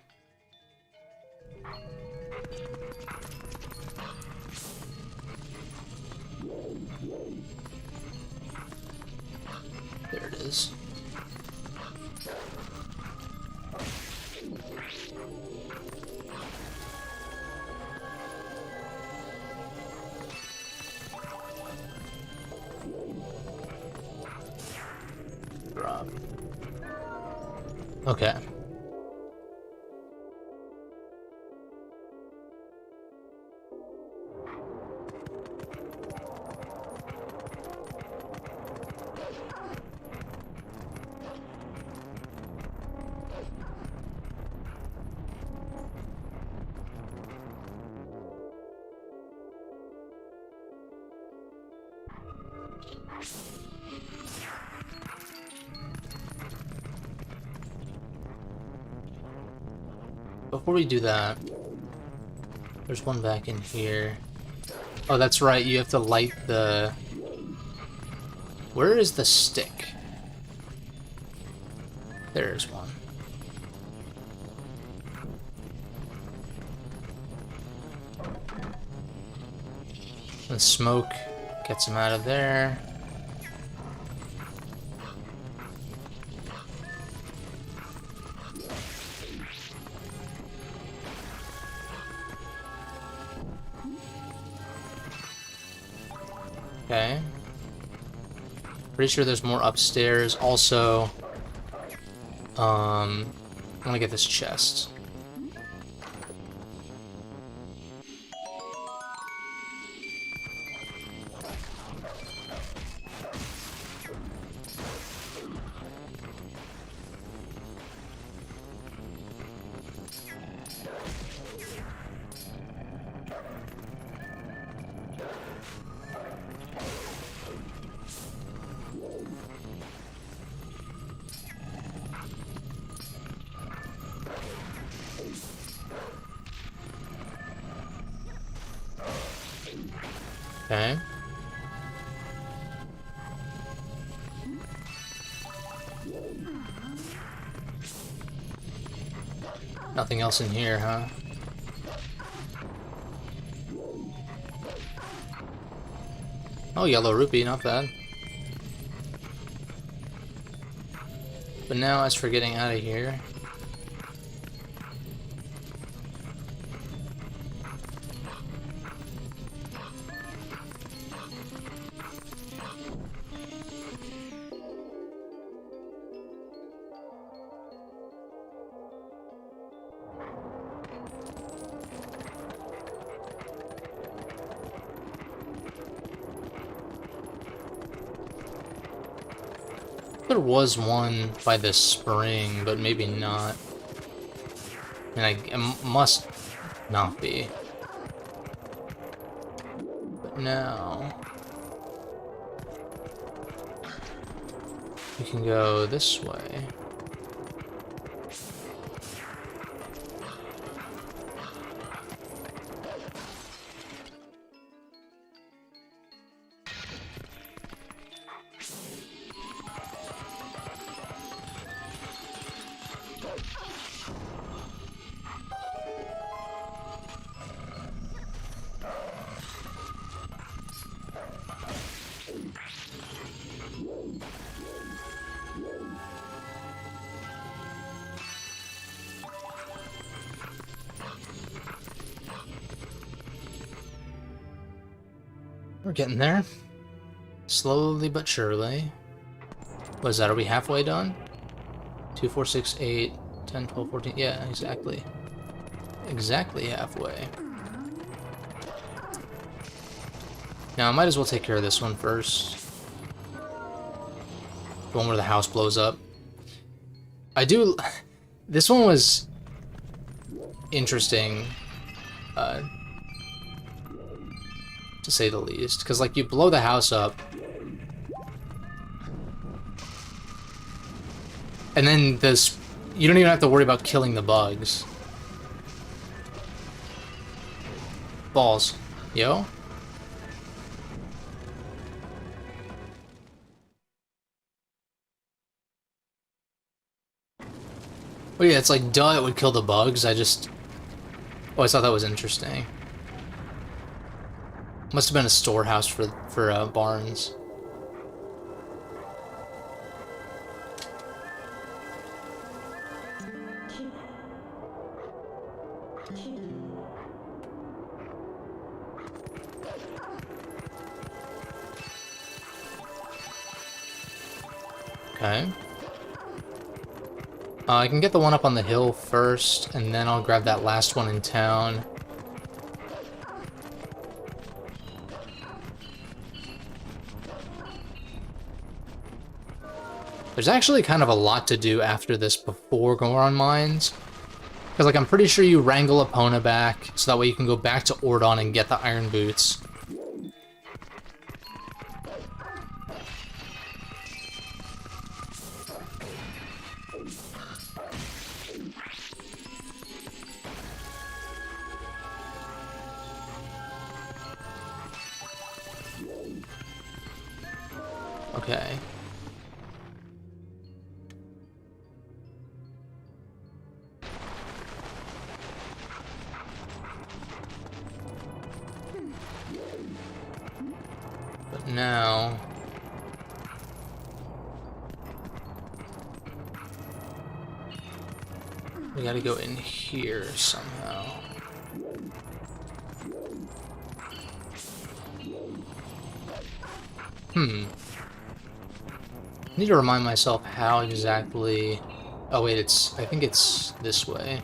There it is. Drop. Okay. Before we do that, there's one back in here. Oh, that's right, you have to light the... Where is the stick? There's one. The smoke gets him out of there. Okay. Pretty sure there's more upstairs. Also, I want to get this chest. Okay. Nothing else in here, huh? Oh, yellow rupee, not bad. But now, as for getting out of here... There was one by this spring, but maybe not. I mean, it must not be. But now... we can go this way. We're getting there. Slowly but surely. What is that? Are we halfway done? 2, 4, 6, 8, 10, 12, 14. Yeah, exactly. Exactly halfway. Now, I might as well take care of this one first. The one where the house blows up. I do... This one was interesting, to say the least. Because, like, you blow the house up, and then this... You don't even have to worry about killing the bugs. Balls. Yo? Oh yeah, it's like, duh, it would kill the bugs. I just... always thought that was interesting. Must have been a storehouse for barns. Okay. I can get the one up on the hill first, and then I'll grab that last one in town. There's actually kind of a lot to do after this before Goron Mines. Because, like, I'm pretty sure you wrangle Epona back, so that way you can go back to Ordon and get the iron boots. Okay. But now... we gotta go in here somehow. I need to remind myself how exactly... Oh wait, I think it's this way.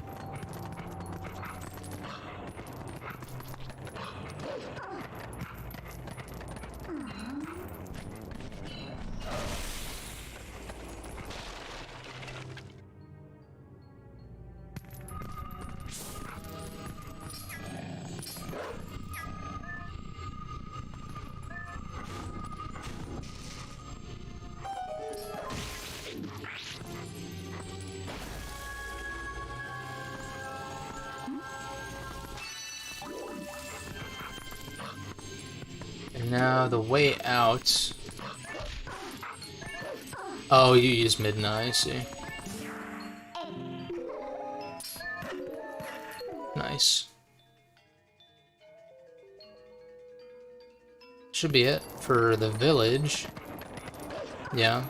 Now the way out... Oh, you use Midnight, I see. Nice. Should be it for the village. Yeah.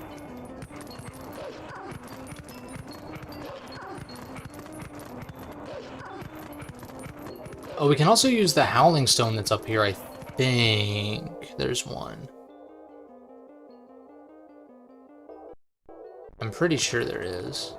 Oh, we can also use the Howling Stone that's up here, I think. There's one. I'm pretty sure there is.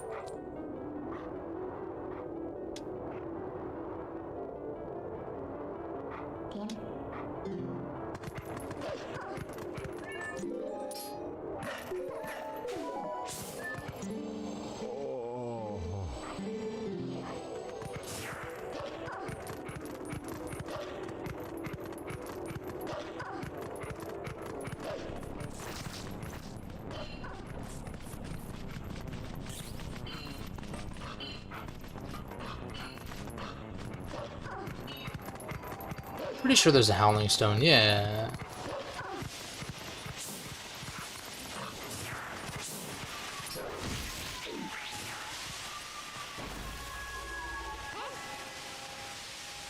Pretty sure there's a Howling Stone, yeah.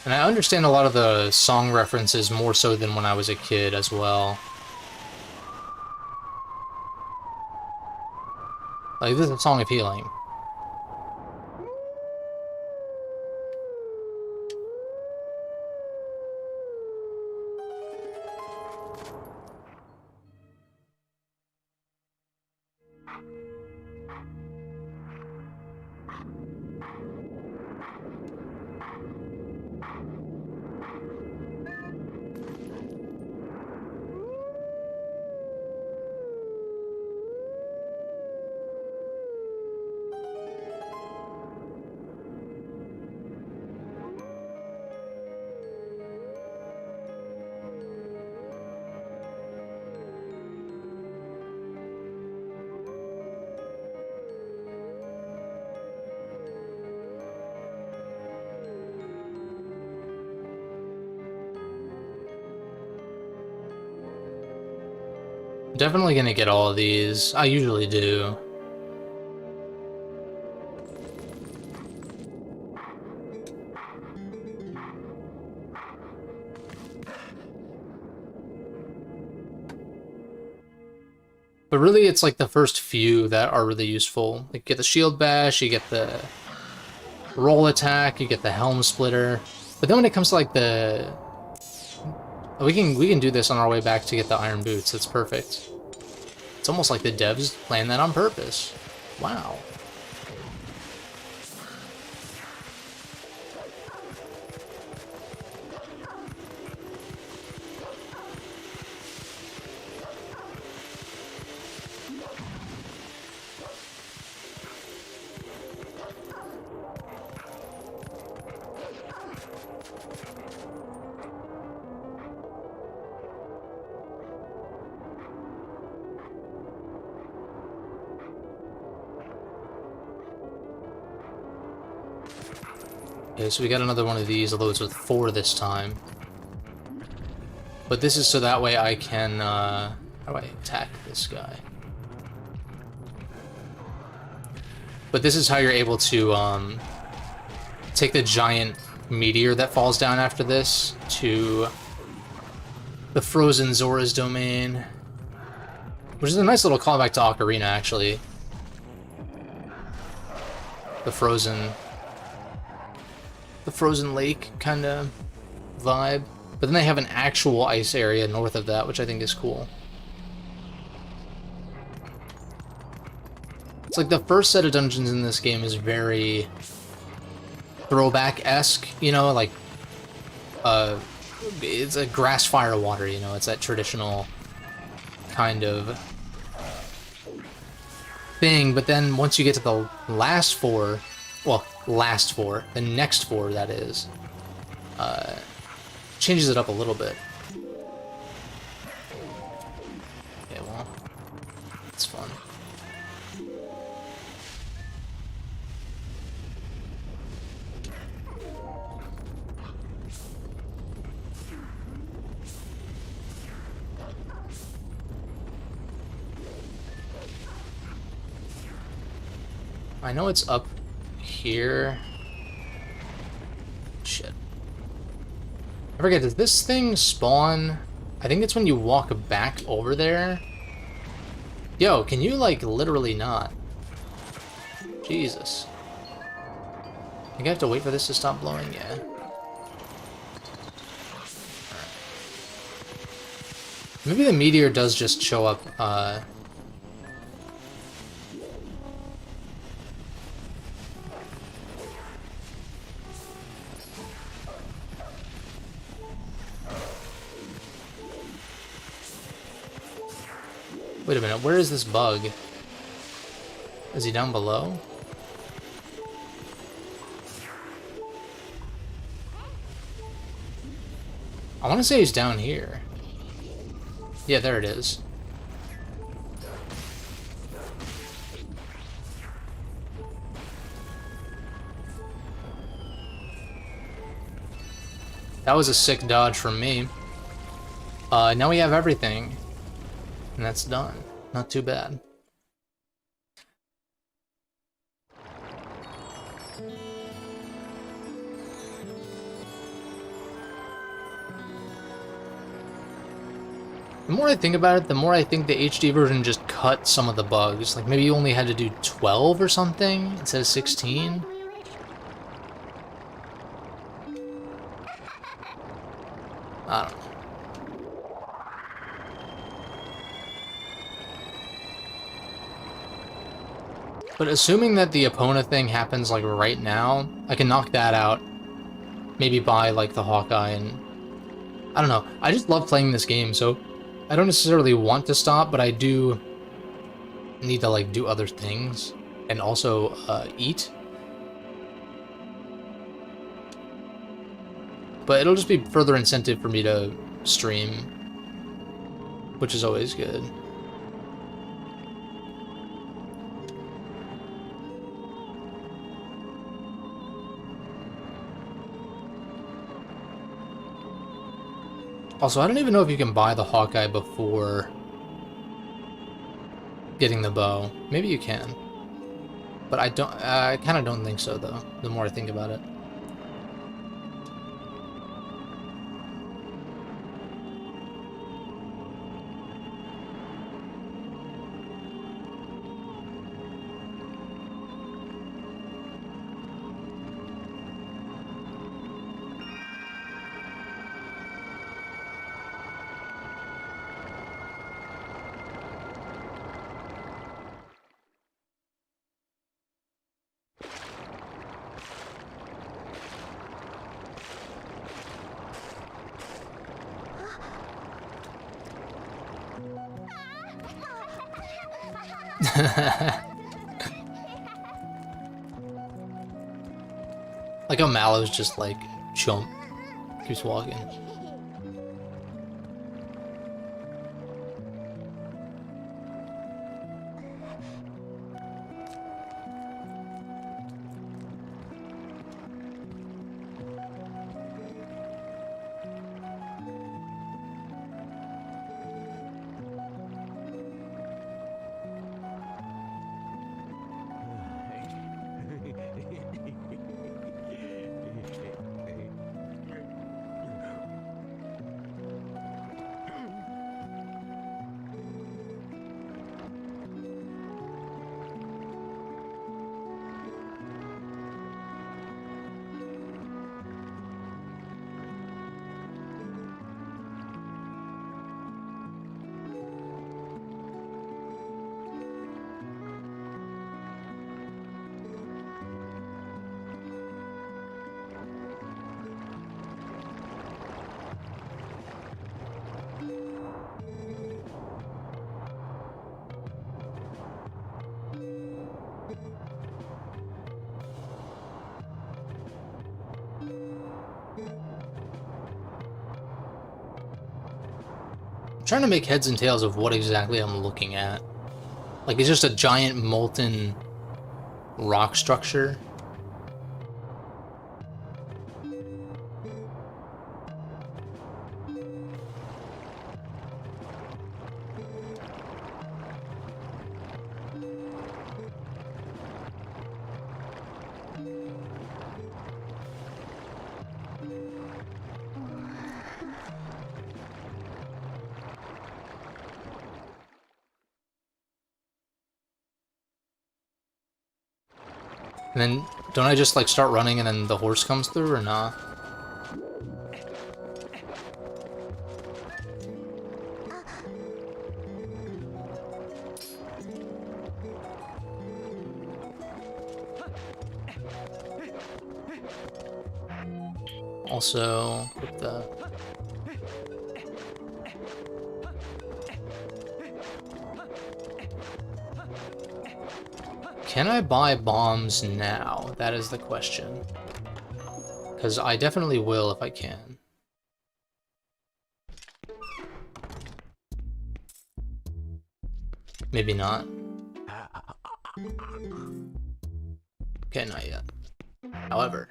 And I understand a lot of the song references more so than when I was a kid as well. Like, this is a song of healing. Definitely gonna get all of these. I usually do. But really, it's like the first few that are really useful. Like, you get the Shield Bash, you get the Roll Attack, you get the Helm Splitter. But then when it comes to like the... We can do this on our way back to get the Iron Boots. That's perfect. It's almost like the devs planned that on purpose. Wow. Okay, so we got another one of these, although it's with 4 this time. But this is so that way I can, how do I attack this guy? But this is how you're able to, take the giant meteor that falls down after this to the Frozen Zora's Domain. Which is a nice little callback to Ocarina, actually. The Frozen Lake kind of vibe. But then they have an actual ice area north of that, which I think is cool. It's like the first set of dungeons in this game is very throwback-esque, you know, like, it's a grass, fire, water, you know, it's that traditional kind of thing, but then once you get to the last four, well, the next four, that is, changes it up a little bit. Okay, well, it's fun. I know it's up here. Shit. I forget, does this thing spawn? I think it's when you walk back over there. Yo, can you, like, literally not? Jesus. I think I have to wait for this to stop blowing? Yeah. Right. Maybe the meteor does just show up, Wait a minute, where is this bug? Is he down below? I want to say he's down here. Yeah, there it is. That was a sick dodge from me. Now we have everything. And that's done. Not too bad. The more I think about it, the more I think the HD version just cut some of the bugs. Like, maybe you only had to do 12 or something instead of 16. I don't know. But assuming that the Epona thing happens, like, right now, I can knock that out. Maybe buy, like, the Hawkeye and... I don't know. I just love playing this game, so I don't necessarily want to stop, but I do need to, like, do other things. And also, eat. But it'll just be further incentive for me to stream, which is always good. Also, I don't even know if you can buy the Hawkeye before getting the bow. Maybe you can. But I don't, I kind of don't think so, though, the more I think about it. Like how Mallow's just like chump, keeps walking. trying to make heads and tails of what exactly I'm looking at. Like, it's just a giant molten rock structure. And then, don't I just, like, start running and then the horse comes through, or nah? Also, with the... Can I buy bombs now? That is the question. Because I definitely will if I can. Maybe not. Okay, not yet. However.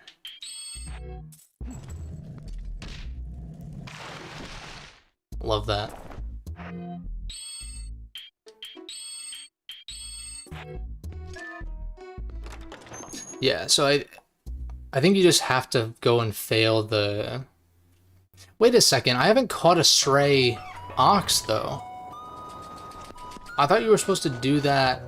Love that. Yeah, so I think you just have to go and fail the... Wait a second, I haven't caught a stray ox, though. I thought you were supposed to do that...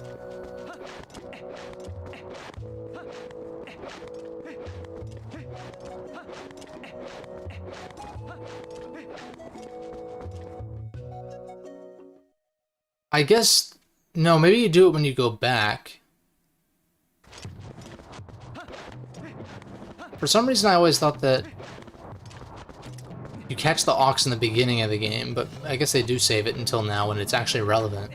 I guess... No, maybe you do it when you go back. For some reason, I always thought that you catch the ox in the beginning of the game, but I guess they do save it until now when it's actually relevant.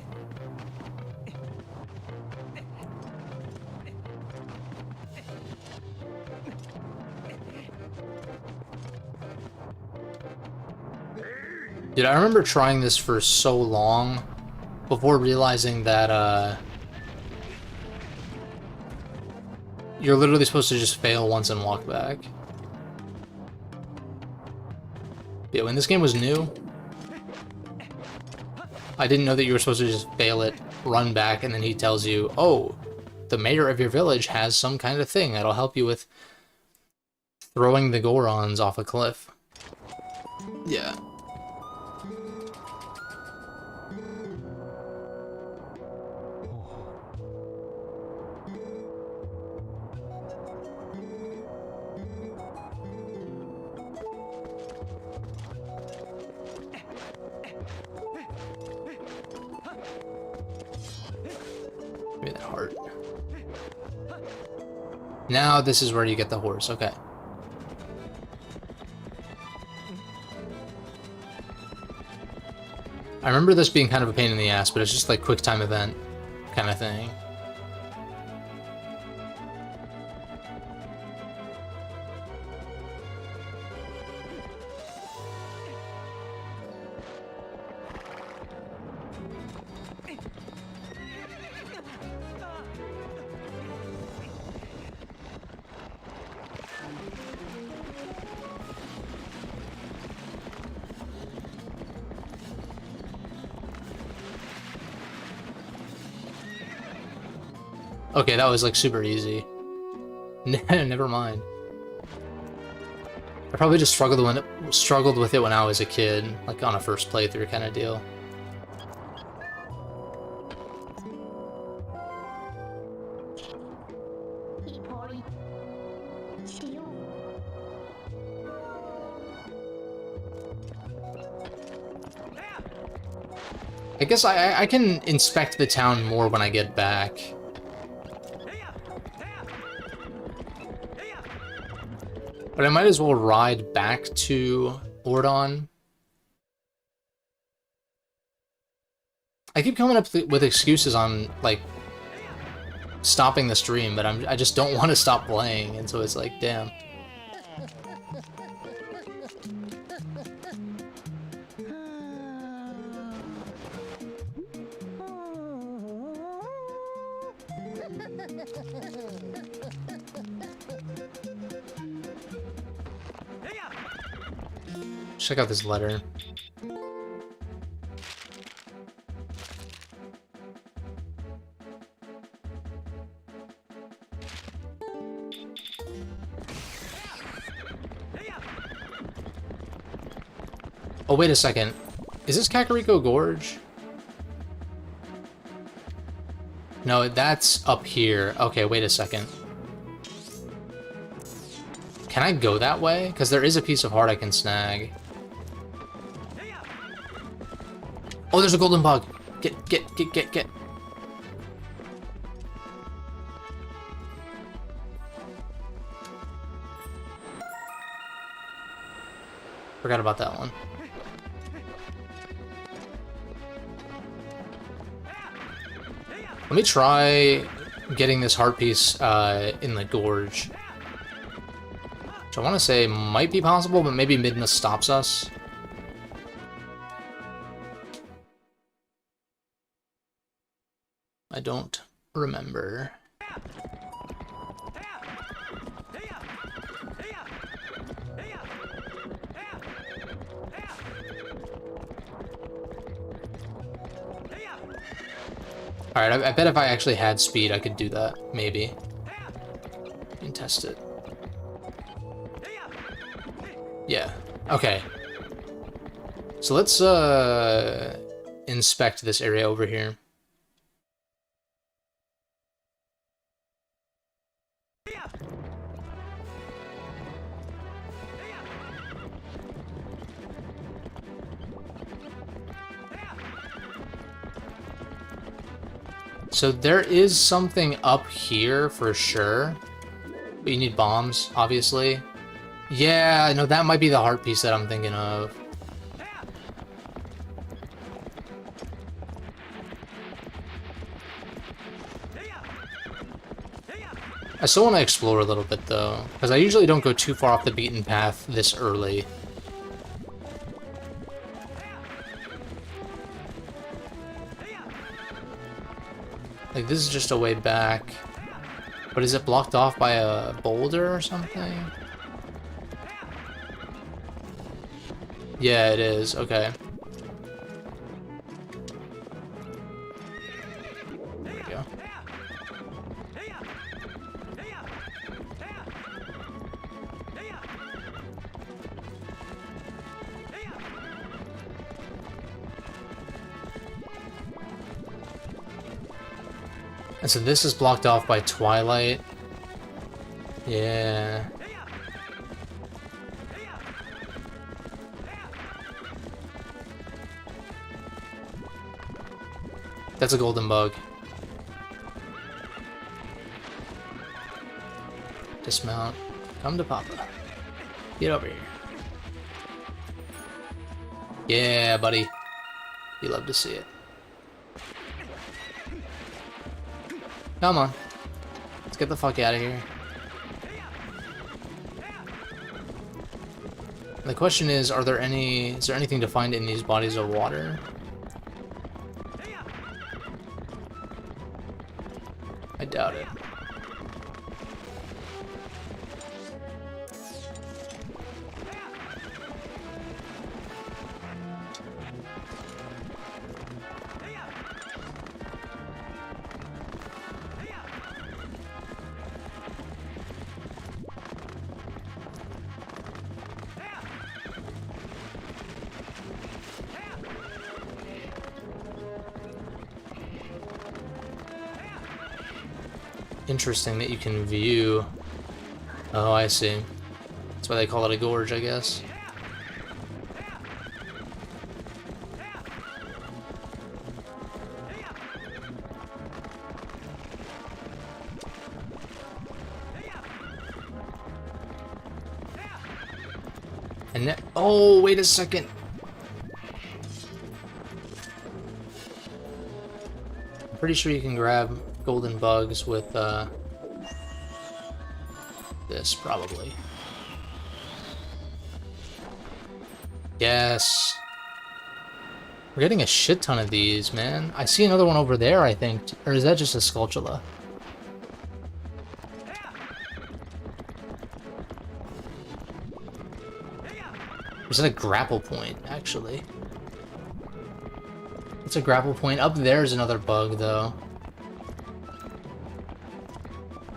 Dude, I remember trying this for so long before realizing that, you're literally supposed to just fail once and walk back. Yeah, when this game was new, I didn't know that you were supposed to just fail it, run back, and then he tells you, oh, the mayor of your village has some kind of thing that'll help you with throwing the Gorons off a cliff. Yeah. Give me that heart. Now this is where you get the horse, okay. I remember this being kind of a pain in the ass, but it's just like quick time event kind of thing. Okay, that was like super easy. Never mind. I probably just struggled with it when I was a kid, like on a first playthrough kind of deal. I guess I can inspect the town more when I get back. But I might as well ride back to Ordon. I keep coming up with excuses on, like, stopping the stream, but I just don't want to stop playing, and so it's like, damn. check out this letter. Oh, wait a second. Is this Kakariko Gorge? No, that's up here. Okay, wait a second. Can I go that way? Because there is a piece of heart I can snag. Oh, there's a golden bug. Get. Forgot about that one. Let me try getting this heart piece in the gorge. Which I want to say might be possible, but maybe Midna stops us. I don't remember. Alright, I bet if I actually had speed, I could do that. Maybe. And test it. Yeah. Okay. So let's inspect this area over here. So there is something up here for sure. But you need bombs, obviously. Yeah, no, that might be the heart piece that I'm thinking of. I still want to explore a little bit, though. Because I usually don't go too far off the beaten path this early. Like, this is just a way back. But is it blocked off by a boulder or something? Yeah, it is. Okay. There we go. And so this is blocked off by Twilight. Yeah. That's a golden bug. Dismount. Come to Papa. Get over here. Yeah, buddy. You love to see it. Come on. Let's get the fuck out of here. The question is there anything to find in these bodies of water? I doubt it. Interesting that you can view. Oh, I see. That's why they call it a gorge, I guess. And oh, wait a second. I'm pretty sure you can grab golden bugs with this, probably. Yes. We're getting a shit ton of these, man. I see another one over there, I think. Or is that just a Skulltula? Is that a grapple point, actually? It's a grapple point. Up there's another bug, though.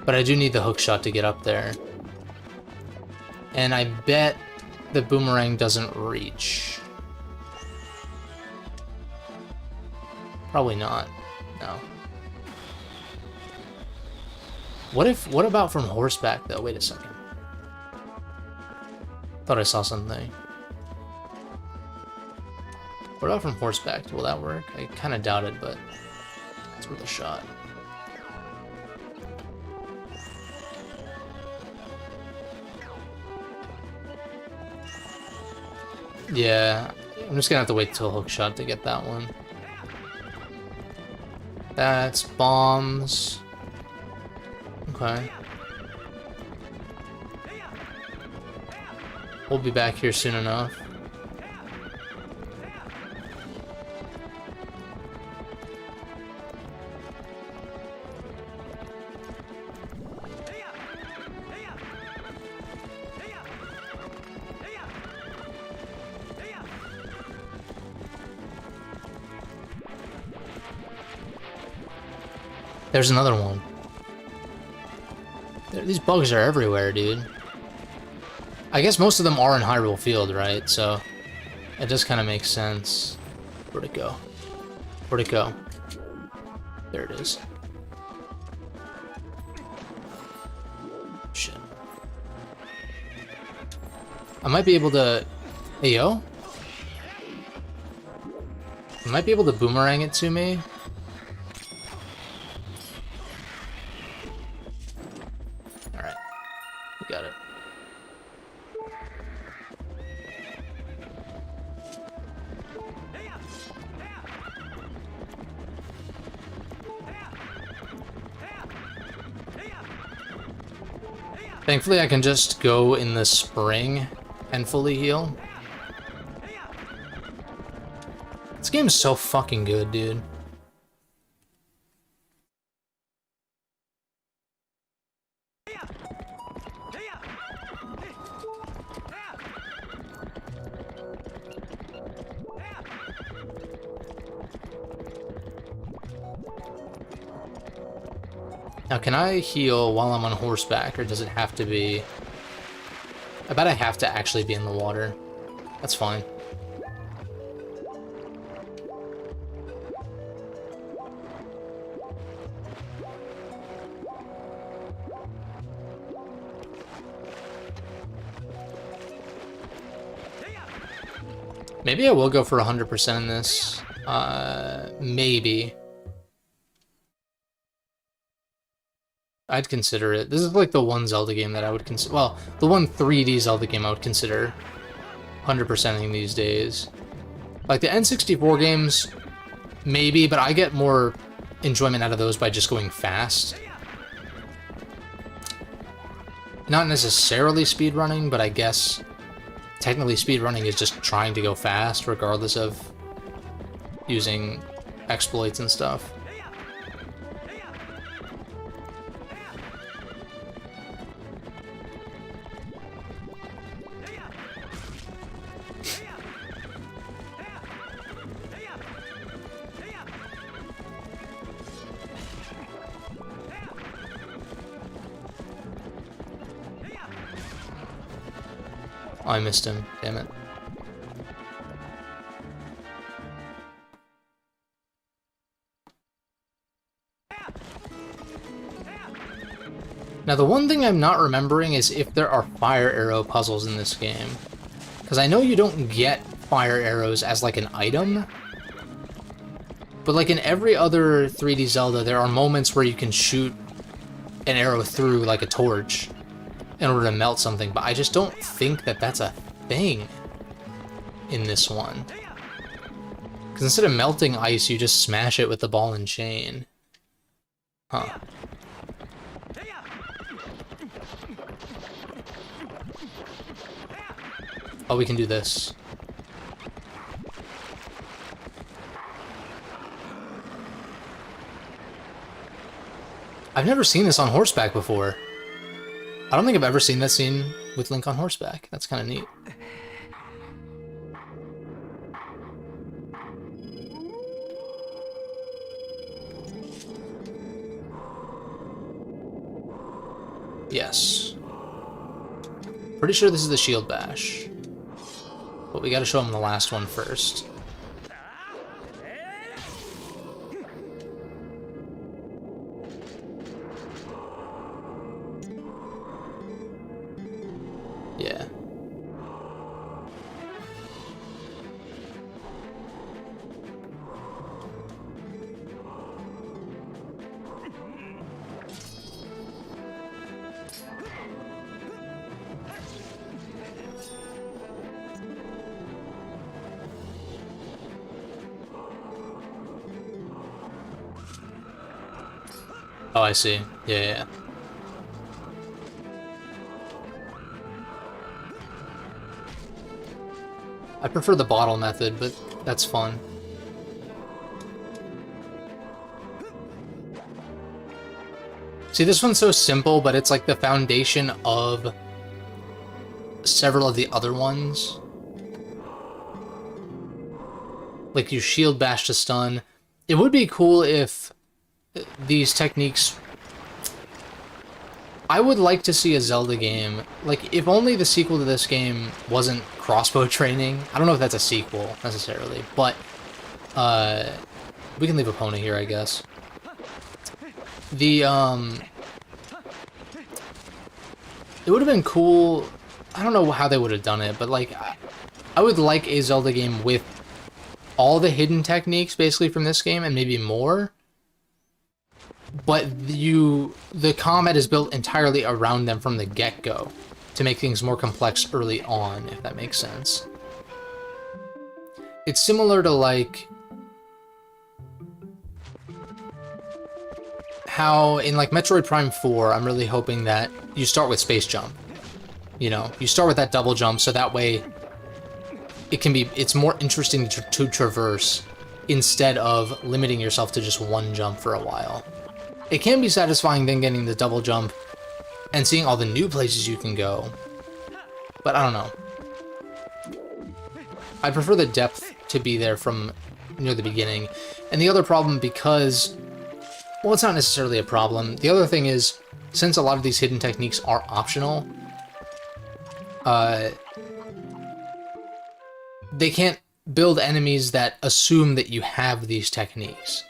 But I do need the hook shot to get up there. And I bet the boomerang doesn't reach. Probably not. No. What about from horseback, though? Wait a second. Thought I saw something. What about from horseback? Will that work? I kind of doubt it, but it's worth a shot. Yeah, I'm just gonna have to wait till hook shot to get that one. That's bombs. Okay. We'll be back here soon enough. There's another one. These bugs are everywhere, dude. I guess most of them are in Hyrule Field, right? So it just kind of makes sense. Where'd it go? Where'd it go? There it is. Shit. I might be able to... Hey, yo? I might be able to boomerang it to me. Alright. We got it. Thankfully, I can just go in the spring and fully heal. This game is so fucking good, dude. Now, can I heal while I'm on horseback, or does it have to be... I bet I have to actually be in the water. That's fine. Maybe I will go for 100% in this. Maybe. I'd consider it. This is like the one Zelda game that I would consider. Well, the one 3D Zelda game I would consider 100%ing these days. Like the N64 games, maybe, but I get more enjoyment out of those by just going fast. Not necessarily speedrunning, but I guess technically speedrunning is just trying to go fast, regardless of using exploits and stuff. Oh, I missed him. Damn it. Now, the one thing I'm not remembering is if there are fire arrow puzzles in this game. Because I know you don't get fire arrows as, like, an item. But, like, in every other 3D Zelda, there are moments where you can shoot an arrow through, like, a torch in order to melt something, but I just don't think that that's a thing in this one. Because instead of melting ice, you just smash it with the ball and chain. Huh. Oh, we can do this. I've never seen this on horseback before. I don't think I've ever seen that scene with Link on horseback. That's kind of neat. Yes. Pretty sure this is the shield bash. But we gotta show him the last one first. Yeah. Oh, I see. Yeah, yeah. I prefer the bottle method, but that's fun. See, this one's so simple, but it's like the foundation of several of the other ones. Like you shield bash to stun. It would be cool if these techniques... I would like to see a Zelda game, like, if only the sequel to this game wasn't crossbow training. I don't know if that's a sequel, necessarily, but, we can leave a pony here, I guess. The, it would have been cool, I don't know how they would have done it, but, like, I would like a Zelda game with all the hidden techniques, basically, from this game, and maybe more. But the combat is built entirely around them from the get-go to make things more complex early on, if that makes sense. It's similar to, like, how in, like, Metroid Prime 4, I'm really hoping that you start with space jump. You know, you start with that double jump, so that way it's more interesting to traverse instead of limiting yourself to just one jump for a while. It can be satisfying then getting the double jump and seeing all the new places you can go, but I don't know. I prefer the depth to be there from near the beginning. And the other problem, because, well, it's not necessarily a problem. The other thing is, since a lot of these hidden techniques are optional, they can't build enemies that assume that you have these techniques.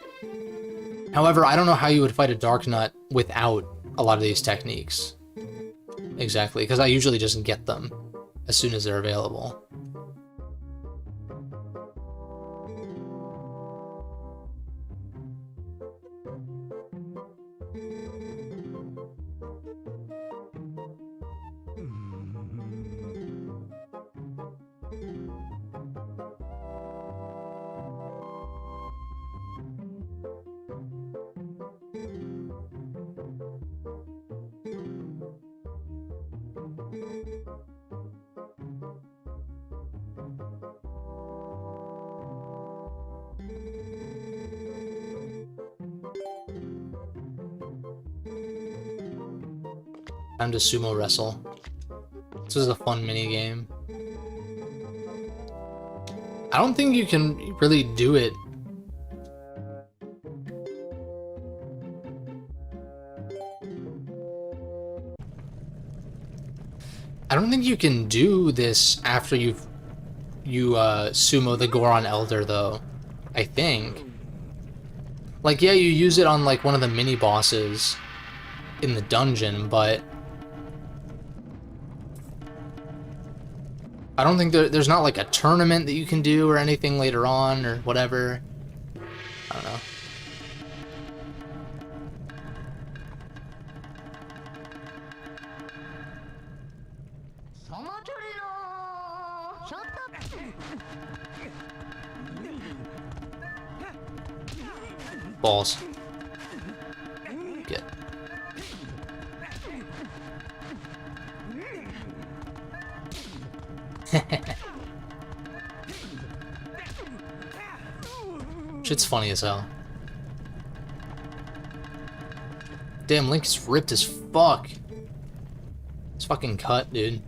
However, I don't know how you would fight a Dark Nut without a lot of these techniques. Exactly, because I usually just get them as soon as they're available. Time to sumo wrestle. This is a fun mini game. I don't think you can really do it. I don't think you can do this after you sumo the Goron Elder, though. I think. Like, yeah, you use it on, like, one of the mini bosses in the dungeon, but I don't think there's not like a tournament that you can do or anything later on or whatever. I don't know. Balls. Good. Shit's funny as hell. Damn, Link's ripped as fuck. It's fucking cut, dude.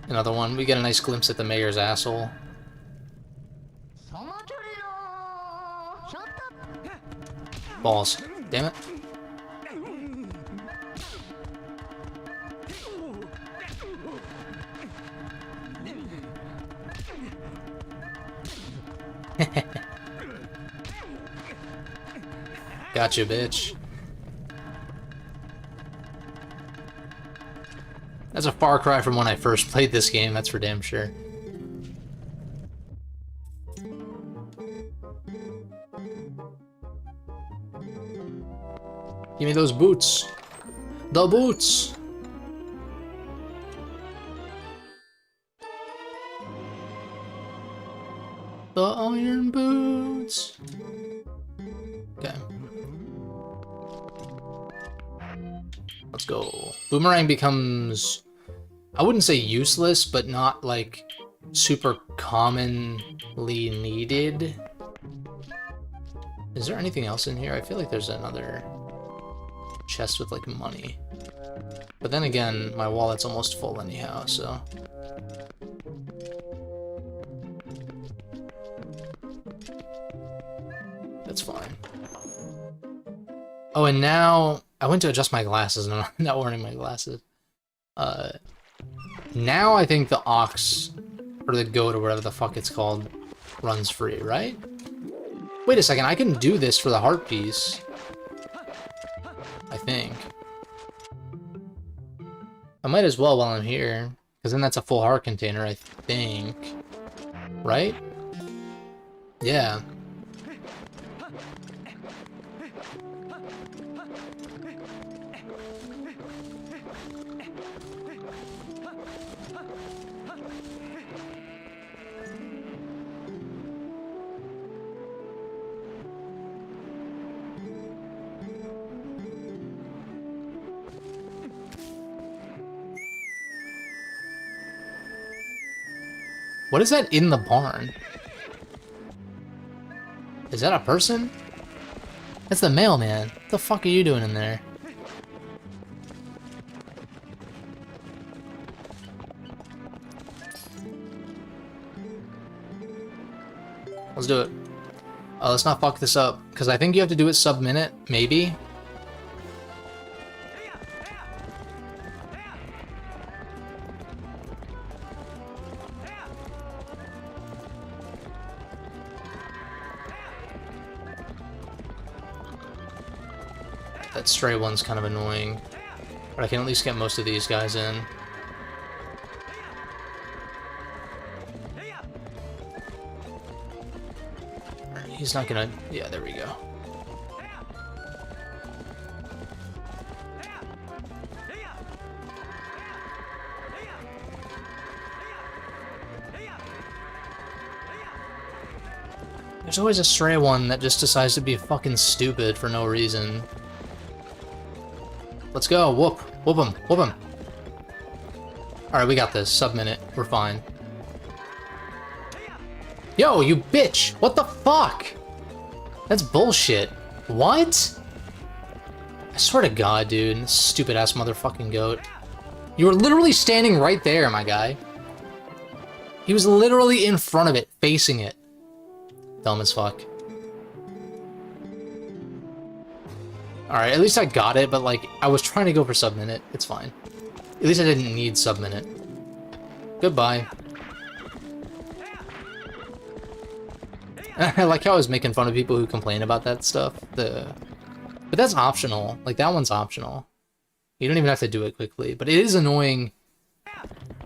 Another one. We get a nice glimpse at the mayor's asshole. Balls. Damn it. Gotcha, bitch. That's a far cry from when I first played this game, that's for damn sure. Give me those boots. The boots! The iron boots. Okay. Let's go. Boomerang becomes, I wouldn't say useless, but not like super commonly needed. Is there anything else in here? I feel like there's another chest with like money. But then again, my wallet's almost full anyhow, so. That's fine. Oh, and now I went to adjust my glasses and I'm not wearing my glasses. Now I think the ox, or the goat, or whatever the fuck it's called, runs free, right? Wait a second, I can do this for the heart piece. I think. I might as well while I'm here, because then that's a full heart container, I think. Right? Yeah. What is that in the barn? Is that a person? That's the mailman. What the fuck are you doing in there? Let's do it. Let's not fuck this up, because I think you have to do it sub-minute, maybe? That stray one's kind of annoying, but I can at least get most of these guys in. He's not gonna... yeah, there we go. There's always a stray one that just decides to be fucking stupid for no reason. Let's go, whoop. Whoop him, whoop him. Alright, we got this. Sub-minute. We're fine. Yo, you bitch! What the fuck? That's bullshit. What? I swear to God, dude. Stupid-ass motherfucking goat. You were literally standing right there, my guy. He was literally in front of it, facing it. Dumb as fuck. Alright, at least I got it, but like, I was trying to go for sub-minute. It's fine. At least I didn't need sub-minute. Goodbye. I like how I was making fun of people who complain about that stuff. But that's optional. Like, that one's optional. You don't even have to do it quickly. But it is annoying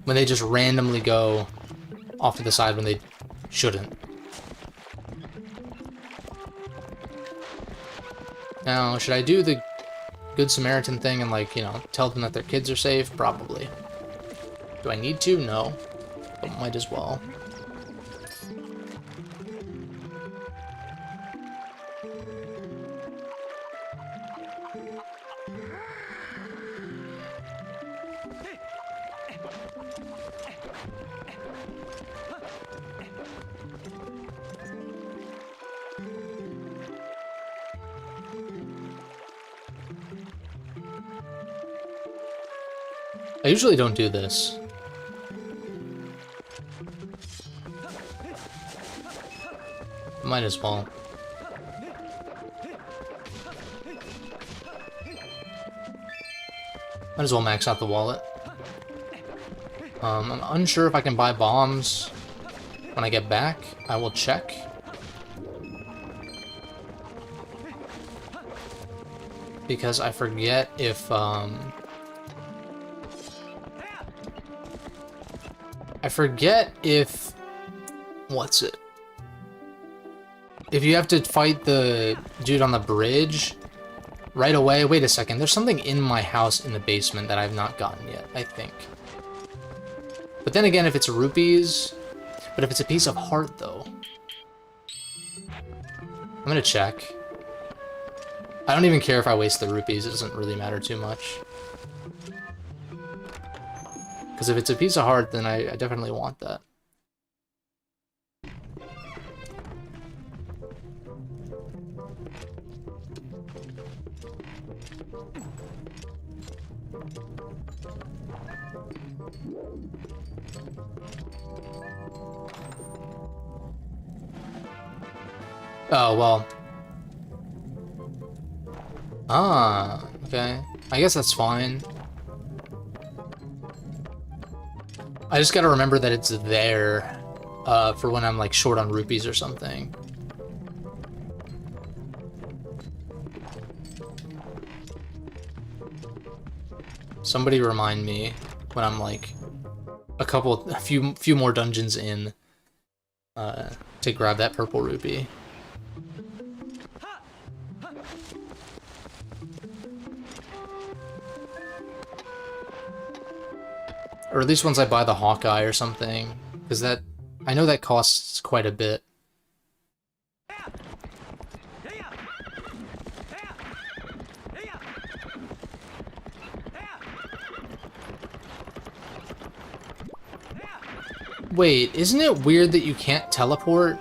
when they just randomly go off to the side when they shouldn't. Now, should I do the Good Samaritan thing and, like, you know, tell them that their kids are safe? Probably. Do I need to? No. But might as well. I usually don't do this. Might as well. Might as well max out the wallet. I'm unsure if I can buy bombs when I get back. I will check. Because I forget if, I forget if... What's it? If you have to fight the dude on the bridge right away... Wait a second, there's something in my house in the basement that I've not gotten yet, I think. But then again, if it's rupees... But if it's a piece of heart, though... I'm gonna check. I don't even care if I waste the rupees, it doesn't really matter too much. Because if it's a piece of heart, then I definitely want that. Oh, well. Ah, okay. I guess that's fine. I just gotta remember that it's there for when I'm like short on rupees or something. Somebody remind me when I'm like a few more dungeons in to grab that purple rupee. Or at least once I buy the Hawkeye or something, because that, I know that costs quite a bit. Wait, isn't it weird that you can't teleport?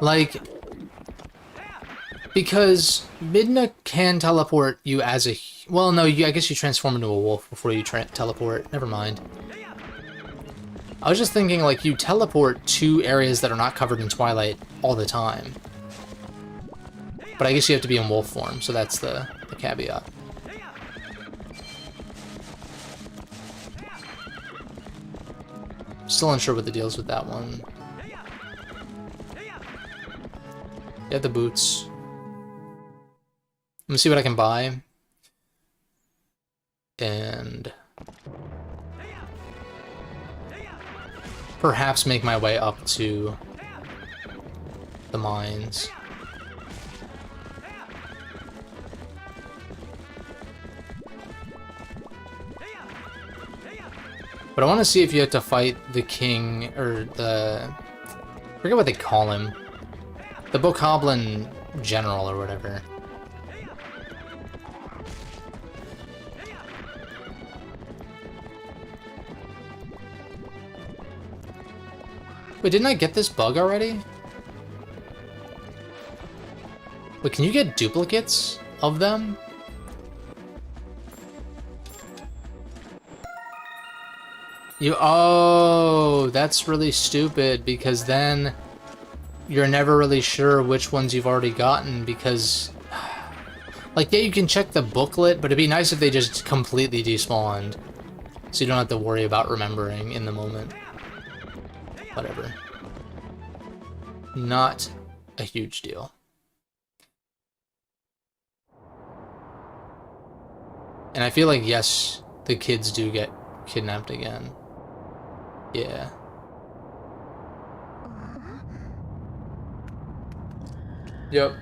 Like, because Midna can teleport you as a... Well, no, I guess you transform into a wolf before you teleport. Never mind. I was just thinking, like, you teleport to areas that are not covered in Twilight all the time. But I guess you have to be in wolf form, so that's the caveat. Still unsure what the deal is with that one. Get the boots. Let me see what I can buy. And perhaps make my way up to the mines. But I want to see if you have to fight the king, or the... I forget what they call him. The Bokoblin General, or whatever. Wait, didn't I get this bug already? Wait, can you get duplicates of them? Oh, that's really stupid, because then you're never really sure which ones you've already gotten, because... Like, yeah, you can check the booklet, but it'd be nice if they just completely despawned, so you don't have to worry about remembering in the moment. Whatever. Not a huge deal. And I feel like, yes, the kids do get kidnapped again. Yeah. Yep.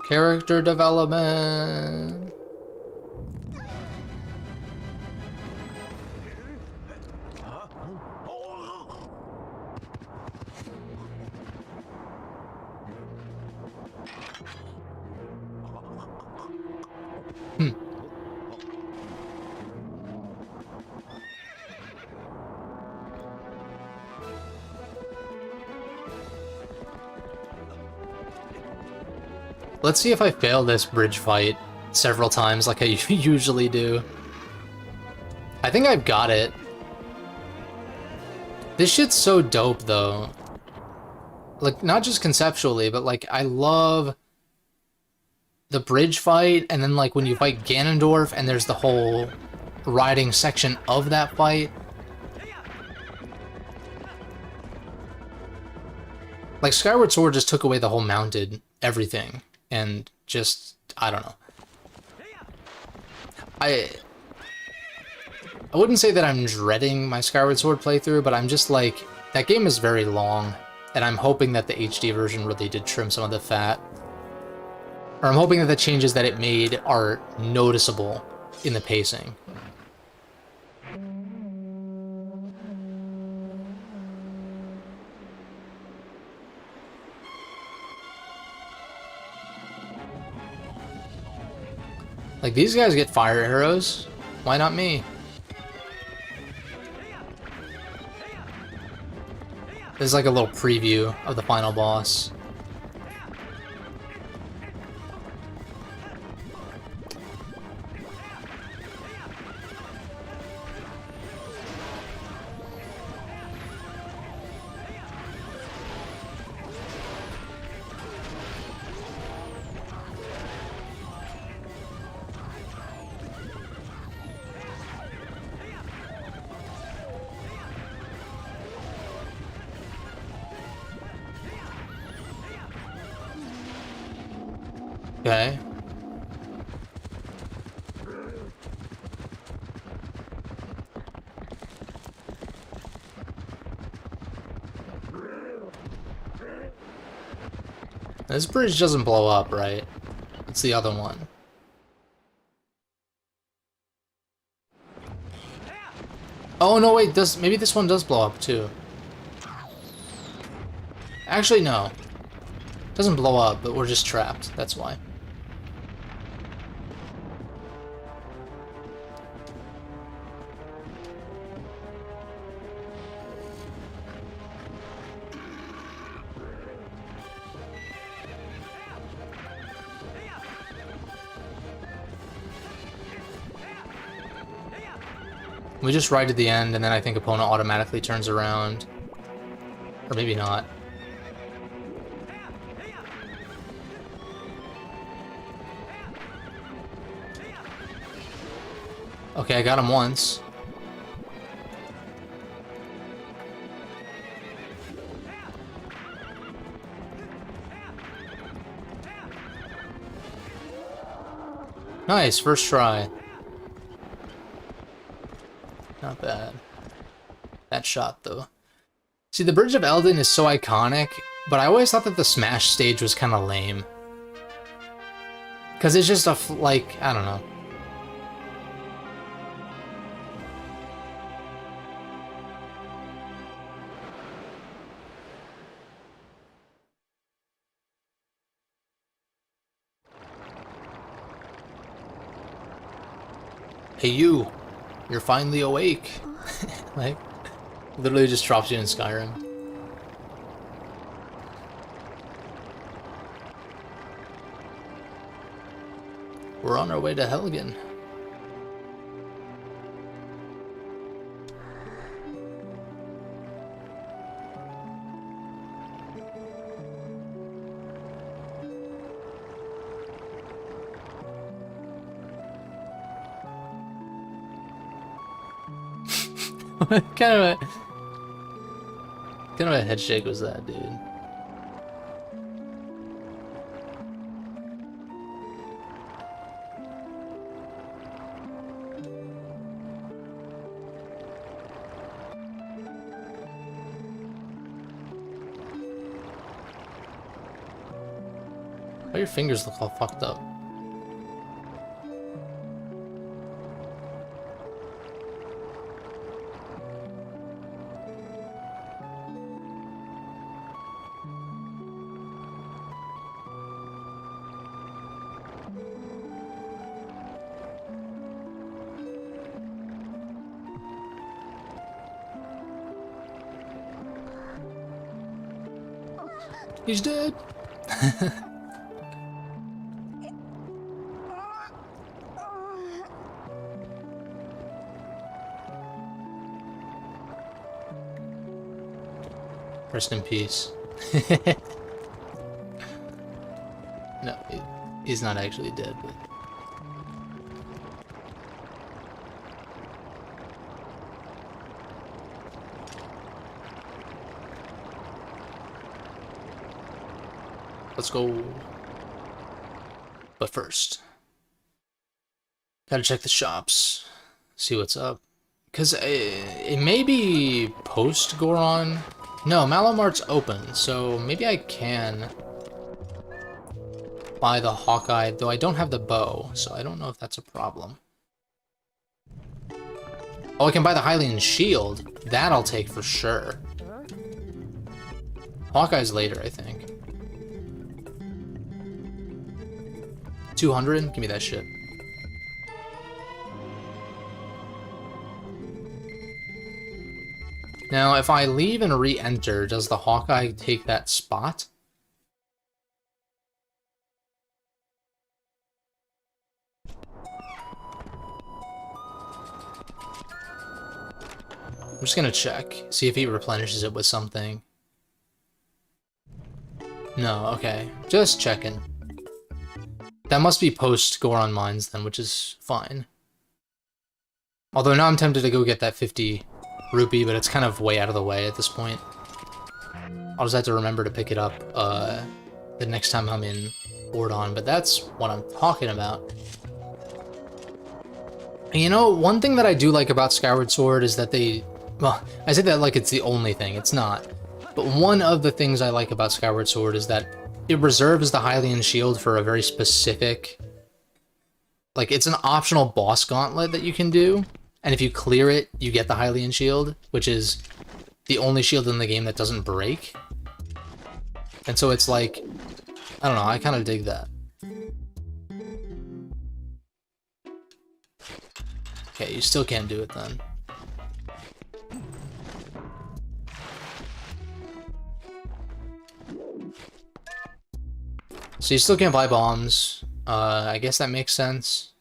Character development. Let's see if I fail this bridge fight several times like I usually do. I think I've got it. This shit's so dope, though. Like, not just conceptually, but, like, I love the bridge fight, and then, like, when you fight Ganondorf, and there's the whole riding section of that fight. Like, Skyward Sword just took away the whole mounted everything, and just, I don't know. I wouldn't say that I'm dreading my Skyward Sword playthrough, but I'm just like, that game is very long, and I'm hoping that the HD version really did trim some of the fat. Or I'm hoping that the changes that it made are noticeable in the pacing. Like, these guys get fire arrows. Why not me? This is like a little preview of the final boss. Okay. This bridge doesn't blow up, right? It's the other one. Oh, no, wait, maybe this one does blow up, too. Actually, no. It doesn't blow up, but we're just trapped, that's why. We just ride to the end, and then I think opponent automatically turns around. Or maybe not. Okay, I got him once. Nice, first try. Not bad. That shot, though. See, the Bridge of Eldin is so iconic, but I always thought that the Smash stage was kind of lame. Because it's just a, like, I don't know. Hey, you. You're finally awake. Like, literally just drops you in Skyrim. We're on our way to Helgen. What kind of a head shake was that, dude? Why your fingers look all fucked up? He's dead. Rest in peace. No, he's not actually dead, but... Let's go. But first, gotta check the shops, see what's up. Because it may be post-Goron. No, Malamart's open, so maybe I can buy the Hawkeye, though I don't have the bow, so I don't know if that's a problem. Oh, I can buy the Hylian shield. That I'll take for sure. Hawkeye's later, I think. 200? Give me that shit. Now, if I leave and re-enter, does the Hawkeye take that spot? I'm just gonna check, see if he replenishes it with something. No, okay. Just checking. That must be post-Goron Mines then, which is fine. Although now I'm tempted to go get that 50 rupee, but it's kind of way out of the way at this point. I'll just have to remember to pick it up the next time I'm in Ordon, but that's what I'm talking about. And you know, one thing that I do like about Skyward Sword is that they... Well, I say that like it's the only thing, it's not. But one of the things I like about Skyward Sword is that it reserves the Hylian shield for a very specific... Like, it's an optional boss gauntlet that you can do, and if you clear it, you get the Hylian shield, which is the only shield in the game that doesn't break. And so it's like... I don't know, I kind of dig that. Okay, you still can't do it then. So you still can't buy bombs. I guess that makes sense.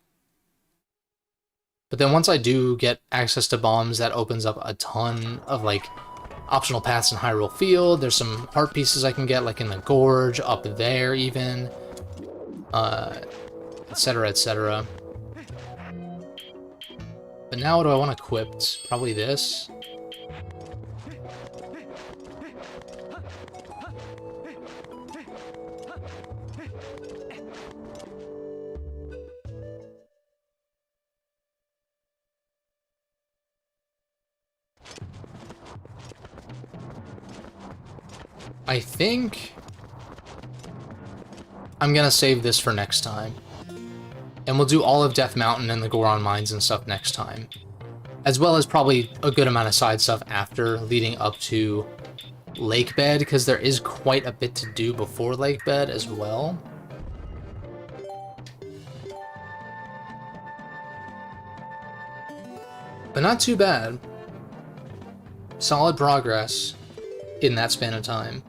But then once I do get access to bombs, that opens up a ton of, like, optional paths in Hyrule Field. There's some heart pieces I can get, like in the Gorge, up there even. Etc, etc. But now what do I want equipped? Probably this. I think I'm gonna save this for next time. And we'll do all of Death Mountain and the Goron Mines and stuff next time. As well as probably a good amount of side stuff after, leading up to Lake Bed, because there is quite a bit to do before Lake Bed as well. But not too bad. Solid progress in that span of time.